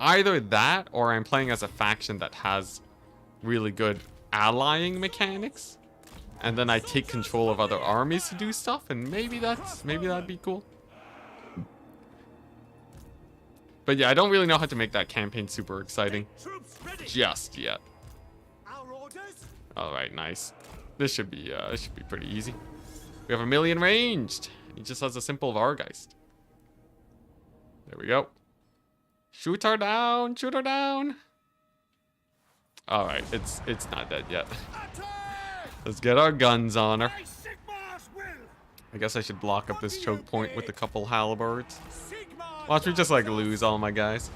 Either that, or I'm playing as a faction that has really good allying mechanics, and then I take control of other armies to do stuff, and maybe that'd be cool. But yeah, I don't really know how to make that campaign super exciting just yet. All right, nice. This should be pretty easy. We have 1 million ranged. He just has a simple Vargeist. There we go. Shoot her down! Shoot her down! All right, it's not dead yet. Let's get our guns on her. I guess I should block up this choke point with a couple halberds. Watch me just like lose all my guys.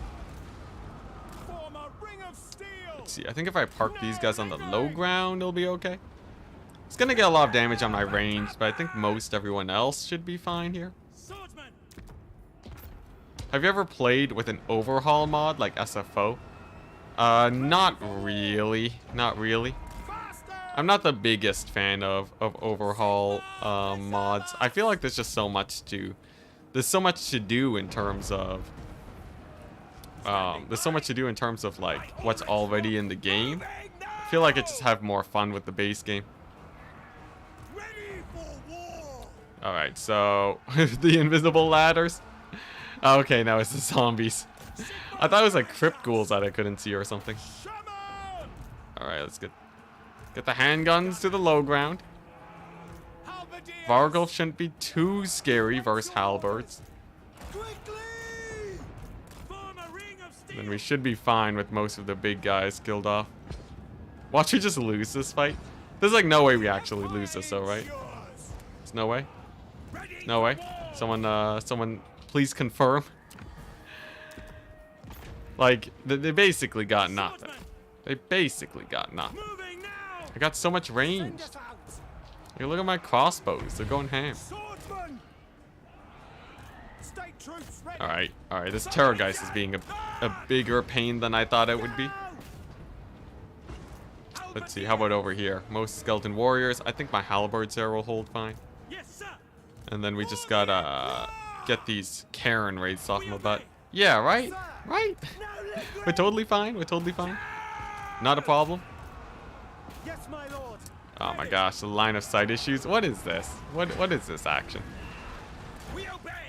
Let's see. I think if I park these guys on the low ground, it'll be okay. It's gonna get a lot of damage on my range, but I think most everyone else should be fine here. Have you ever played with an overhaul mod like SFO? Not really. Not really. I'm not the biggest fan of overhaul mods. I feel like there's just so much to... There's so much to do in terms of... like what's already in the game. I feel like I just have more fun with the base game. Alright, so... the invisible ladders. Okay, now it's the zombies. I thought it was like crypt ghouls that I couldn't see or something. Alright, let's get the handguns to the low ground. Vargulf shouldn't be too scary versus halberds. Then we should be fine with most of the big guys killed off. Watch we just lose this fight. There's like no way we actually lose this though, right? There's no way. No way. Someone please confirm. Like, they basically got nothing. They basically got nothing. I got so much range. Hey, look at my crossbows. They're going ham. Alright, alright. This Terrorgeist is being a bigger pain than I thought it would be. Let's see. How about over here? Most skeleton warriors. I think my halberds there will hold fine. And then we just gotta get these Karen raids off my butt. Yeah, right? Right? We're totally fine. We're totally fine. Not a problem. Oh my gosh, the line of sight issues. What is this? What is this action?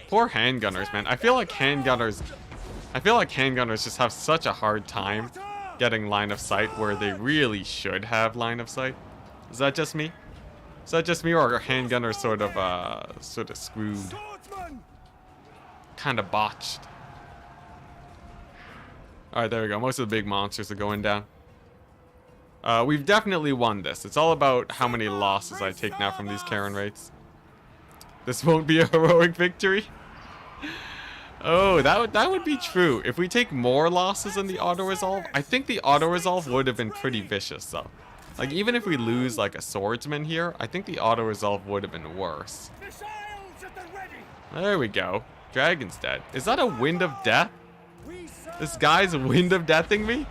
Poor handgunners, man. I feel like handgunners just have such a hard time getting line of sight where they really should have line of sight. Is that just me? Is that just me, or are handgunners sort of screwed? Kind of botched. Alright, there we go. Most of the big monsters are going down. We've definitely won this. It's all about how many losses I take now from these Karen raids. This won't be a heroic victory. Oh, that would be true. If we take more losses in the auto-resolve, I think the auto-resolve would have been pretty vicious, though. Like, even if we lose, like, a swordsman here, I think the auto-resolve would have been worse. There we go. Dragon's dead. Is that a wind of death? This guy's wind of deathing me?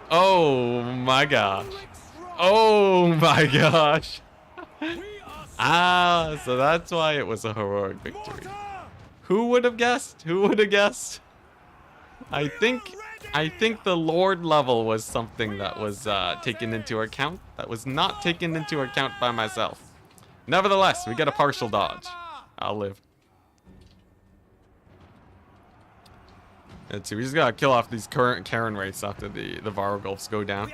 Oh my gosh. Oh my gosh. Ah, so that's why it was a heroic victory. Who would have guessed? Who would have guessed? I think I think the Lord level was something that was taken into account. That was not taken into account by myself. Nevertheless, we get a partial dodge. I'll live. Let's see, we just gotta kill off these current Karen rates after the Vargulfs go down.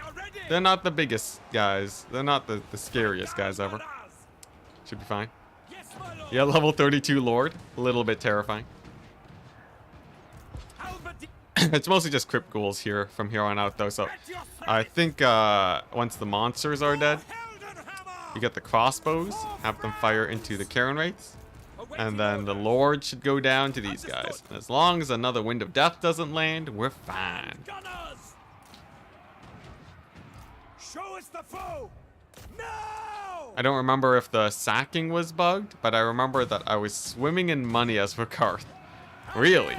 They're not the biggest guys. They're not the scariest guys ever. Should be fine. Yeah, level 32 Lord. A little bit terrifying. It's mostly just crypt ghouls here from here on out though, so I think once the monsters are dead, you get the crossbows, have them fire into the Karen wraiths, and then the Lord should go down to these guys. And as long as another Wind of Death doesn't land, we're fine.
Show us the foe. No!
I don't remember if the sacking was bugged, but I remember that I was swimming in money as Karth. Really?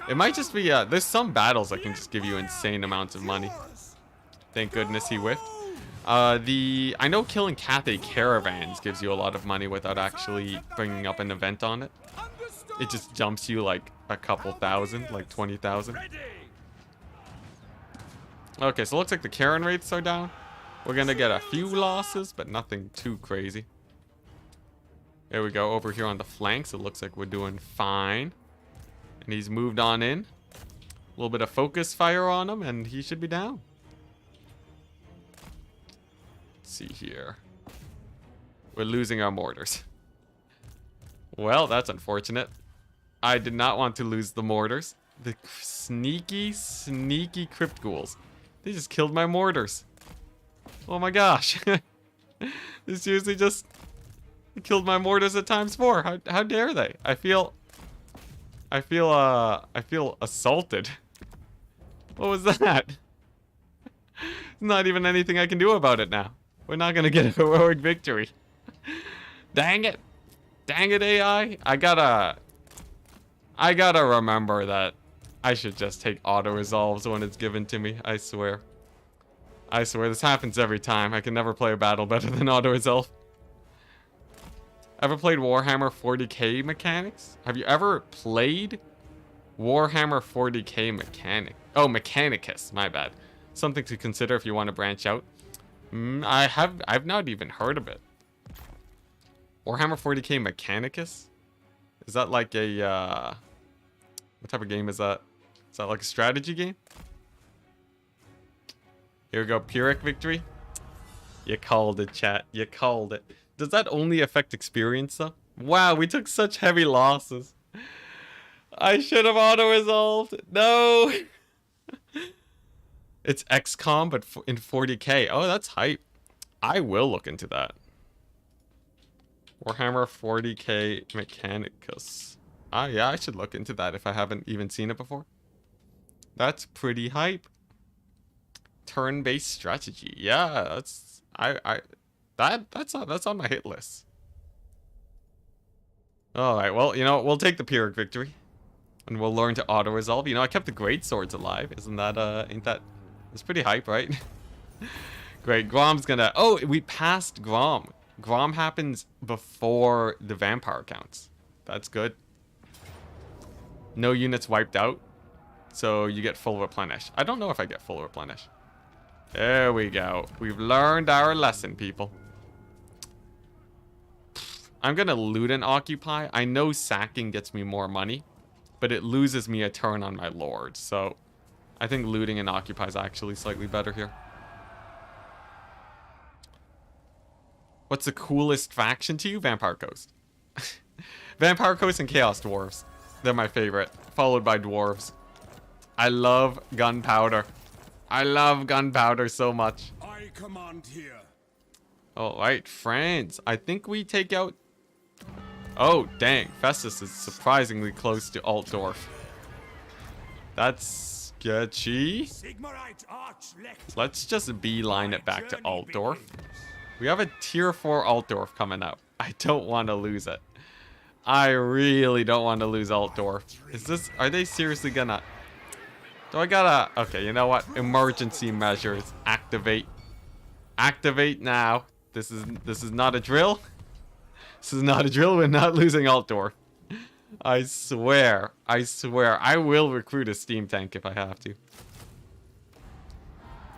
It might just be, there's some battles that can just give you insane amounts of money. Thank goodness he whiffed. I know killing Cathay caravans gives you a lot of money without actually bringing up an event on it. It just jumps you like a couple thousand, like 20,000. Okay, so it looks like the Karen wraiths are down. We're gonna get a few losses, but nothing too crazy. There we go, over here on the flanks, it looks like we're doing fine. And he's moved on in. A little bit of focus fire on him, and he should be down. Let's see here. We're losing our mortars. Well, that's unfortunate. I did not want to lose the mortars. The sneaky, sneaky crypt ghouls. They just killed my mortars. Oh my gosh. This usually just killed my mortars at ×4. How dare they? I feel assaulted. What was that? Not even anything I can do about it now. We're not gonna get a heroic victory. Dang it. Dang it, AI. I gotta remember that I should just take auto-resolves when it's given to me. I swear. I swear, this happens every time. I can never play a battle better than auto-resolve. Ever played Warhammer 40k mechanics? Have you ever played Warhammer 40k mechanic? Oh, Mechanicus, my bad. Something to consider if you want to branch out. I've not even heard of it. Warhammer 40k Mechanicus? Is that like a, what type of game is that? Is that like a strategy game? Here we go, Pyrrhic victory. You called it, chat. You called it. Does that only affect experience, though? Wow, we took such heavy losses. I should have auto-resolved. No! It's XCOM, but in 40k. Oh, that's hype. I will look into that. Warhammer 40k Mechanicus. Ah, yeah, I should look into that if I haven't even seen it before. That's pretty hype. Turn-based strategy. Yeah, that's on my hit list. All right, well, you know, we'll take the Pyrrhic victory, and we'll learn to auto-resolve. You know, I kept the great swords alive. Isn't that ain't that? It's pretty hype, right? Great. Grom's gonna. Oh, we passed Grom. Grom happens before the vampire counts. That's good. No units wiped out, so you get full replenish. I don't know if I get full replenish. There we go. We've learned our lesson, people. I'm gonna loot and occupy. I know sacking gets me more money, but it loses me a turn on my lord. So I think looting and occupy is actually slightly better here. What's the coolest faction to you? Vampire Coast. Vampire Coast and Chaos Dwarves. They're my favorite, followed by Dwarves. I love gunpowder. I love gunpowder so much.
I command here.
All right, Franz. I think we take out... Oh, dang. Festus is surprisingly close to Altdorf. That's sketchy. Let's just beeline it back to Altdorf. We have a tier 4 Altdorf coming up. I don't want to lose it. I really don't want to lose Altdorf. Is this... Are they seriously gonna... Do I gotta... Okay, you know what? Emergency measures. Activate. Activate now. This is not a drill. This is not a drill. We're not losing Altdorf. I swear. I will recruit a steam tank if I have to.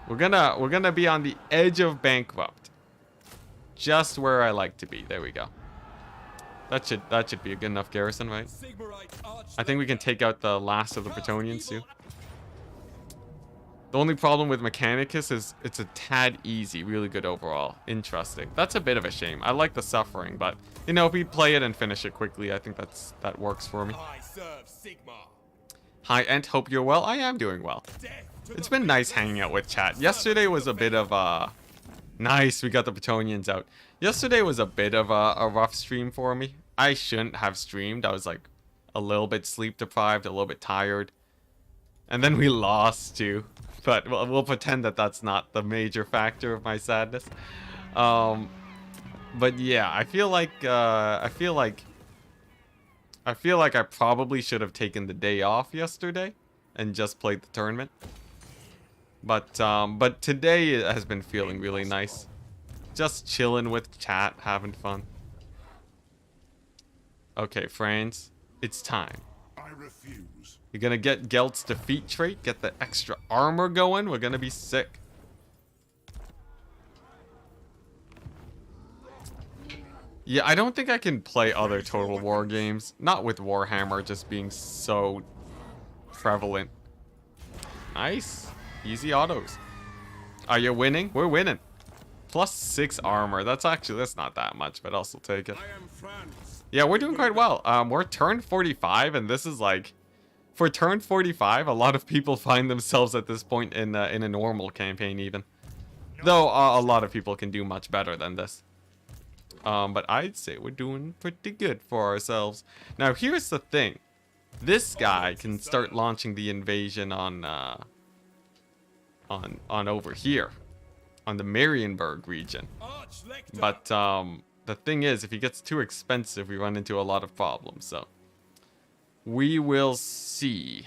We're gonna be on the edge of bankrupt. Just where I like to be. There we go. That should be a good enough garrison, right? I think we can take out the last of the Bretonians too. The only problem with Mechanicus is it's a tad easy. Really good overall. Interesting. That's a bit of a shame. I like the suffering, but you know, if we play it and finish it quickly, I think that works for me. Hi, Ent. Hope you're well. I am doing well. It's been nice hanging out with chat. Yesterday was a bit of nice. We got the Bretonians out. Yesterday was a bit of a rough stream for me. I shouldn't have streamed. I was like a little bit sleep deprived, a little bit tired. And then we lost too. But we'll pretend that that's not the major factor of my sadness. But yeah, I feel like I probably should have taken the day off yesterday and just played the tournament. But today has been feeling really nice. Just chilling with chat, having fun. Okay, Franz, it's time.
I refuse.
You're gonna get Gelt's defeat trait, get the extra armor going. We're gonna be sick. Yeah, I don't think I can play other Total War games. Not with Warhammer just being so prevalent. Nice. Easy autos. Are you winning? We're winning. +6 armor. That's not that much, but I'll still take it.
I am Franz.
Yeah, we're doing quite well. We're turn 45, and this is like... For turn 45, a lot of people find themselves at this point in a normal campaign even. Though a lot of people can do much better than this. But I'd say we're doing pretty good for ourselves. Now, here's the thing. This guy can start launching the invasion on over here. On the Marienburg region. But, the thing is, if he gets too expensive, we run into a lot of problems, so... We will see.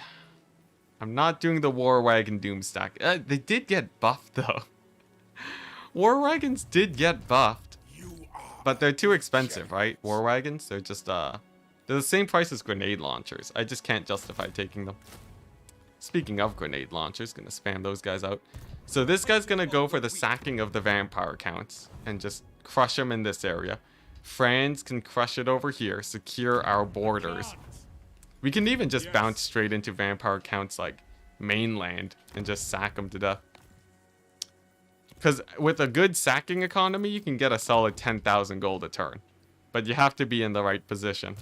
I'm not doing the War Wagon Doom stack. They did get buffed, though. War Wagons did get buffed. But they're too expensive, right? War Wagons? They're just, they're the same price as grenade launchers. I just can't justify taking them. Speaking of grenade launchers, gonna spam those guys out. So this guy's gonna go for the sacking of the vampire counts. And just crush them in this area. Franz can crush it over here. Secure our borders. We can even just bounce straight into vampire counts like mainland and just sack them to death. Because with a good sacking economy, you can get a solid 10,000 gold a turn. But you have to be in the right position.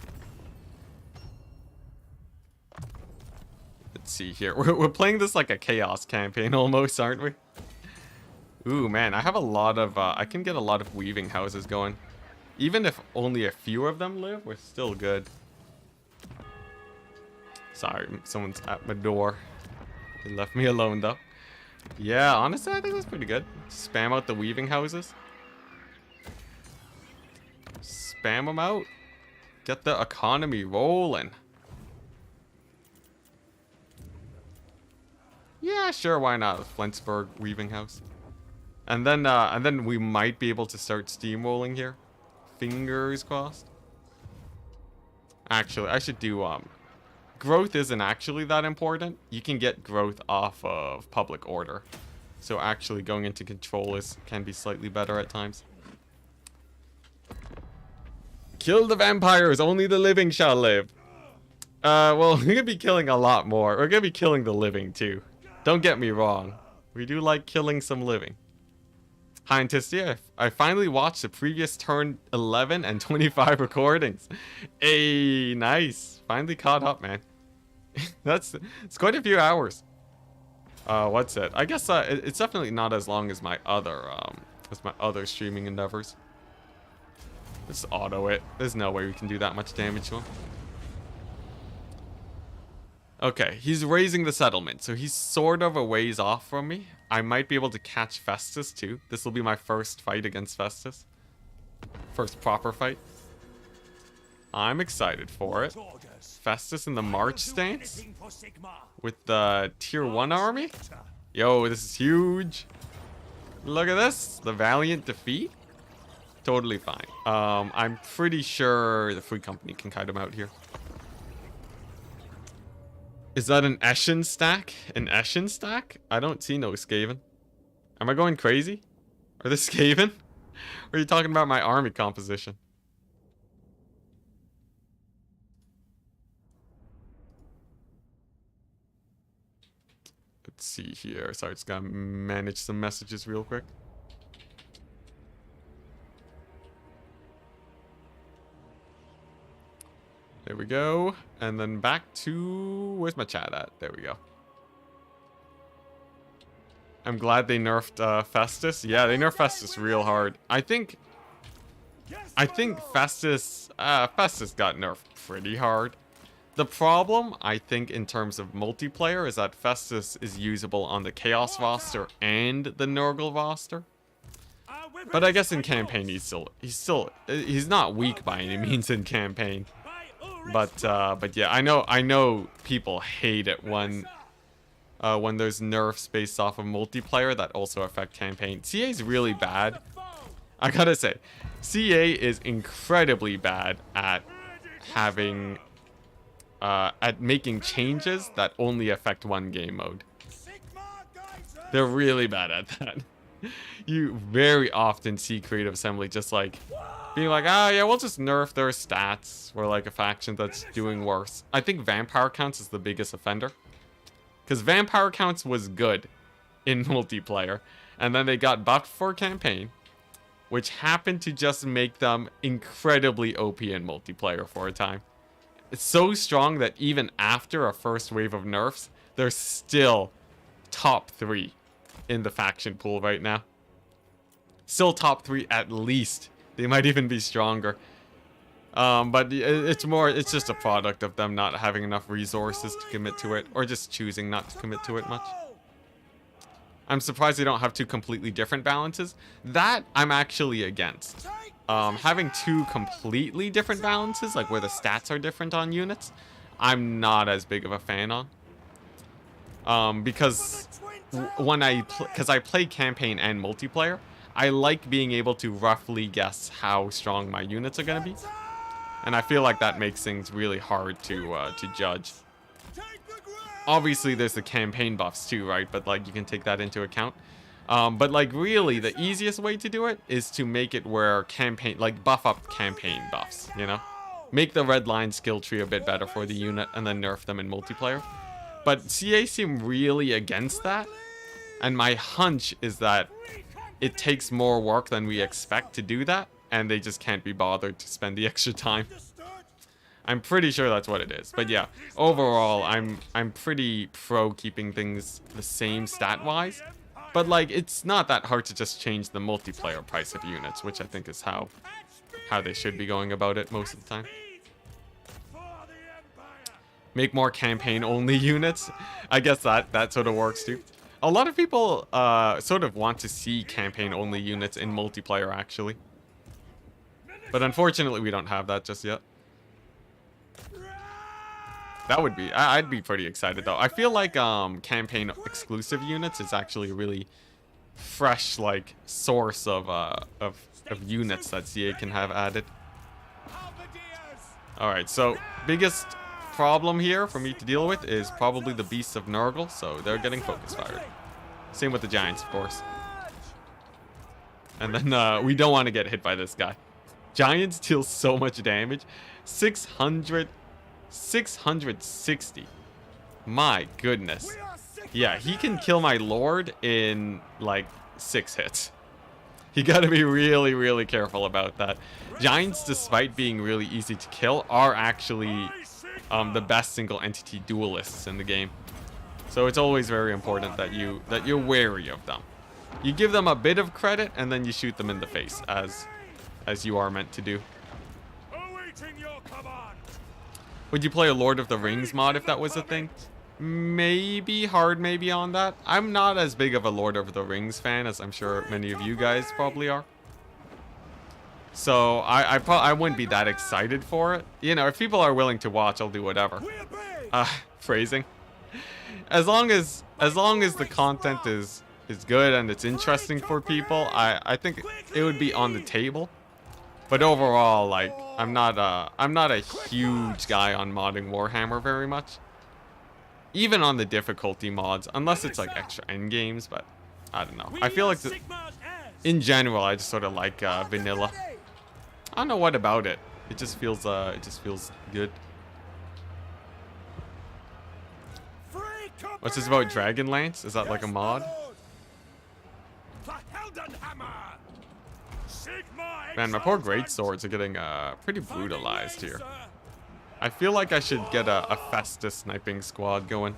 Let's see here. We're playing this like a chaos campaign almost, aren't we? Ooh, man, I have a lot of... I can get a lot of weaving houses going. Even if only a few of them live, we're still good. Sorry, someone's at my door. They left me alone, though. Yeah, honestly, I think that's pretty good. Spam out the weaving houses. Spam them out. Get the economy rolling. Yeah, sure, why not? Flensburg weaving house. And then we might be able to start steamrolling here. Fingers crossed. Actually, I should do growth isn't actually that important. You can get growth off of public order. So actually going into control can be slightly better at times. Kill the vampires, only the living shall live. Well, we're gonna be killing a lot more. We're gonna be killing the living too. Don't get me wrong. We do like killing some living. Hi, Enticity. I finally watched the previous turn 11 and 25 recordings. Hey, nice. Finally caught up, man. It's quite a few hours. What's it? I guess it's definitely not as long as my other streaming endeavors. Let's auto it. There's no way we can do that much damage to him. Okay, he's raising the settlement, so he's sort of a ways off from me. I might be able to catch Festus too. This will be my first fight against Festus. First proper fight. I'm excited for it. Festus in the march stance with the tier 1 army. Yo, this is huge. Look at this. The valiant defeat. Totally fine. I'm pretty sure the Free Company can kite him out here. Is that an Eschen stack? An Eschen stack? I don't see no Skaven. Am I going crazy? Are this Skaven? Or are you talking about my army composition? Let's see here. Sorry, just gotta manage some messages real quick. There we go. And then back to... Where's my chat at? There we go. I'm glad they nerfed Festus. Yeah, they nerfed Festus real hard. I think Festus got nerfed pretty hard. The problem, I think, in terms of multiplayer is that Festus is usable on the Chaos roster and the Nurgle roster. But I guess in campaign he's not weak by any means in campaign. But yeah, I know people hate it when there's nerfs based off of multiplayer that also affect campaign. CA is really bad. I gotta say, CA is incredibly bad at having at making changes that only affect one game mode. They're really bad at that. You very often see Creative Assembly just like being like, ah, yeah, we'll just nerf their stats. We're like a faction that's doing worse. I think Vampire Counts is the biggest offender. Because Vampire Counts was good in multiplayer. And then they got buffed for campaign, which happened to just make them incredibly OP in multiplayer for a time. It's so strong that even after a first wave of nerfs, they're still top 3 in the faction pool right now. Still top 3 at least. They might even be stronger. But it's just a product of them not having enough resources to commit to it, or just choosing not to commit to it much. I'm surprised they don't have 2 completely different balances. That I'm actually against. Having 2 completely different balances, like where the stats are different on units, I'm not as big of a fan on. Because when I play campaign and multiplayer, I like being able to roughly guess how strong my units are going to be. And I feel like that makes things really hard to judge. Obviously, there's the campaign buffs too, right? But like, you can take that into account. But like, really, the easiest way to do it is to make it where campaign, like, buff up campaign buffs, you know? Make the red line skill tree a bit better for the unit and then nerf them in multiplayer. But CA seem really against that. And my hunch is that it takes more work than we expect to do that, and they just can't be bothered to spend the extra time. I'm pretty sure that's what it is. But yeah, overall, I'm pretty pro keeping things the same stat-wise. But like, it's not that hard to just change the multiplayer price of units, which I think is how they should be going about it most of the time. Make more campaign-only units. I guess that sort of works too. A lot of people sort of want to see campaign-only units in multiplayer, actually. But unfortunately, we don't have that just yet. That would be... I'd be pretty excited, though. I feel like campaign-exclusive units is actually a really fresh, like, source of units that CA can have added. Alright, so biggest problem here for me to deal with is probably the Beasts of Nurgle, so they're getting focus fired. Same with the Giants, of course. And then we don't want to get hit by this guy. Giants deal so much damage. 660. My goodness. Yeah, he can kill my Lord in like 6 hits. You gotta be really, really careful about that. Giants, despite being really easy to kill, are actually the best single entity duelists in the game. So it's always very important that you're wary of them. You give them a bit of credit and then you shoot them in the face, as you are meant to do. Would you play a Lord of the Rings mod if that was a thing? Maybe, hard maybe on that. I'm not as big of a Lord of the Rings fan as I'm sure many of you guys probably are. So I wouldn't be that excited for it. You know, if people are willing to watch, I'll do whatever. Phrasing. As long as the content is good and it's interesting for people, I think it would be on the table. But overall, like, I'm not a huge guy on modding Warhammer very much. even on the difficulty mods, unless it's like extra end games, but I don't know. I feel like in general, I just sort of like vanilla. I don't know what about it. It just feels good. What's this about Dragonlance? Is that like a mod? Man, my poor great swords are getting pretty brutalized here. I feel like I should get a Festus sniping squad going.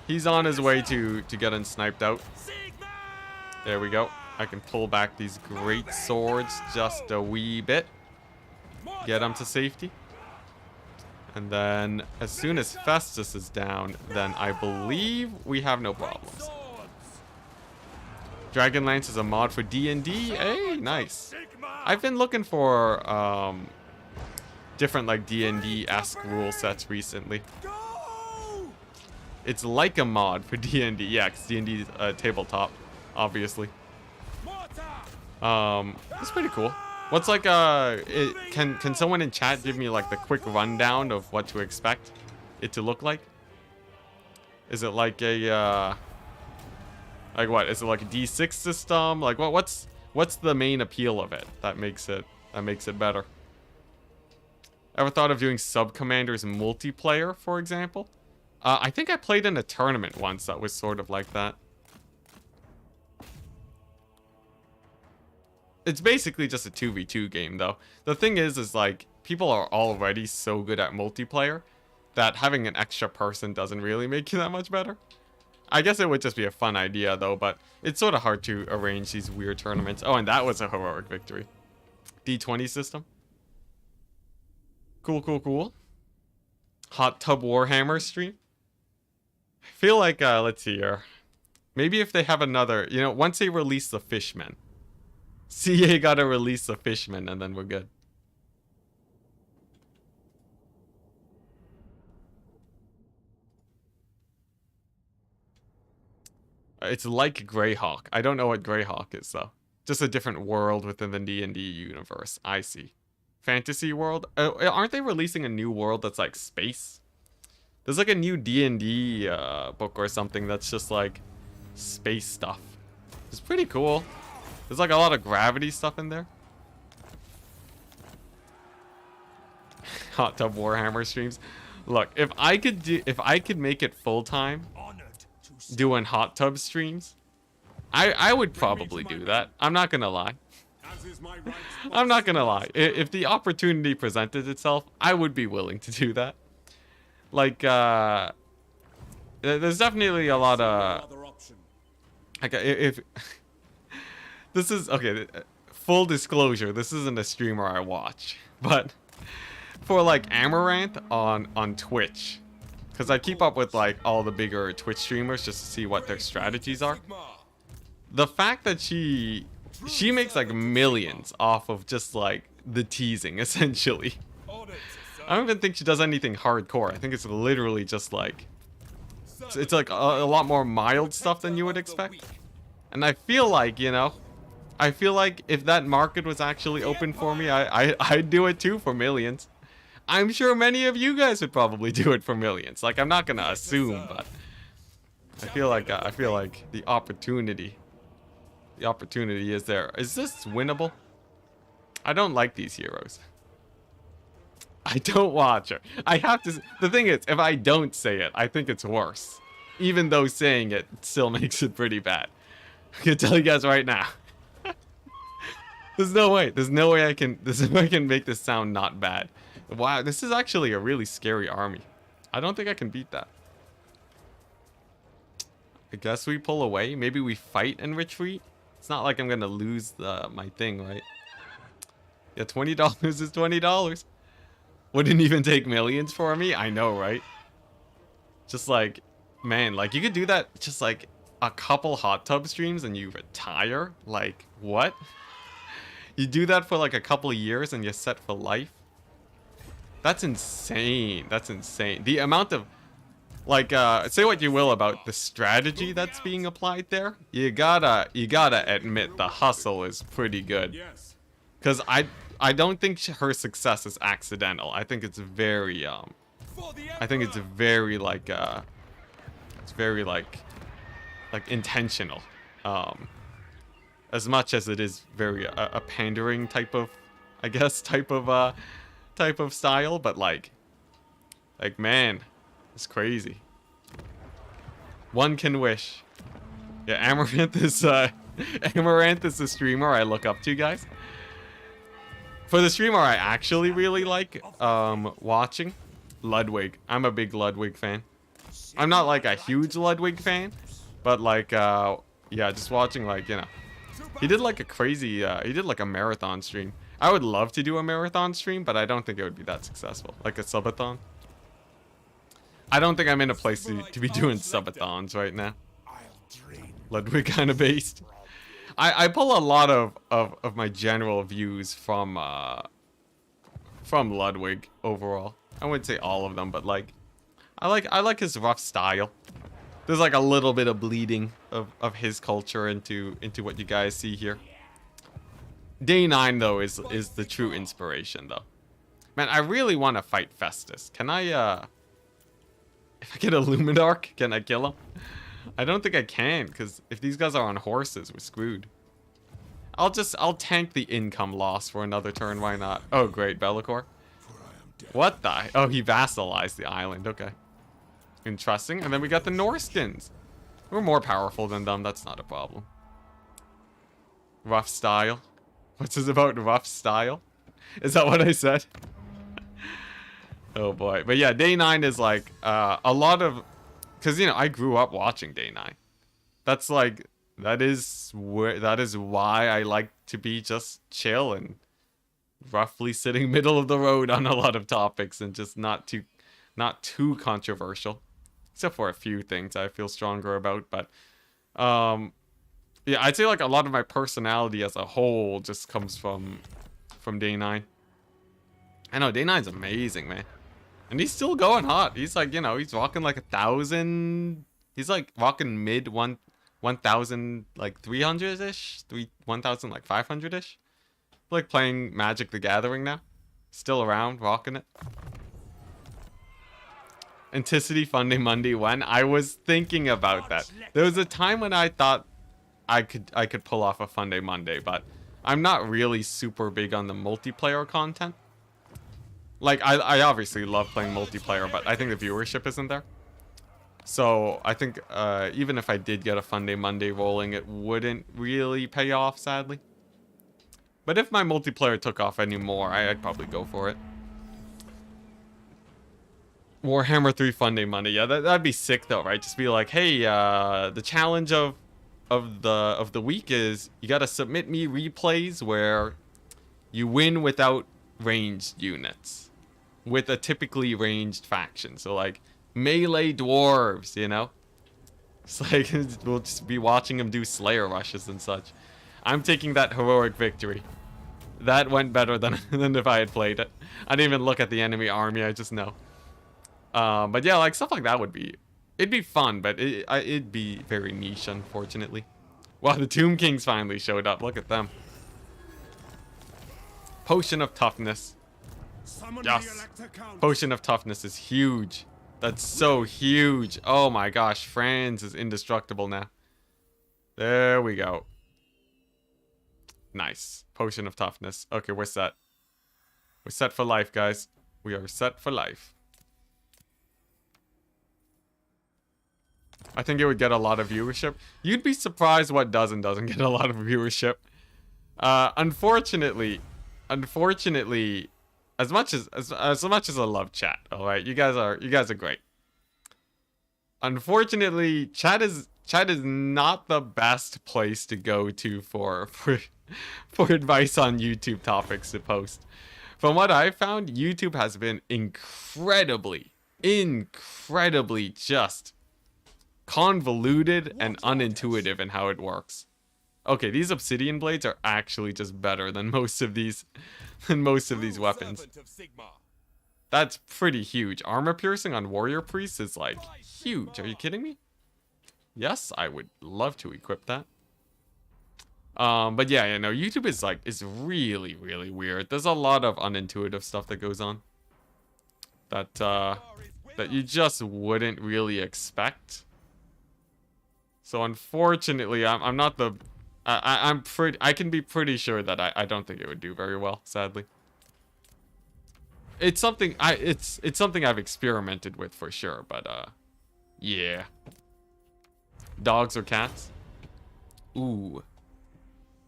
He's on his way to getting sniped out. There we go. I can pull back these great swords just a wee bit. Get him to safety. And then as soon as Festus is down, then I believe we have no problems. Dragonlance is a mod for D&D. Hey, nice. I've been looking for different like D&D-esque rule sets recently. It's like a mod for D&D. Yeah, because D&D is tabletop, obviously. It's pretty cool. What's like can someone in chat give me like the quick rundown of what to expect it to look like? Is it like a like what? Is it like a D6 system? Like what's the main appeal of it that makes it better? Ever thought of doing Sub Commanders multiplayer, for example? I think I played in a tournament once that was sort of like that. It's basically just a 2v2 game, though. The thing is like, people are already so good at multiplayer that having an extra person doesn't really make you that much better. I guess it would just be a fun idea, though, but it's sort of hard to arrange these weird tournaments. Oh, and that was a heroic victory. D20 system. Cool, cool, cool. Hot Tub Warhammer stream. I feel like, let's see here. Maybe if they have another, you know, once they release the Fishmen. CA gotta release the Fishmen and then we're good. It's like Greyhawk. I don't know what Greyhawk is though. Just a different world within the D&D universe. I see. Fantasy world? Aren't they releasing a new world that's like space? There's like a new D&D book or something that's just like space stuff. It's pretty cool. There's like a lot of gravity stuff in there. Hot Tub Warhammer streams. Look, if I could make it full time doing hot tub streams, I would probably do that. I'm not gonna lie. I'm not gonna lie. If the opportunity presented itself, I would be willing to do that. Like, there's definitely a lot of like if this is okay. Full disclosure, this isn't a streamer I watch, but for like Amaranth on Twitch, because I keep up with like all the bigger Twitch streamers just to see what their strategies are. The fact that she makes like millions off of just like the teasing, essentially. I don't even think she does anything hardcore. I think it's literally just like it's like a lot more mild stuff than you would expect. And I feel like, you know, I feel like if that market was actually open for me, I'd do it too for millions. I'm sure many of you guys would probably do it for millions. Like, I'm not gonna assume, but I feel like the opportunity is there. Is this winnable? I don't like these heroes. I don't watch her. I have to. The thing is, if I don't say it, I think it's worse. Even though saying it still makes it pretty bad. I can tell you guys right now. There's no way I can make this sound not bad. Wow, this is actually a really scary army. I don't think I can beat that. I guess we pull away. Maybe we fight and retreat. It's not like I'm gonna lose my thing, right? Yeah, $20 is $20. Wouldn't even take millions for me. I know, right? Just like, man, like you could do that just like a couple hot tub streams and you retire. Like, what? You do that for like a couple of years and you're set for life. That's insane. That's insane. The amount of, like, say what you will about the strategy that's being applied there. You gotta admit the hustle is pretty good. Because I don't think her success is accidental. I think it's very I think it's very like intentional. As much as it is very a pandering type of, I guess, type of style, but like man, it's crazy. One can wish. Yeah, Amaranth is Amaranth is the streamer I look up to, guys. For the streamer I actually really like watching, Ludwig. I'm a big Ludwig fan. I'm not like a huge Ludwig fan, but like yeah, just watching, like, you know. He did like a crazy he did like a marathon stream. I would love to do a marathon stream, but I don't think it would be that successful. Like a subathon. I don't think I'm in a place to be doing subathons right now. Ludwig kind of based. I pull a lot of my general views from Ludwig overall. I wouldn't say all of them, but like I like his rough style. There's like a little bit of bleeding of his culture into what you guys see here. Day 9 though is the true inspiration though. Man, I really want to fight Festus. Can I if I get a Luminarch, can I kill him? I don't think I can, because if these guys are on horses, we're screwed. I'll tank the income loss for another turn, why not? Oh great, Bellicor. What the? Oh, he vassalized the island, okay. Interesting. And then we got the Norskins. We're more powerful than them, that's not a problem. Rough style. What's this about rough style? Is that what I said? Oh boy. But yeah, day 9 is like a lot of, because, you know, I grew up watching day 9. That's like, that is why I like to be just chill and roughly sitting middle of the road on a lot of topics and just not too controversial. Except for a few things I feel stronger about, but yeah, I'd say like a lot of my personality as a whole just comes from day 9. I know, day 9's amazing, man. And he's still going hot. He's like, you know, he's rocking like 1,000. He's like rocking mid 1,000 like 300-ish, 1,000 like 500-ish. Like playing Magic the Gathering now. Still around, rocking it. Enticity Funding Monday when? I was thinking about that. There was a time when I thought I could pull off a Funday Monday, but I'm not really super big on the multiplayer content. Like, I obviously love playing multiplayer, but I think the viewership isn't there. So, I think even if I did get a Funday Monday rolling, it wouldn't really pay off, sadly. But if my multiplayer took off anymore, I'd probably go for it. Warhammer 3 Funday Monday. Yeah, that'd be sick though, right? Just be like, hey, the challenge of the week is you gotta submit me replays where you win without ranged units. With a typically ranged faction. So like melee dwarves, you know? It's like we'll just be watching them do Slayer rushes and such. I'm taking that heroic victory. That went better than if I had played it. I didn't even look at the enemy army, I just know. But yeah, like stuff like that it'd be fun, but it'd be very niche, unfortunately. Wow, the Tomb Kings finally showed up. Look at them. Potion of Toughness. Yes. Potion of Toughness is huge. That's so huge. Oh my gosh, Franz is indestructible now. There we go. Nice. Potion of Toughness. Okay, we're set. We're set for life, guys. We are set for life. I think it would get a lot of viewership. You'd be surprised what doesn't get a lot of viewership. Unfortunately, as much as I love chat, all right, you guys are great. Unfortunately, chat is not the best place to go to for advice on YouTube topics to post. From what I've found, YouTube has been incredibly just convoluted and unintuitive in how it works. Okay, these obsidian blades are actually just better than most of these weapons. That's pretty huge. Armor piercing on warrior priests is like huge. Are you kidding me? Yes, I would love to equip that. But yeah, you know, YouTube is really, really weird. There's a lot of unintuitive stuff that goes on. That that you just wouldn't really expect. So unfortunately, I'm not the... I can be pretty sure that I don't think it would do very well, sadly. It's something it's something I've experimented with for sure, but yeah. Dogs or cats? Ooh.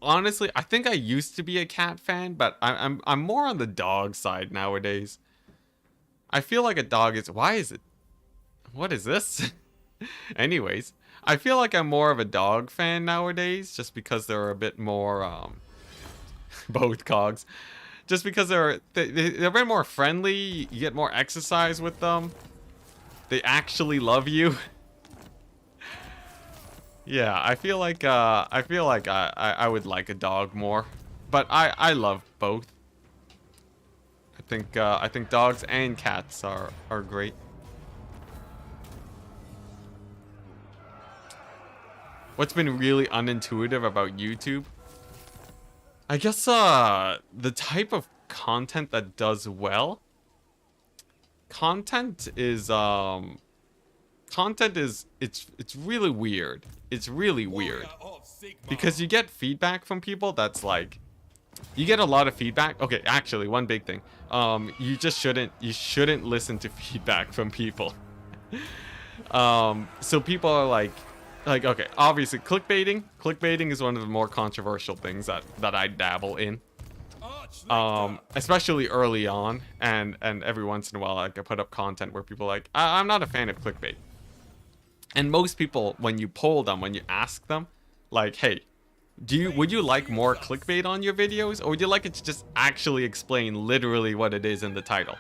Honestly, I think I used to be a cat fan, but I'm more on the dog side nowadays. I feel like a dog is... Why is it... What is this? Anyways, I feel like I'm more of a dog fan nowadays, just because they're a bit more, both cogs. Just because they're a bit more friendly, you get more exercise with them. They actually love you. Yeah, I feel like I would like a dog more, but I love both. I think dogs and cats are great. What's been really unintuitive about YouTube? I guess the type of content that does well. Content is it's really weird. It's really weird. Because you get feedback from people that's like, you get a lot of feedback. Okay, actually, one big thing. You shouldn't listen to feedback from people. So people are like, okay, obviously clickbaiting is one of the more controversial things that I dabble in. Especially early on, and every once in a while like, I put up content where people are like, I'm not a fan of clickbait. And most people, when you poll them, when you ask them, like, hey, would you like more clickbait on your videos, or would you like it to just actually explain literally what it is in the title?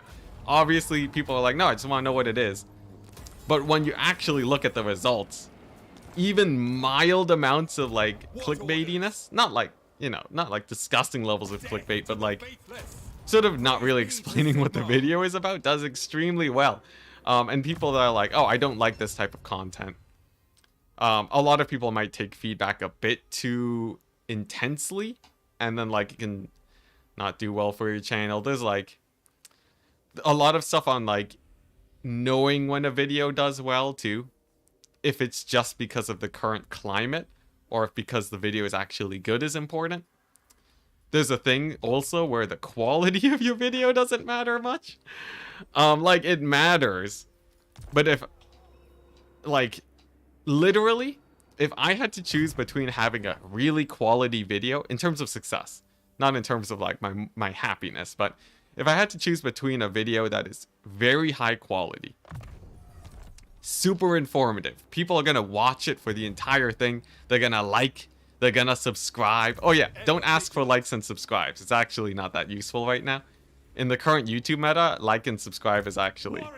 Obviously, people are like, no, I just want to know what it is. But when you actually look at the results, even mild amounts of like clickbaitiness, not like, you know, not like disgusting levels of clickbait, but like sort of not really explaining what the video is about, does extremely well. And people that are like, oh, I don't like this type of content. A lot of people might take feedback a bit too intensely, and then like it can not do well for your channel. There's like a lot of stuff on like knowing when a video does well too. If it's just because of the current climate, or if because the video is actually good is important. There's a thing also where the quality of your video doesn't matter much. Like it matters, but if like literally, if I had to choose between having a really quality video in terms of success, not in terms of like my happiness, but if I had to choose between a video that is very high quality, super informative, people are gonna watch it for the entire thing, they're gonna like, they're gonna subscribe. Oh yeah, don't ask for likes and subscribes. It's actually not that useful right now. In the current YouTube meta, like and subscribe is actually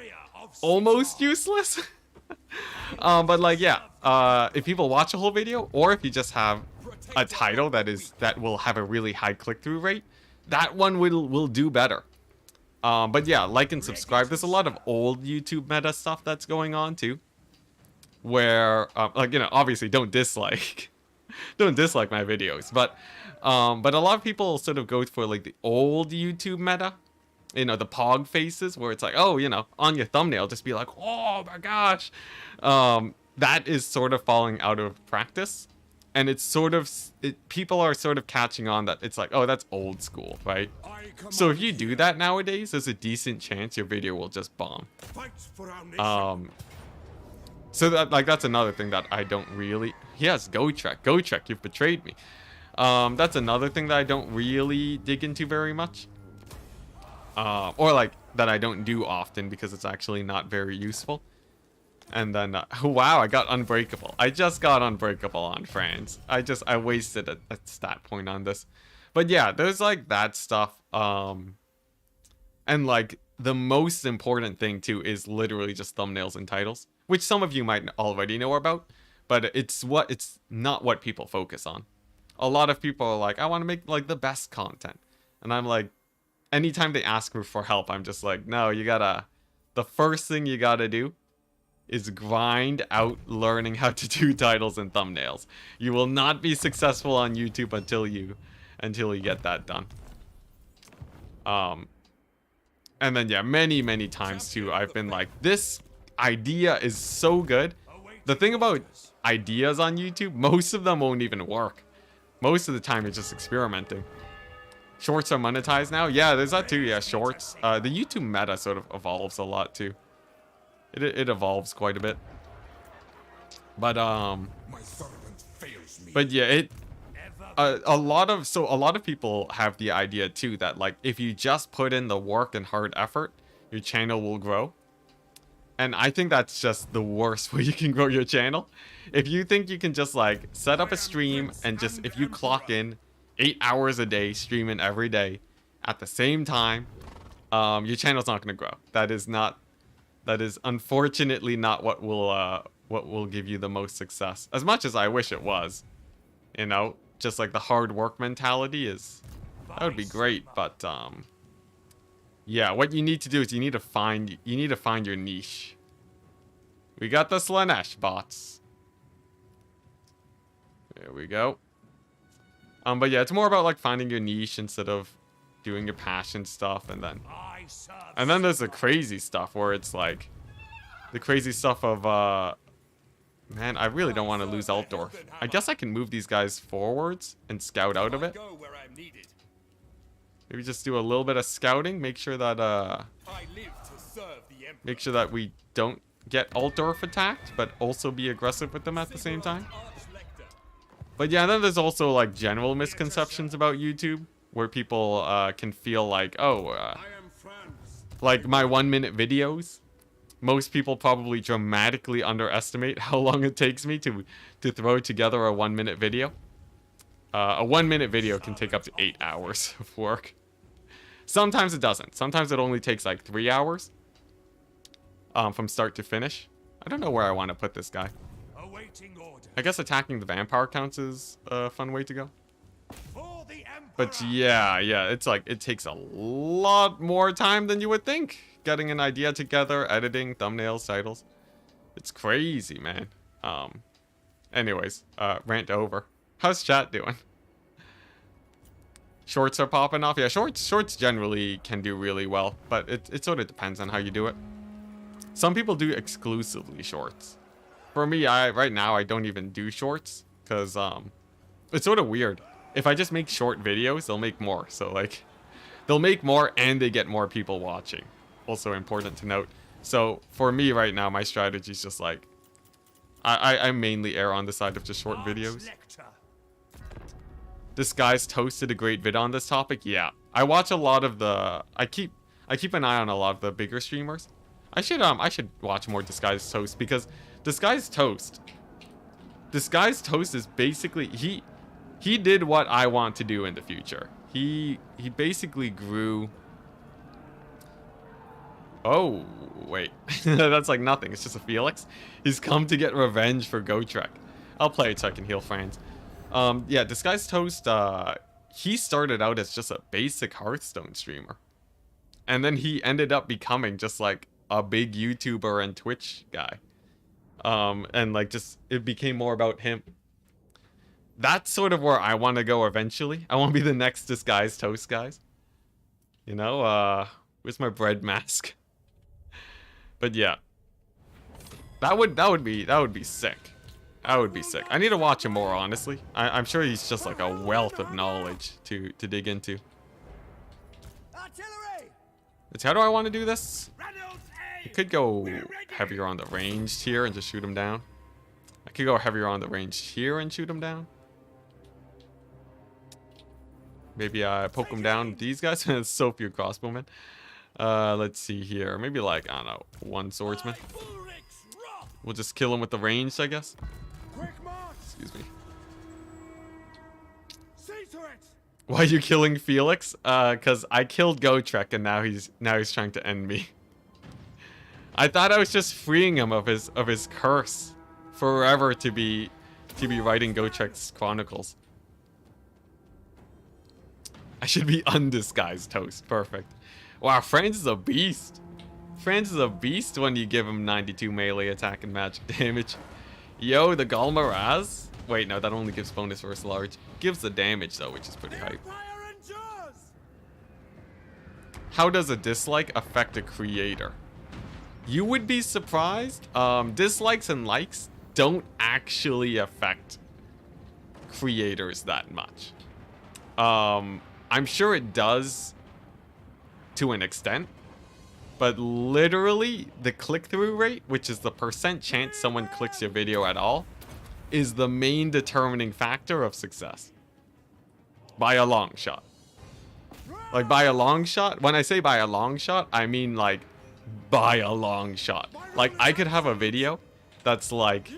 almost useless. But like, yeah, if people watch a whole video, or if you just have a title that will have a really high click-through rate, that one will do better. But yeah, like and subscribe. There's a lot of old YouTube meta stuff that's going on too, where like, you know, obviously don't dislike don't dislike my videos, but a lot of people sort of go for like the old YouTube meta, you know, the pog faces, where it's like, oh, you know, on your thumbnail just be like, oh my gosh. That is sort of falling out of practice, and it's sort of people are sort of catching on that it's like, oh, that's old school, right? So if you do that nowadays, there's a decent chance your video will just bomb. So that, like, that's another thing that I don't really... Yes, Go Trek, you've betrayed me. That's another thing that I don't really dig into very much. Or like, that I don't do often because it's actually not very useful. And then, wow, I got Unbreakable. I just got Unbreakable on Franz. I wasted a stat point on this. But yeah, there's like that stuff. And like, the most important thing too is literally just thumbnails and titles, which some of you might already know about, but it's not what people focus on. A lot of people are like, I want to make like the best content. And I'm like, anytime they ask me for help, I'm just like, no, the first thing you gotta do is grind out learning how to do titles and thumbnails. You will not be successful on YouTube until you get that done. And then, yeah, many, many times too, I've been like, this idea is so good. The thing about ideas on YouTube, most of them won't even work. Most of the time, you're just experimenting. Shorts are monetized now? Yeah, there's that too. Yeah, shorts. The YouTube meta sort of evolves a lot too. It evolves quite a bit. But yeah, a lot of people have the idea too that like if you just put in the work and hard effort, your channel will grow. And I think that's just the worst way you can grow your channel. If you think you can just like set up a stream and just if you clock in 8 hours a day streaming every day at the same time, your channel's not going to grow. That is unfortunately not what will give you the most success. As much as I wish it was, you know, just like the hard work mentality that would be great. But yeah, what you need to do is you need to find your niche. We got the Slanesh bots. There we go. But yeah, it's more about like finding your niche instead of doing your passion stuff, and then there's the crazy stuff where it's like the crazy stuff of man, I really don't want to lose Altdorf. I guess I can move these guys forwards and scout out of it. Maybe just do a little bit of scouting, make sure that we don't get Altdorf attacked, but also be aggressive with them at the same time. But yeah, then there's also like general misconceptions about YouTube where people can feel like, oh, like my 1-minute videos. Most people probably dramatically underestimate how long it takes me to throw together a 1-minute video. A 1-minute video can take up to 8 hours of work. Sometimes it doesn't. Sometimes it only takes like 3 hours from start to finish. I don't know where I want to put this guy. I guess attacking the vampire counts is a fun way to go. But yeah, it's like it takes a lot more time than you would think. Getting an idea together, editing, thumbnails, titles. It's crazy, man. Anyways, rant over. How's chat doing? Shorts are popping off. Yeah, shorts generally can do really well, but it sort of depends on how you do it. Some people do exclusively shorts. For me, right now I don't even do shorts because it's sort of weird. If I just make short videos, they'll make more. So like, they'll make more and they get more people watching. Also important to note. So for me right now, my strategy is just like, I mainly err on the side of just short videos. This guy's toasted a great vid on this topic. Yeah, I watch a lot of the. I keep an eye on a lot of the bigger streamers. I should watch more Disguised Toast because Disguised Toast is basically he did what I want to do in the future. He basically grew. Oh wait, that's like nothing. It's just a Felix. He's come to get revenge for Gotrek. I'll play it so I can heal Franz. Yeah, Disguised Toast, he started out as just a basic Hearthstone streamer. And then he ended up becoming just like a big YouTuber and Twitch guy. And like just, it became more about him. That's sort of where I want to go eventually. I want to be the next Disguised Toast guys. You know, where's my bread mask? But yeah. That would be sick. That would be sick. I need to watch him more, honestly. I'm sure he's just like a wealth of knowledge to dig into. It's how do I want to do this? I could go heavier on the range here and just shoot him down. I could go heavier on the range here and shoot him down. Maybe I poke him down with these guys. So few crossbowmen. Let's see here. Maybe like, I don't know, one swordsman. We'll just kill him with the range, I guess. Excuse me. Why are you killing Felix? Cause I killed Gotrek and now he's trying to end me. I thought I was just freeing him of his curse forever to be writing Gotrek's chronicles. I should be undisguised Toast. Perfect. Wow, Franz is a beast. Franz is a beast when you give him 92 melee attack and magic damage. Yo, the Galmaraz? Wait, no, that only gives bonus versus large. Gives the damage though, which is pretty hype. how does a dislike affect a creator? You would be surprised. Dislikes and likes don't actually affect creators that much. I'm sure it does to an extent, but literally the click-through rate, which is the percent chance someone clicks your video at all, is the main determining factor of success. By a long shot. Like, by a long shot, when I say by a long shot, I mean like by a long shot. Like, I could have a video that's like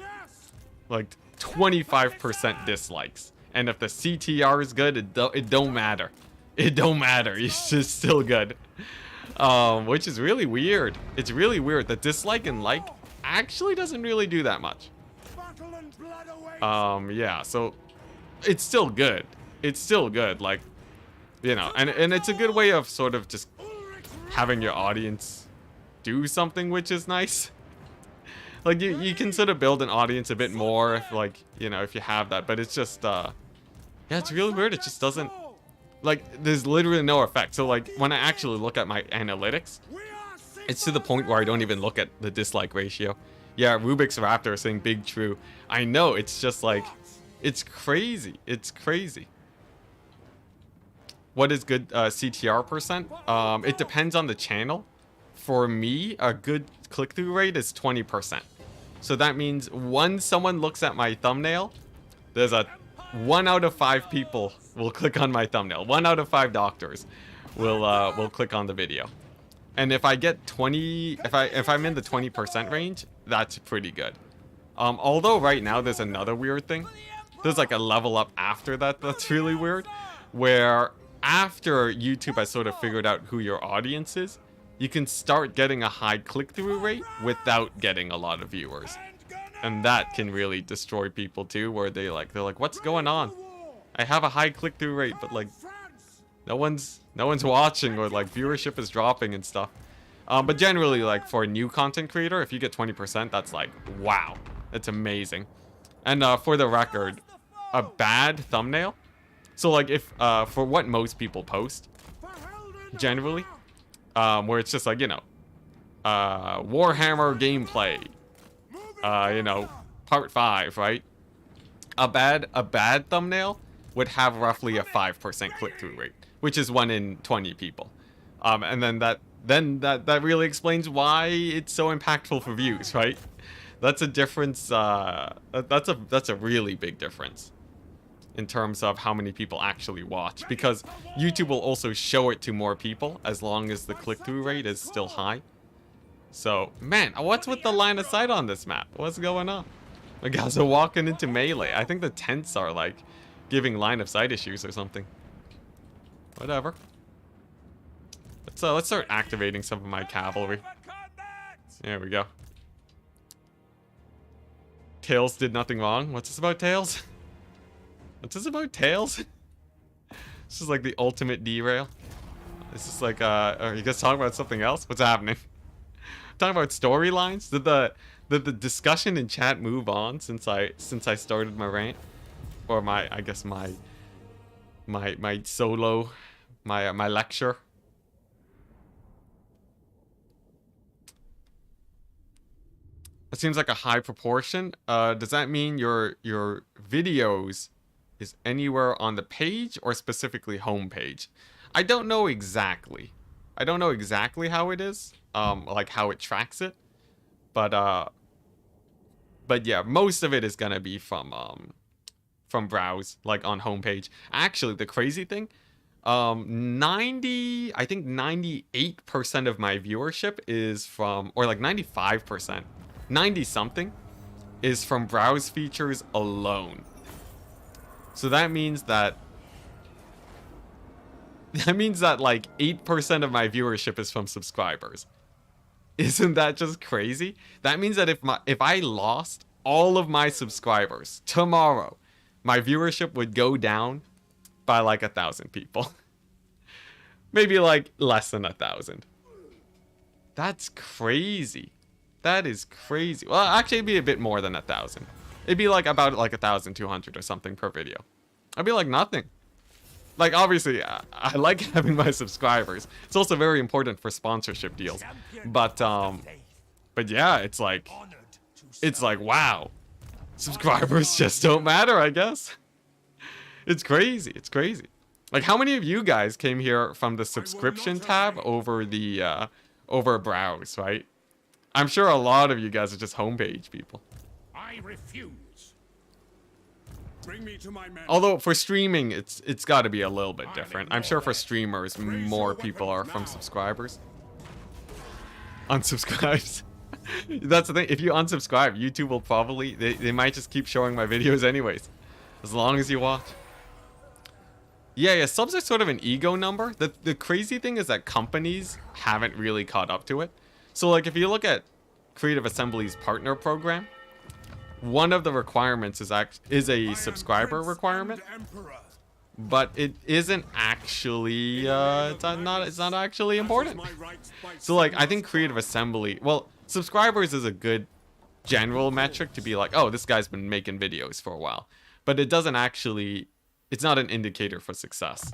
25% dislikes, and if the CTR is good, it don't matter. It don't matter. It's just still good. Which is really weird. It's really weird. The dislike and like actually doesn't really do that much. Yeah, so it's still good. It's still good, like, you know, and it's a good way of sort of just having your audience do something, which is nice. Like, you can sort of build an audience a bit more if, like, you know, if you have that, but it's just, yeah, it's really weird. It just doesn't, like, there's literally no effect. So, like, when I actually look at my analytics, it's to the point where I don't even look at the dislike ratio. Yeah, Rubik's Raptor saying big true. I know, it's just like, it's crazy. It's crazy. What is good CTR percent? It depends on the channel. For me, a good click-through rate is 20%. So that means when someone looks at my thumbnail, there's a 1 out of 5 people will click on my thumbnail. 1 out of 5 doctors will click on the video. And if I get 20, if I'm in the 20% range, that's pretty good. Although right now there's another weird thing. There's like a level up after that that's really weird, where after YouTube has sort of figured out who your audience is, you can start getting a high click-through rate without getting a lot of viewers. And that can really destroy people too, where they're like, what's going on? I have a high click-through rate, but like, no one's watching, or like viewership is dropping and stuff. But generally, like, for a new content creator, if you get 20%, that's like, wow, that's amazing. And for the record, a bad thumbnail. So like, if for what most people post, generally, where it's just like, you know, Warhammer gameplay, you know, part 5, right? A bad thumbnail would have roughly a 5% click-through rate, which is 1 in 20 people. And then that really explains why it's so impactful for views, right? That's a difference. That's a really big difference in terms of how many people actually watch, because YouTube will also show it to more people as long as the click-through rate is still high. So, man, what's with the line of sight on this map? What's going on? The guys are walking into melee. I think the tents are like giving line of sight issues or something. Whatever. Let's start activating some of my cavalry. There we go. Tails did nothing wrong. What's this about Tails? What's this about Tails? This is like the ultimate derail. This is like, are you guys talking about something else? What's happening? Talking about storylines? Did the discussion in chat move on since I started my rant? Or I guess my solo, my lecture? It seems like a high proportion. Does that mean your videos is anywhere on the page or specifically homepage? I don't know exactly. I don't know exactly how it is, like how it tracks it, but yeah, most of it is gonna be from browse, like on homepage. Actually, the crazy thing, I think 98% of my viewership is from, or like 95%, 90 something is from browse features alone. So that means that like 8% of my viewership is from subscribers. Isn't that just crazy? That means that if I lost all of my subscribers tomorrow, my viewership would go down by like 1,000 people. Maybe like less than 1,000. That's crazy. That is crazy. Well, actually it'd be a bit more than 1,000. It'd be like about like 1,200 or something per video. I'd be like nothing. like, obviously, I like having my subscribers. It's also very important for sponsorship deals. But yeah, it's like, wow. Subscribers just don't matter, I guess. It's crazy. It's crazy. Like, how many of you guys came here from the subscription tab over the, over browse, right? I'm sure a lot of you guys are just homepage people.
I refuse. Bring me to my men.
Although for streaming, it's got to be a little bit different. I'm sure for streamers, more people are from subscribers. Unsubscribes. That's the thing. If you unsubscribe, YouTube will probably they might just keep showing my videos anyways, as long as you watch. Yeah, subs are sort of an ego number. The crazy thing is that companies haven't really caught up to it. So like if you look at Creative Assembly's partner program, one of the requirements is a subscriber requirement, but it isn't actually it's not actually important. So like I think Creative Assembly, well, subscribers is a good general metric to be like, oh, this guy's been making videos for a while, but it doesn't actually, it's not an indicator for success.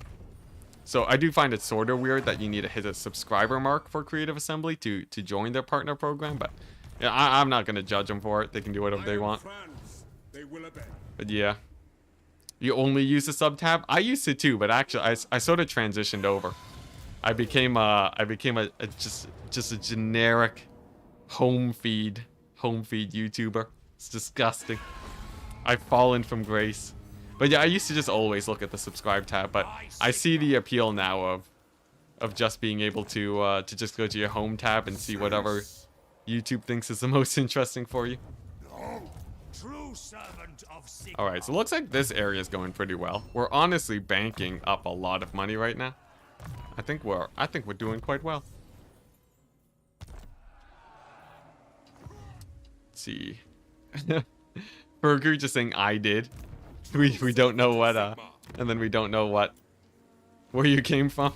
So I do find it sort of weird that you need to hit a subscriber mark for Creative Assembly to join their partner program, but yeah, I'm not gonna judge them for it. They can do whatever they want.
Franz. They will obey.
But yeah, you only use the sub tab. I used it too, but actually I sort of transitioned over. I became a just a generic home feed YouTuber. It's disgusting. I've fallen from grace. But yeah, I used to just always look at the subscribe tab, but I see the appeal now of just being able to just go to your home tab and see whatever YouTube thinks is the most interesting for you.
True servant of Sigmar.
All right, so it looks like this area is going pretty well. We're honestly banking up a lot of money right now. I think we're doing quite well. Let's see. Burger just saying I did. We don't know what and then we don't know where you came from.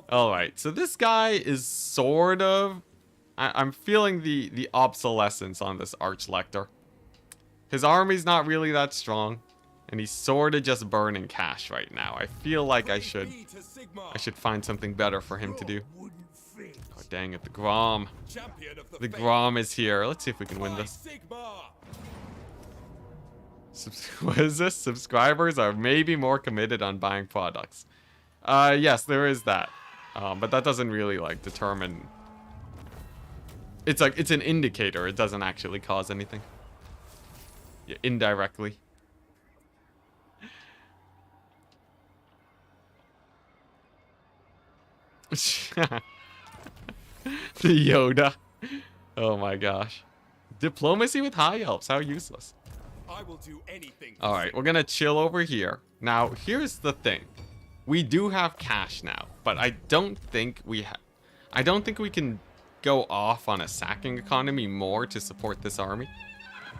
All right, so this guy is sort of, I'm feeling the obsolescence on this Archlector. His army's not really that strong, and he's sort of just burning cash right now. I feel like I should find something better for him to do. Oh, dang it, the Grom. The Grom is here. Let's see if we can win this. What is this? Subscribers are maybe more committed on buying products. Yes, there is that. But that doesn't really, like, determine... It's like, it's an indicator. It doesn't actually cause anything. Yeah, indirectly. The Yoda. Oh my gosh. Diplomacy with high elves. How useless.
I will do anything.
All right, we're gonna chill over here. Now, here's the thing. We do have cash now, but I don't think we can go off on a sacking economy more to support this army.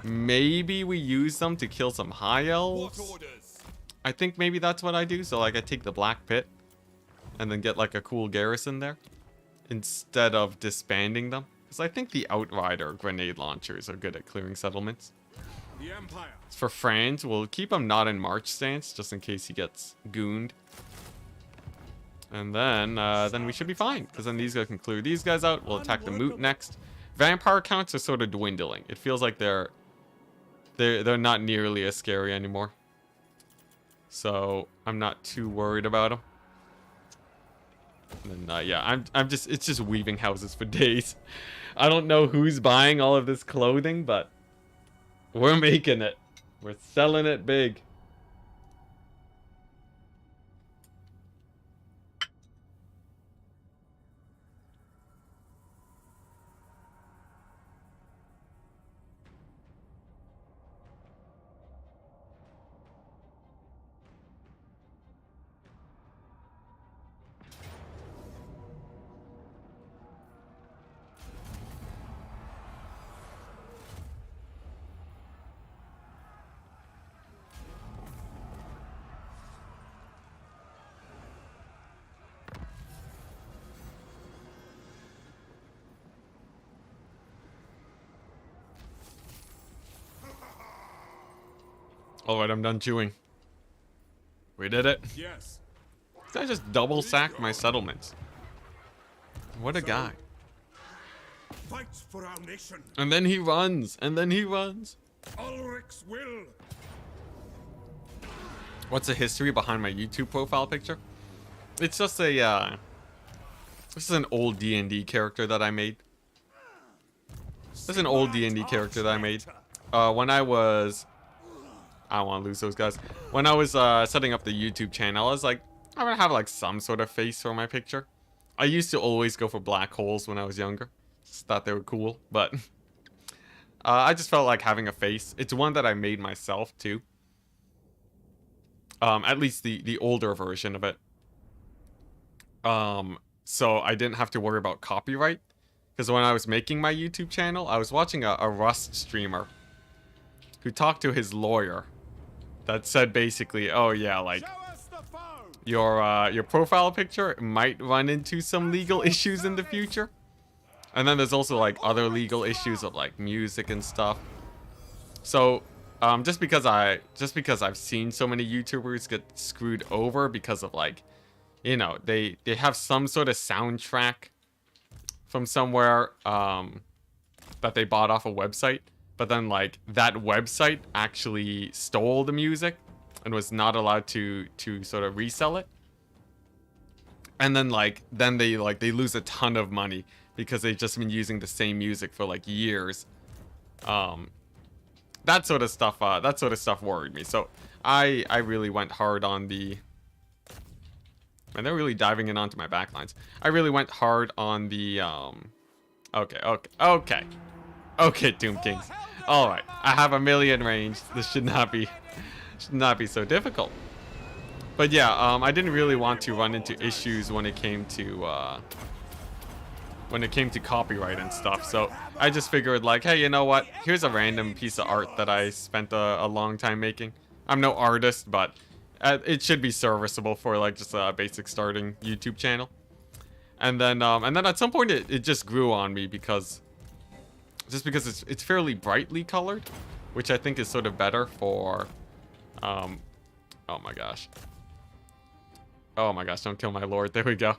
Maybe we use them to kill some high elves. I think maybe that's what I do. So like I take the Black Pit and then get like a cool garrison there instead of disbanding them. Because I think the Outrider grenade launchers are good at clearing settlements.
The Empire.
As for Franz, we'll keep him not in march stance just in case he gets gooned. And then we should be fine, because then these guys can clear these guys out. We'll attack the Moot next. Vampire counts are sort of dwindling. It feels like they're not nearly as scary anymore. So I'm not too worried about them. And then yeah, it's just weaving houses for days. I don't know who's buying all of this clothing, but we're making it. We're selling it big. Alright, I'm done chewing. We did it.
Yes.
This guy just double sacked my settlements. What a guy.
Fights for our nation.
And then he runs. And then he runs.
Ulrich's will.
What's the history behind my YouTube profile picture? It's just a, this is an old D&D character that I made. This is an old D&D character that I made. When I was... I don't want to lose those guys. When I was setting up the YouTube channel, I was like, I'm going to have like some sort of face for my picture. I used to always go for black holes when I was younger. Just thought they were cool, but... I just felt like having a face. It's one that I made myself, too. At least the older version of it. So I didn't have to worry about copyright. Because when I was making my YouTube channel, I was watching a Rust streamer who talked to his lawyer that said basically, oh yeah, like, your profile picture might run into some legal issues in the future. And then there's also like other legal issues of like music and stuff. So just because I've seen so many YouTubers get screwed over because of like, you know, they have some sort of soundtrack from somewhere that they bought off a website, but then like that website actually stole the music and was not allowed to sort of resell it. And then they lose a ton of money because they've just been using the same music for like years. That sort of stuff worried me. So I really went hard on the... And they're really diving in onto my backlines. I really went hard on the, Okay, Tomb Kings. Alright, I have a million range. This should not be so difficult. But yeah, I didn't really want to run into issues when it came to, copyright and stuff. So I just figured like, hey, you know what? Here's a random piece of art that I spent a long time making. I'm no artist, but... it should be serviceable for like just a basic starting YouTube channel. And then at some point it just grew on me because it's fairly brightly colored, which I think is sort of better for oh my gosh, don't kill my lord. There we go.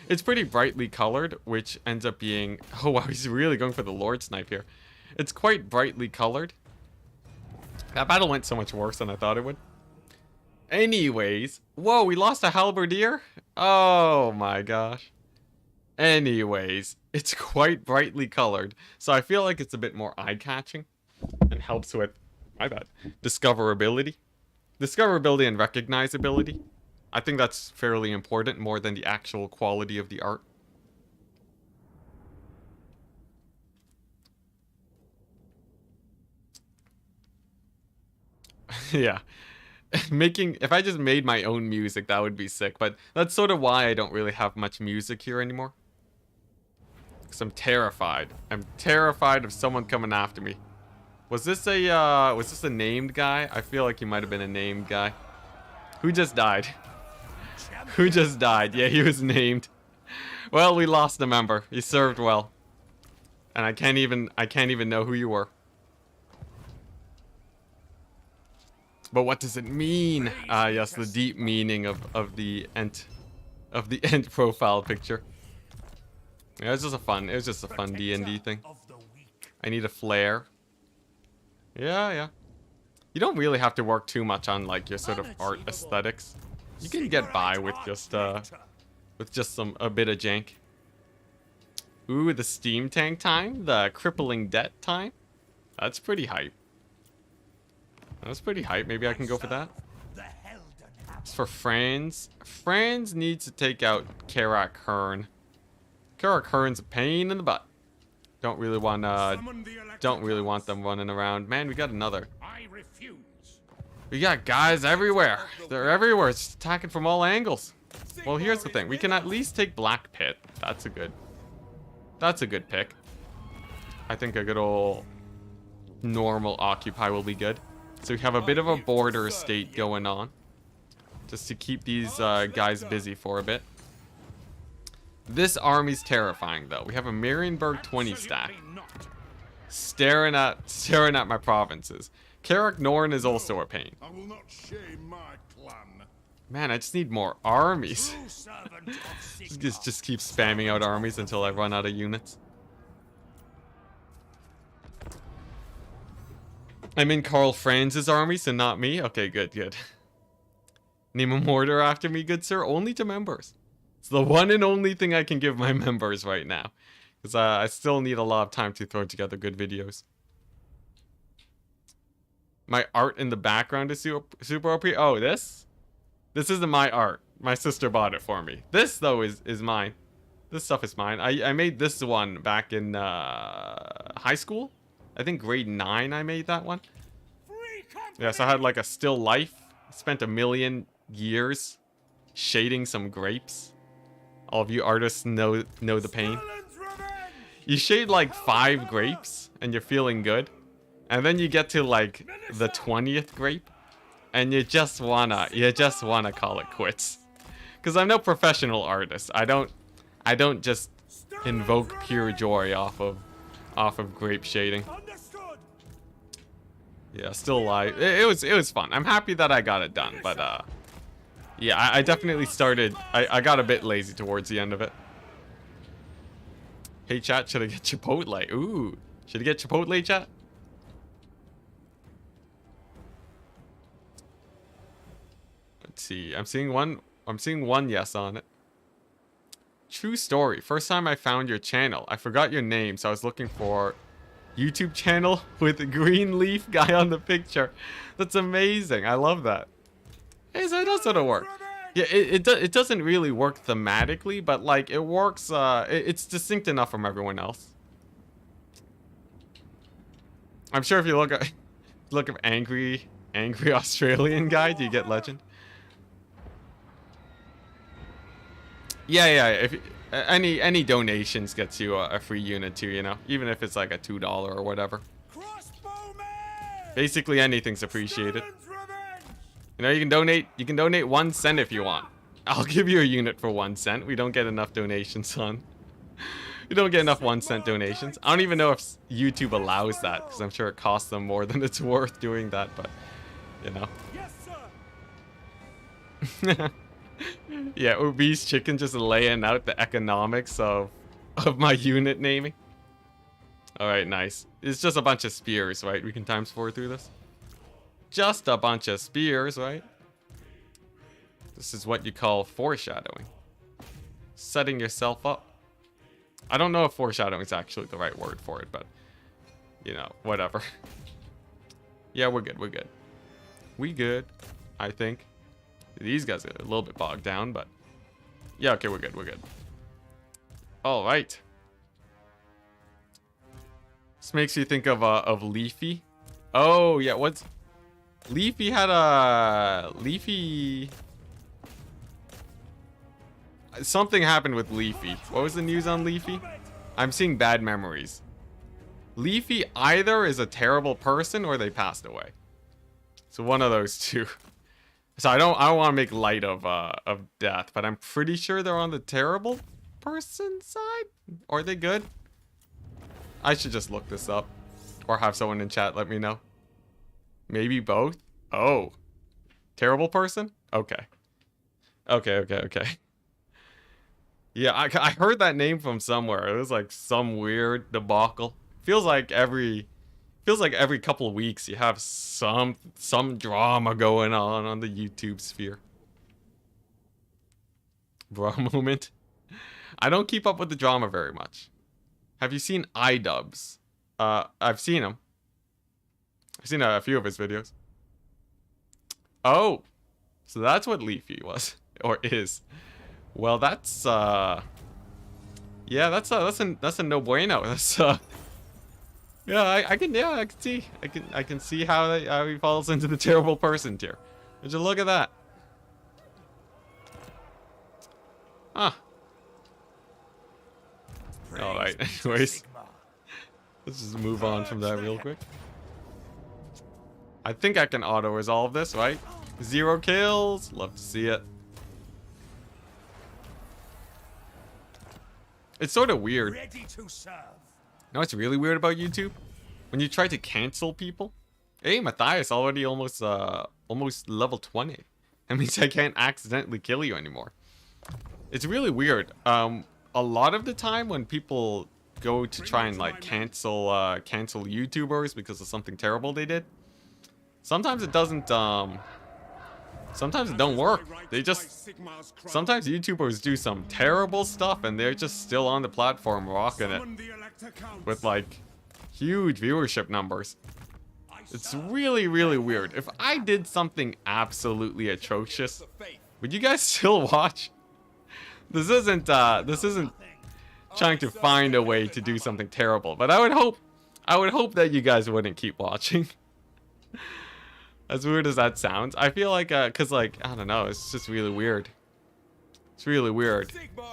It's pretty brightly colored, which ends up being, oh wow, he's really going for the lord snipe here. It's quite brightly colored. That battle went so much worse than I thought it would. Anyways, whoa, we lost a halberdier? Oh my gosh. Anyways, it's quite brightly colored, so I feel like it's a bit more eye-catching and helps with, my bad, discoverability. Discoverability and recognizability. I think that's fairly important more than the actual quality of the art. Yeah. If I just made my own music, that would be sick, but that's sort of why I don't really have much music here anymore. Because I'm terrified. I'm terrified of someone coming after me. Was this a named guy? I feel like he might have been a named guy. Who just died? Who just died? Yeah, he was named. Well, we lost a member. You served well. And I can't even know who you were. But what does it mean? Yes, the deep meaning of the end profile picture. Yeah, it was just a fun D&D thing. I need a flare. Yeah. You don't really have to work too much on like your sort of art aesthetics. You can get by with just a bit of jank. Ooh, the steam tank time, the crippling debt time. That's pretty hype. That's pretty hype. Maybe I can go for that. It's for Franz. Franz needs to take out Karak Hearn. Karak Hearn's a pain in the butt. Don't really want them running around. Man, we got another. We got guys everywhere. They're everywhere. It's attacking from all angles. Well, here's the thing. We can at least take Black Pit. That's a good pick. I think a good old normal occupy will be good. So we have a bit of a border estate going on. Just to keep these guys busy for a bit. This army's terrifying though. We have a Marienburg 20 stack. Staring at my provinces. Karak Norn is also a pain.
I will not shame my clan.
Man, I just need more armies.
True servant of Sigmar.
Just keep spamming out armies until I run out of units. I'm in Karl Franz's armies and not me? Okay, good, good. Name a mortar after me, good sir? Only to members. It's the one and only thing I can give my members right now. Because I still need a lot of time to throw together good videos. My art in the background is super OP. Oh, this? This isn't my art. My sister bought it for me. This, though, is mine. This stuff is mine. I made this one back in high school. I think grade 9 I made that one. Yes, I had like a still life. Spent 1,000,000 years shading some grapes. All of you artists know the pain. You shade like 5 grapes and you're feeling good. And then you get to like the 20th grape and you just wanna call it quits. Cause I'm no professional artist. I don't just invoke pure joy off of grape shading. Yeah, still alive. It was fun. I'm happy that I got it done, but yeah, I definitely started. I got a bit lazy towards the end of it. Hey chat, should I get Chipotle? Ooh, should I get Chipotle, chat? Let's see. I'm seeing one yes on it. True story. First time I found your channel, I forgot your name, so I was looking for YouTube channel with a green leaf guy on the picture. That's amazing. I love that. Hey, so it does sort of work. Yeah, it doesn't really work thematically, but like it works. It's distinct enough from everyone else. I'm sure if you look at angry Australian guy, do you get legend? Yeah. If any donations gets you a free unit too, you know, even if it's like a $2 or whatever. Basically anything's appreciated. You know, you can donate 1 cent if you want. I'll give you a unit for 1 cent. We don't get enough donations, son. We don't get enough 1 cent donations. I don't even know if YouTube allows that, because I'm sure it costs them more than it's worth doing that, but you know.
Yes, sir.
Yeah, obese chicken just laying out the economics of my unit naming. Alright, nice. It's just a bunch of spears, right? We can times 4 through this. Just a bunch of spears, right? This is what you call foreshadowing. Setting yourself up. I don't know if foreshadowing is actually the right word for it, but you know, whatever. Yeah, we're good, We good, I think. These guys are a little bit bogged down, but yeah, okay, we're good. All right. This makes you think of Leafy. Oh yeah, what's Leafy had a Leafy? Something happened with Leafy. What was the news on Leafy? I'm seeing bad memories. Leafy either is a terrible person or they passed away. So one of those two. So I don't want to make light of death, but I'm pretty sure they're on the terrible person side. Or are they good? I should just look this up, or have someone in chat let me know. Maybe both. Oh, terrible person. Okay. Yeah, I heard that name from somewhere. It was like some weird debacle. Feels like every couple of weeks you have some drama going on the YouTube sphere. Bro moment. I don't keep up with the drama very much. Have you seen iDubbbz? I've seen him. I've seen a few of his videos. Oh, so that's what Leafy was or is. Well, that's yeah, that's a no bueno. That's yeah, I can see how he falls into the terrible person tier. Would you look at that? Huh. Alright, anyways. Let's just move on from that real quick. I think I can auto-resolve this, right? 0 kills. Love to see it. It's sort of weird.
Ready to serve.
You know what's really weird about YouTube? When you try to cancel people. Hey, Matthias, already almost level 20. That means I can't accidentally kill you anymore. It's really weird. A lot of the time when people go to try and like cancel YouTubers because of something terrible they did, sometimes it doesn't sometimes it don't work. They just sometimes YouTubers do some terrible stuff and they're just still on the platform rocking it with like huge viewership numbers. It's really, really weird. If I did something absolutely atrocious, would you guys still watch? This isn't trying to find a way to do something terrible, but I would hope that you guys wouldn't keep watching. As weird as that sounds, I feel like cause like I don't know, it's just really weird. It's really weird.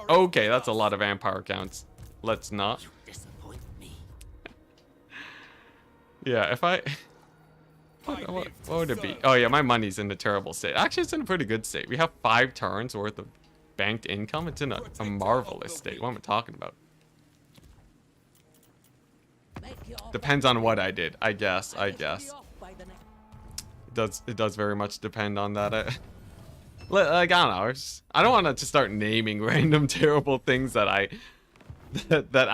Okay, that's a lot of vampire counts. Let's not. Yeah, if I what would it be? Oh yeah, my money's in a terrible state. Actually, it's in a pretty good state. We have 5 turns worth of banked income. It's in a marvelous state. What am I talking about? Depends on what I did, I guess. It does very much depend on that. Like, I don't know. I don't want to just start naming random terrible things that I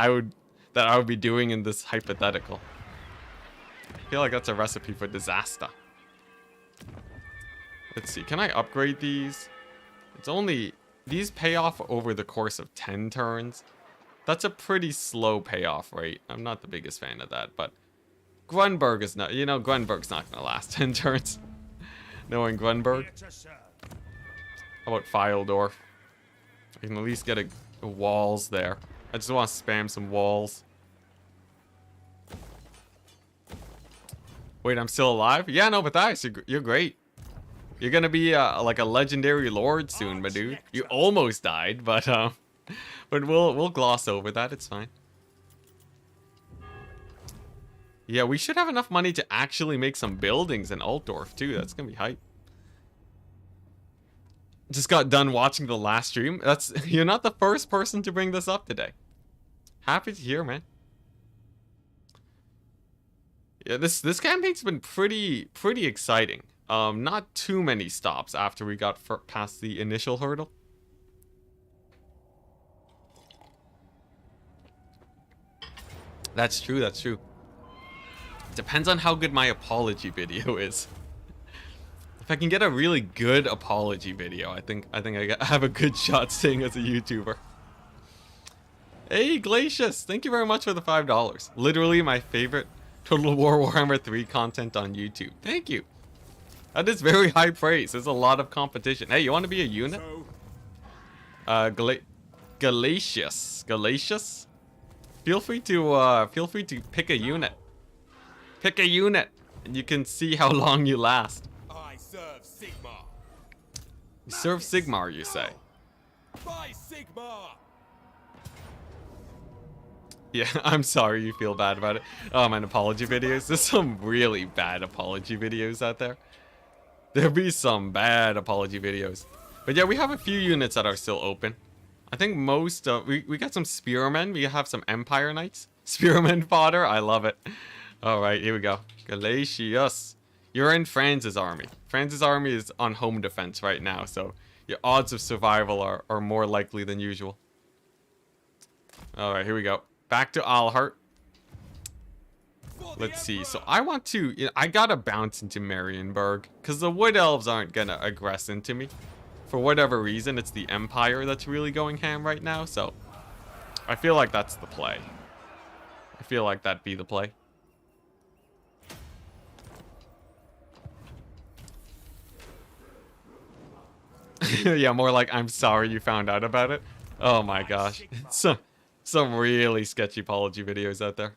would be doing in this hypothetical. I feel like that's a recipe for disaster. Let's see. Can I upgrade these? It's only these pay off over the course of 10 turns. That's a pretty slow payoff rate. I'm not the biggest fan of that, but Grunberg is not, Grunberg's not going to last 10 turns. Knowing Grunberg. How about Fildorf? I can at least get a walls there. I just want to spam some walls. Wait, I'm still alive? Yeah, no, but Matthias, you're great. You're gonna be like a legendary lord soon, my dude. You almost died, but we'll gloss over that. It's fine. Yeah, we should have enough money to actually make some buildings in Altdorf too. That's gonna be hype. Just got done watching the last stream. You're not the first person to bring this up today. Happy to hear, man. Yeah, this campaign's been pretty exciting. Not too many stops after we got past the initial hurdle. That's true. Depends on how good my apology video is. If I can get a really good apology video, I think I have a good shot staying as a YouTuber. Hey, Glacius, thank you very much for the $5. Literally my favorite Total War Warhammer 3 content on YouTube. Thank you. That is very high praise. There's a lot of competition. Hey, you want to be a unit? Galatius. Feel free to pick a unit. Pick a unit, and you can see how long you last.
I serve Sigmar.
You serve Sigmar, you say?
By Sigmar.
Yeah, I'm sorry you feel bad about it. Oh, man, apology videos. There's some really bad apology videos out there. There'll be some bad apology videos. But yeah, we have a few units that are still open. I think most, we got some Spearmen. We have some Empire Knights. Spearmen fodder. I love it. All right, here we go. Galatius. You're in Franz's army. Franz's army is on home defense right now, so your odds of survival are more likely than usual. All right, here we go. Back to Alhart. Let's see. So I want to... I gotta bounce into Marienburg, because the Wood Elves aren't gonna aggress into me. For whatever reason, it's the Empire that's really going ham right now, so... I feel like that's the play. I feel like that'd be the play. Yeah, more like, I'm sorry you found out about it. Oh my gosh. Some really sketchy apology videos out there.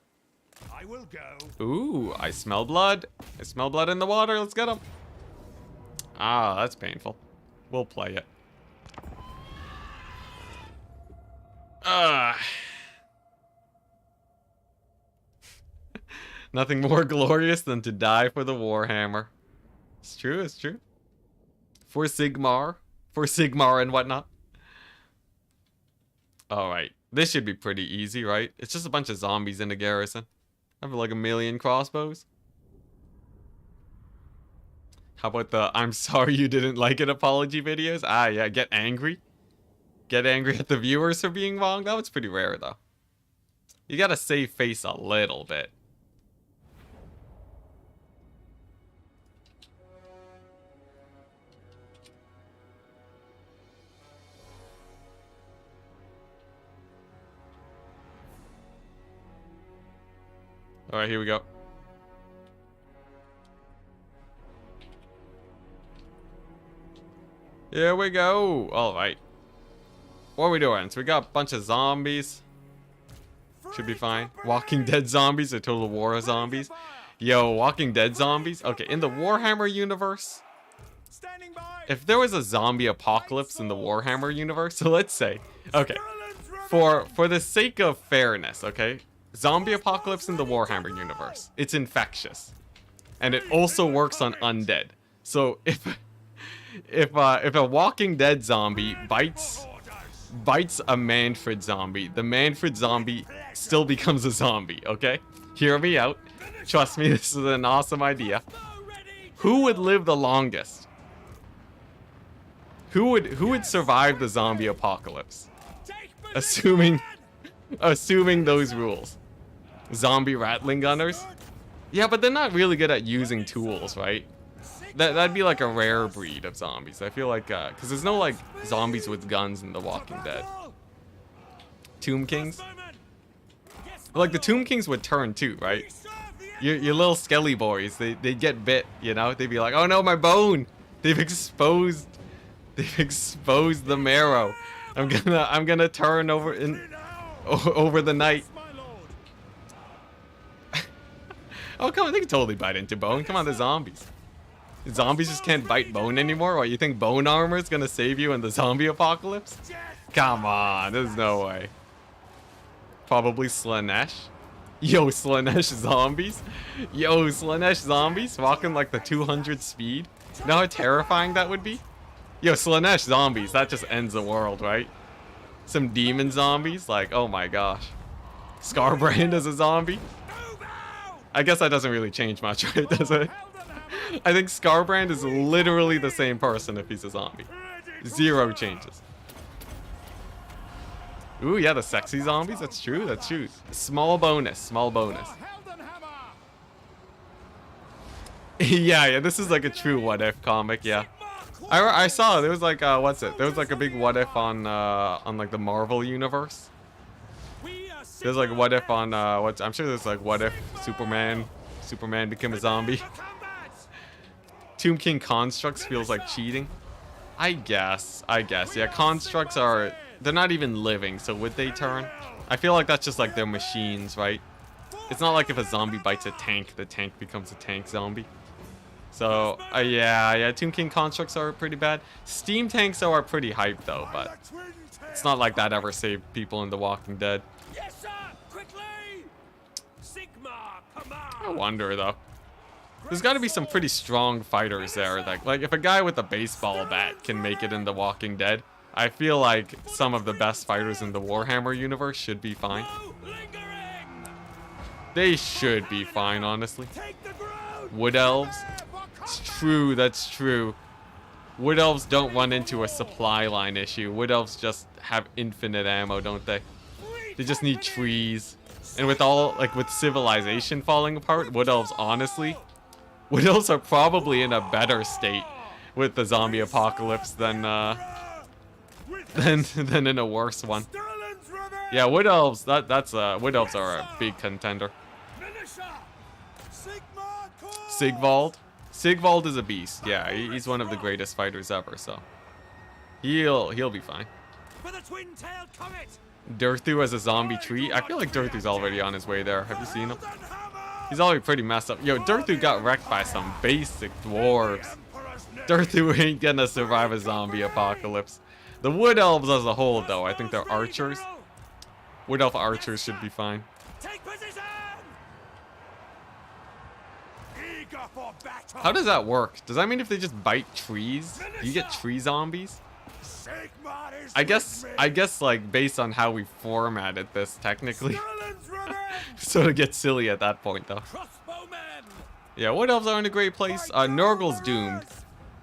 I will go.
Ooh, I smell blood. I smell blood in the water. Let's get him. Ah, that's painful. We'll play it. Nothing more glorious than to die for the Warhammer. It's true, it's true. For Sigmar. For Sigmar and whatnot. Alright. This should be pretty easy, right? It's just a bunch of zombies in a garrison. I have like 1,000,000 crossbows. How about the I'm sorry you didn't like it apology videos? Ah, yeah, get angry. Get angry at the viewers for being wrong. That was pretty rare, though. You gotta save face a little bit. Alright, here we go. Here we go. Alright. What are we doing? So we got a bunch of zombies. Should be fine. Walking Dead zombies or Total War zombies. Yo, Walking Dead zombies. Okay, in the Warhammer universe, if there was a zombie apocalypse in the Warhammer universe, so let's say, okay, for the sake of fairness, okay, zombie apocalypse in the Warhammer universe, it's infectious, and it also works on undead. So if a Walking Dead zombie bites a Manfred zombie, the Manfred zombie still becomes a zombie, okay? Hear me out. Trust me, this is an awesome idea. Who would live the longest? Who would survive the zombie apocalypse? Assuming those rules. Zombie rattling gunners? Yeah, but they're not really good at using tools, right? That'd be like a rare breed of zombies. I feel like, because there's no, like, zombies with guns in The Walking Dead. Tomb Kings? Like, the Tomb Kings would turn too, right? Your little skelly boys, they get bit, you know? They'd be like, oh no, my bone! They've exposed the marrow. I'm gonna turn over the night. Oh, come on, they can totally bite into bone. Come on, they're zombies. Zombies just can't bite bone anymore? What, you think bone armor is gonna save you in the zombie apocalypse? Come on, there's no way. Probably Slanesh. Yo, Slanesh zombies. Yo, Slanesh zombies walking like the 200 speed. You know how terrifying that would be? Yo, Slanesh zombies, that just ends the world, right? Some demon zombies, like, oh my gosh. Scarbrand as a zombie? I guess that doesn't really change much, right? Does it? I think Scarbrand is literally the same person if he's a zombie. Zero changes. Ooh, yeah, the sexy zombies. That's true. That's true. Small bonus. Small bonus. Yeah, this is like a true what if comic. Yeah, I saw there was like what's it? There was like a big what if on like the Marvel universe. There's like what if on what's? I'm sure there's like what if Superman became a zombie. Tomb King constructs feels like cheating. I guess. Yeah, constructs they're not even living, so would they turn? I feel like that's just like their machines, right? It's not like if a zombie bites a tank, the tank becomes a tank zombie. So, yeah, Tomb King constructs are pretty bad. Steam tanks though are pretty hyped though, but it's not like that ever saved people in The Walking Dead.
Yes, sir! Quickly! Sigma,
I wonder though. There's got to be some pretty strong fighters there. Like if a guy with a baseball bat can make it in The Walking Dead, I feel like some of the best fighters in the Warhammer universe should be fine. They should be fine, honestly. Wood elves? It's true, that's true. Wood elves don't run into a supply line issue. Wood elves just have infinite ammo, don't they? They just need trees. And with with civilization falling apart, wood elves, honestly, wood elves are probably in a better state with the zombie apocalypse than in a worse one. Yeah, wood elves. Wood elves are a big contender. Sigvald. Sigvald is a beast. Yeah, he's one of the greatest fighters ever. So he'll be fine. Durthu as a zombie tree. I feel like Durthu's already on his way there. Have you seen him? He's already pretty messed up. Yo, Durthu got wrecked by some basic dwarves. Durthu ain't gonna survive a zombie apocalypse. The wood elves as a whole, though, I think they're archers. Wood elf archers should be fine. How does that work? Does that mean if they just bite trees, do you get tree zombies? I guess like based on how we formatted this, technically. Sort of get silly at that point, though. Yeah, Wood Elves are in a great place. Nurgle's doomed.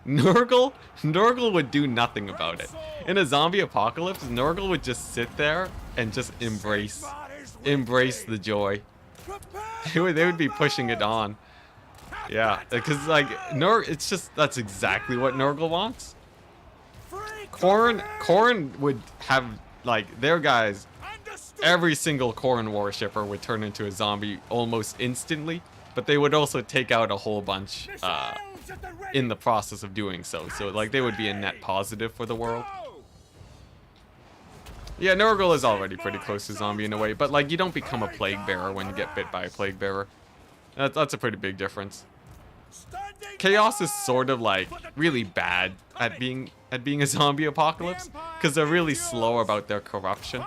Nurgle would do nothing about it. In a zombie apocalypse, Nurgle would just sit there and just embrace the joy. They would be pushing it on. Yeah, because like it's just that's exactly what Nurgle wants. Khorne would have like their guys. Every single Khorne worshipper would turn into a zombie almost instantly, but they would also take out a whole bunch in the process of doing so. So like they would be a net positive for the world. Yeah, Nurgle is already pretty close to zombie in a way, but like you don't become a plague bearer when you get bit by a plague bearer. That's a pretty big difference. Chaos is sort of like really bad at being a zombie apocalypse because they're really slow about their corruption.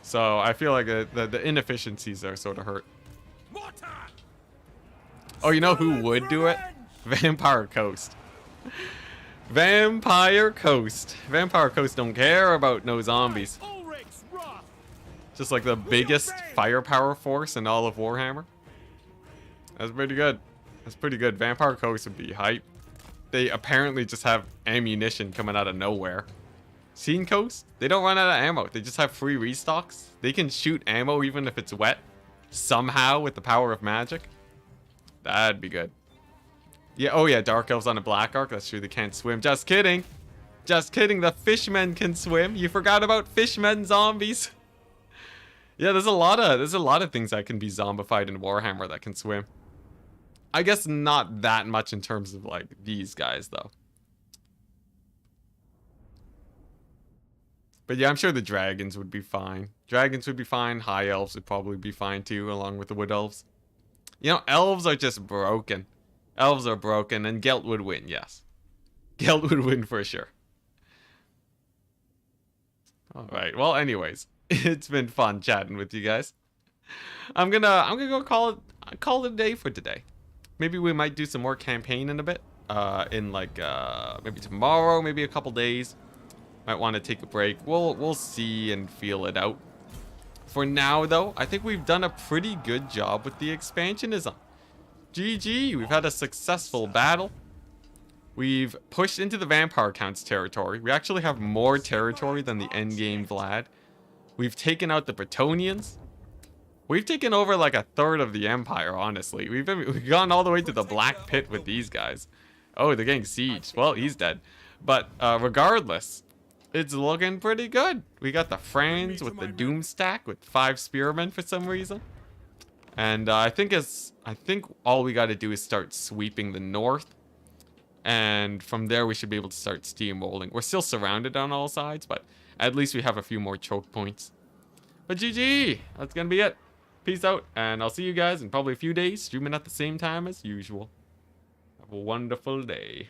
So I feel like the inefficiencies there sort of hurt. Oh, you know who would do it? Vampire Coast. Vampire Coast. Vampire Coast don't care about no zombies. Just like the biggest firepower force in all of Warhammer. That's pretty good. That's pretty good. Vampire Coast would be hype. They apparently just have ammunition coming out of nowhere. Scene Coast? They don't run out of ammo. They just have free restocks. They can shoot ammo even if it's wet. Somehow with the power of magic. That'd be good. Yeah, oh yeah, Dark Elves on a Black Ark. That's true, they can't swim. Just kidding. Just kidding, the fishmen can swim. You forgot about fishmen zombies. Yeah, there's a lot of things that can be zombified in Warhammer that can swim. I guess not that much in terms of like these guys though. But yeah, I'm sure the dragons would be fine. Dragons would be fine. High elves would probably be fine too, along with the wood elves. You know, elves are just broken. Elves are broken, and Gelt would win, yes. Gelt would win for sure. Alright, well anyways. It's been fun chatting with you guys. I'm gonna go call it a day for today. Maybe we might do some more campaign in a bit. In like maybe tomorrow, maybe a couple days. Might want to take a break. We'll see and feel it out. For now though, I think we've done a pretty good job with the expansionism. GG, we've had a successful battle. We've pushed into the Vampire Count's territory. We actually have more territory than the endgame Vlad. We've taken out the Bretonnians. We've taken over like a third of the Empire, honestly. We've gone all the way to the Black Pit with these guys. Oh, they're getting sieged. Well, he's dead. But regardless, it's looking pretty good. We got the Franz with the Doom Stack with 5 Spearmen for some reason. And I think all we got to do is start sweeping the north. And from there, we should be able to start steamrolling. We're still surrounded on all sides, but at least we have a few more choke points. But GG! That's going to be it. Peace out, and I'll see you guys in probably a few days, streaming at the same time as usual. Have a wonderful day.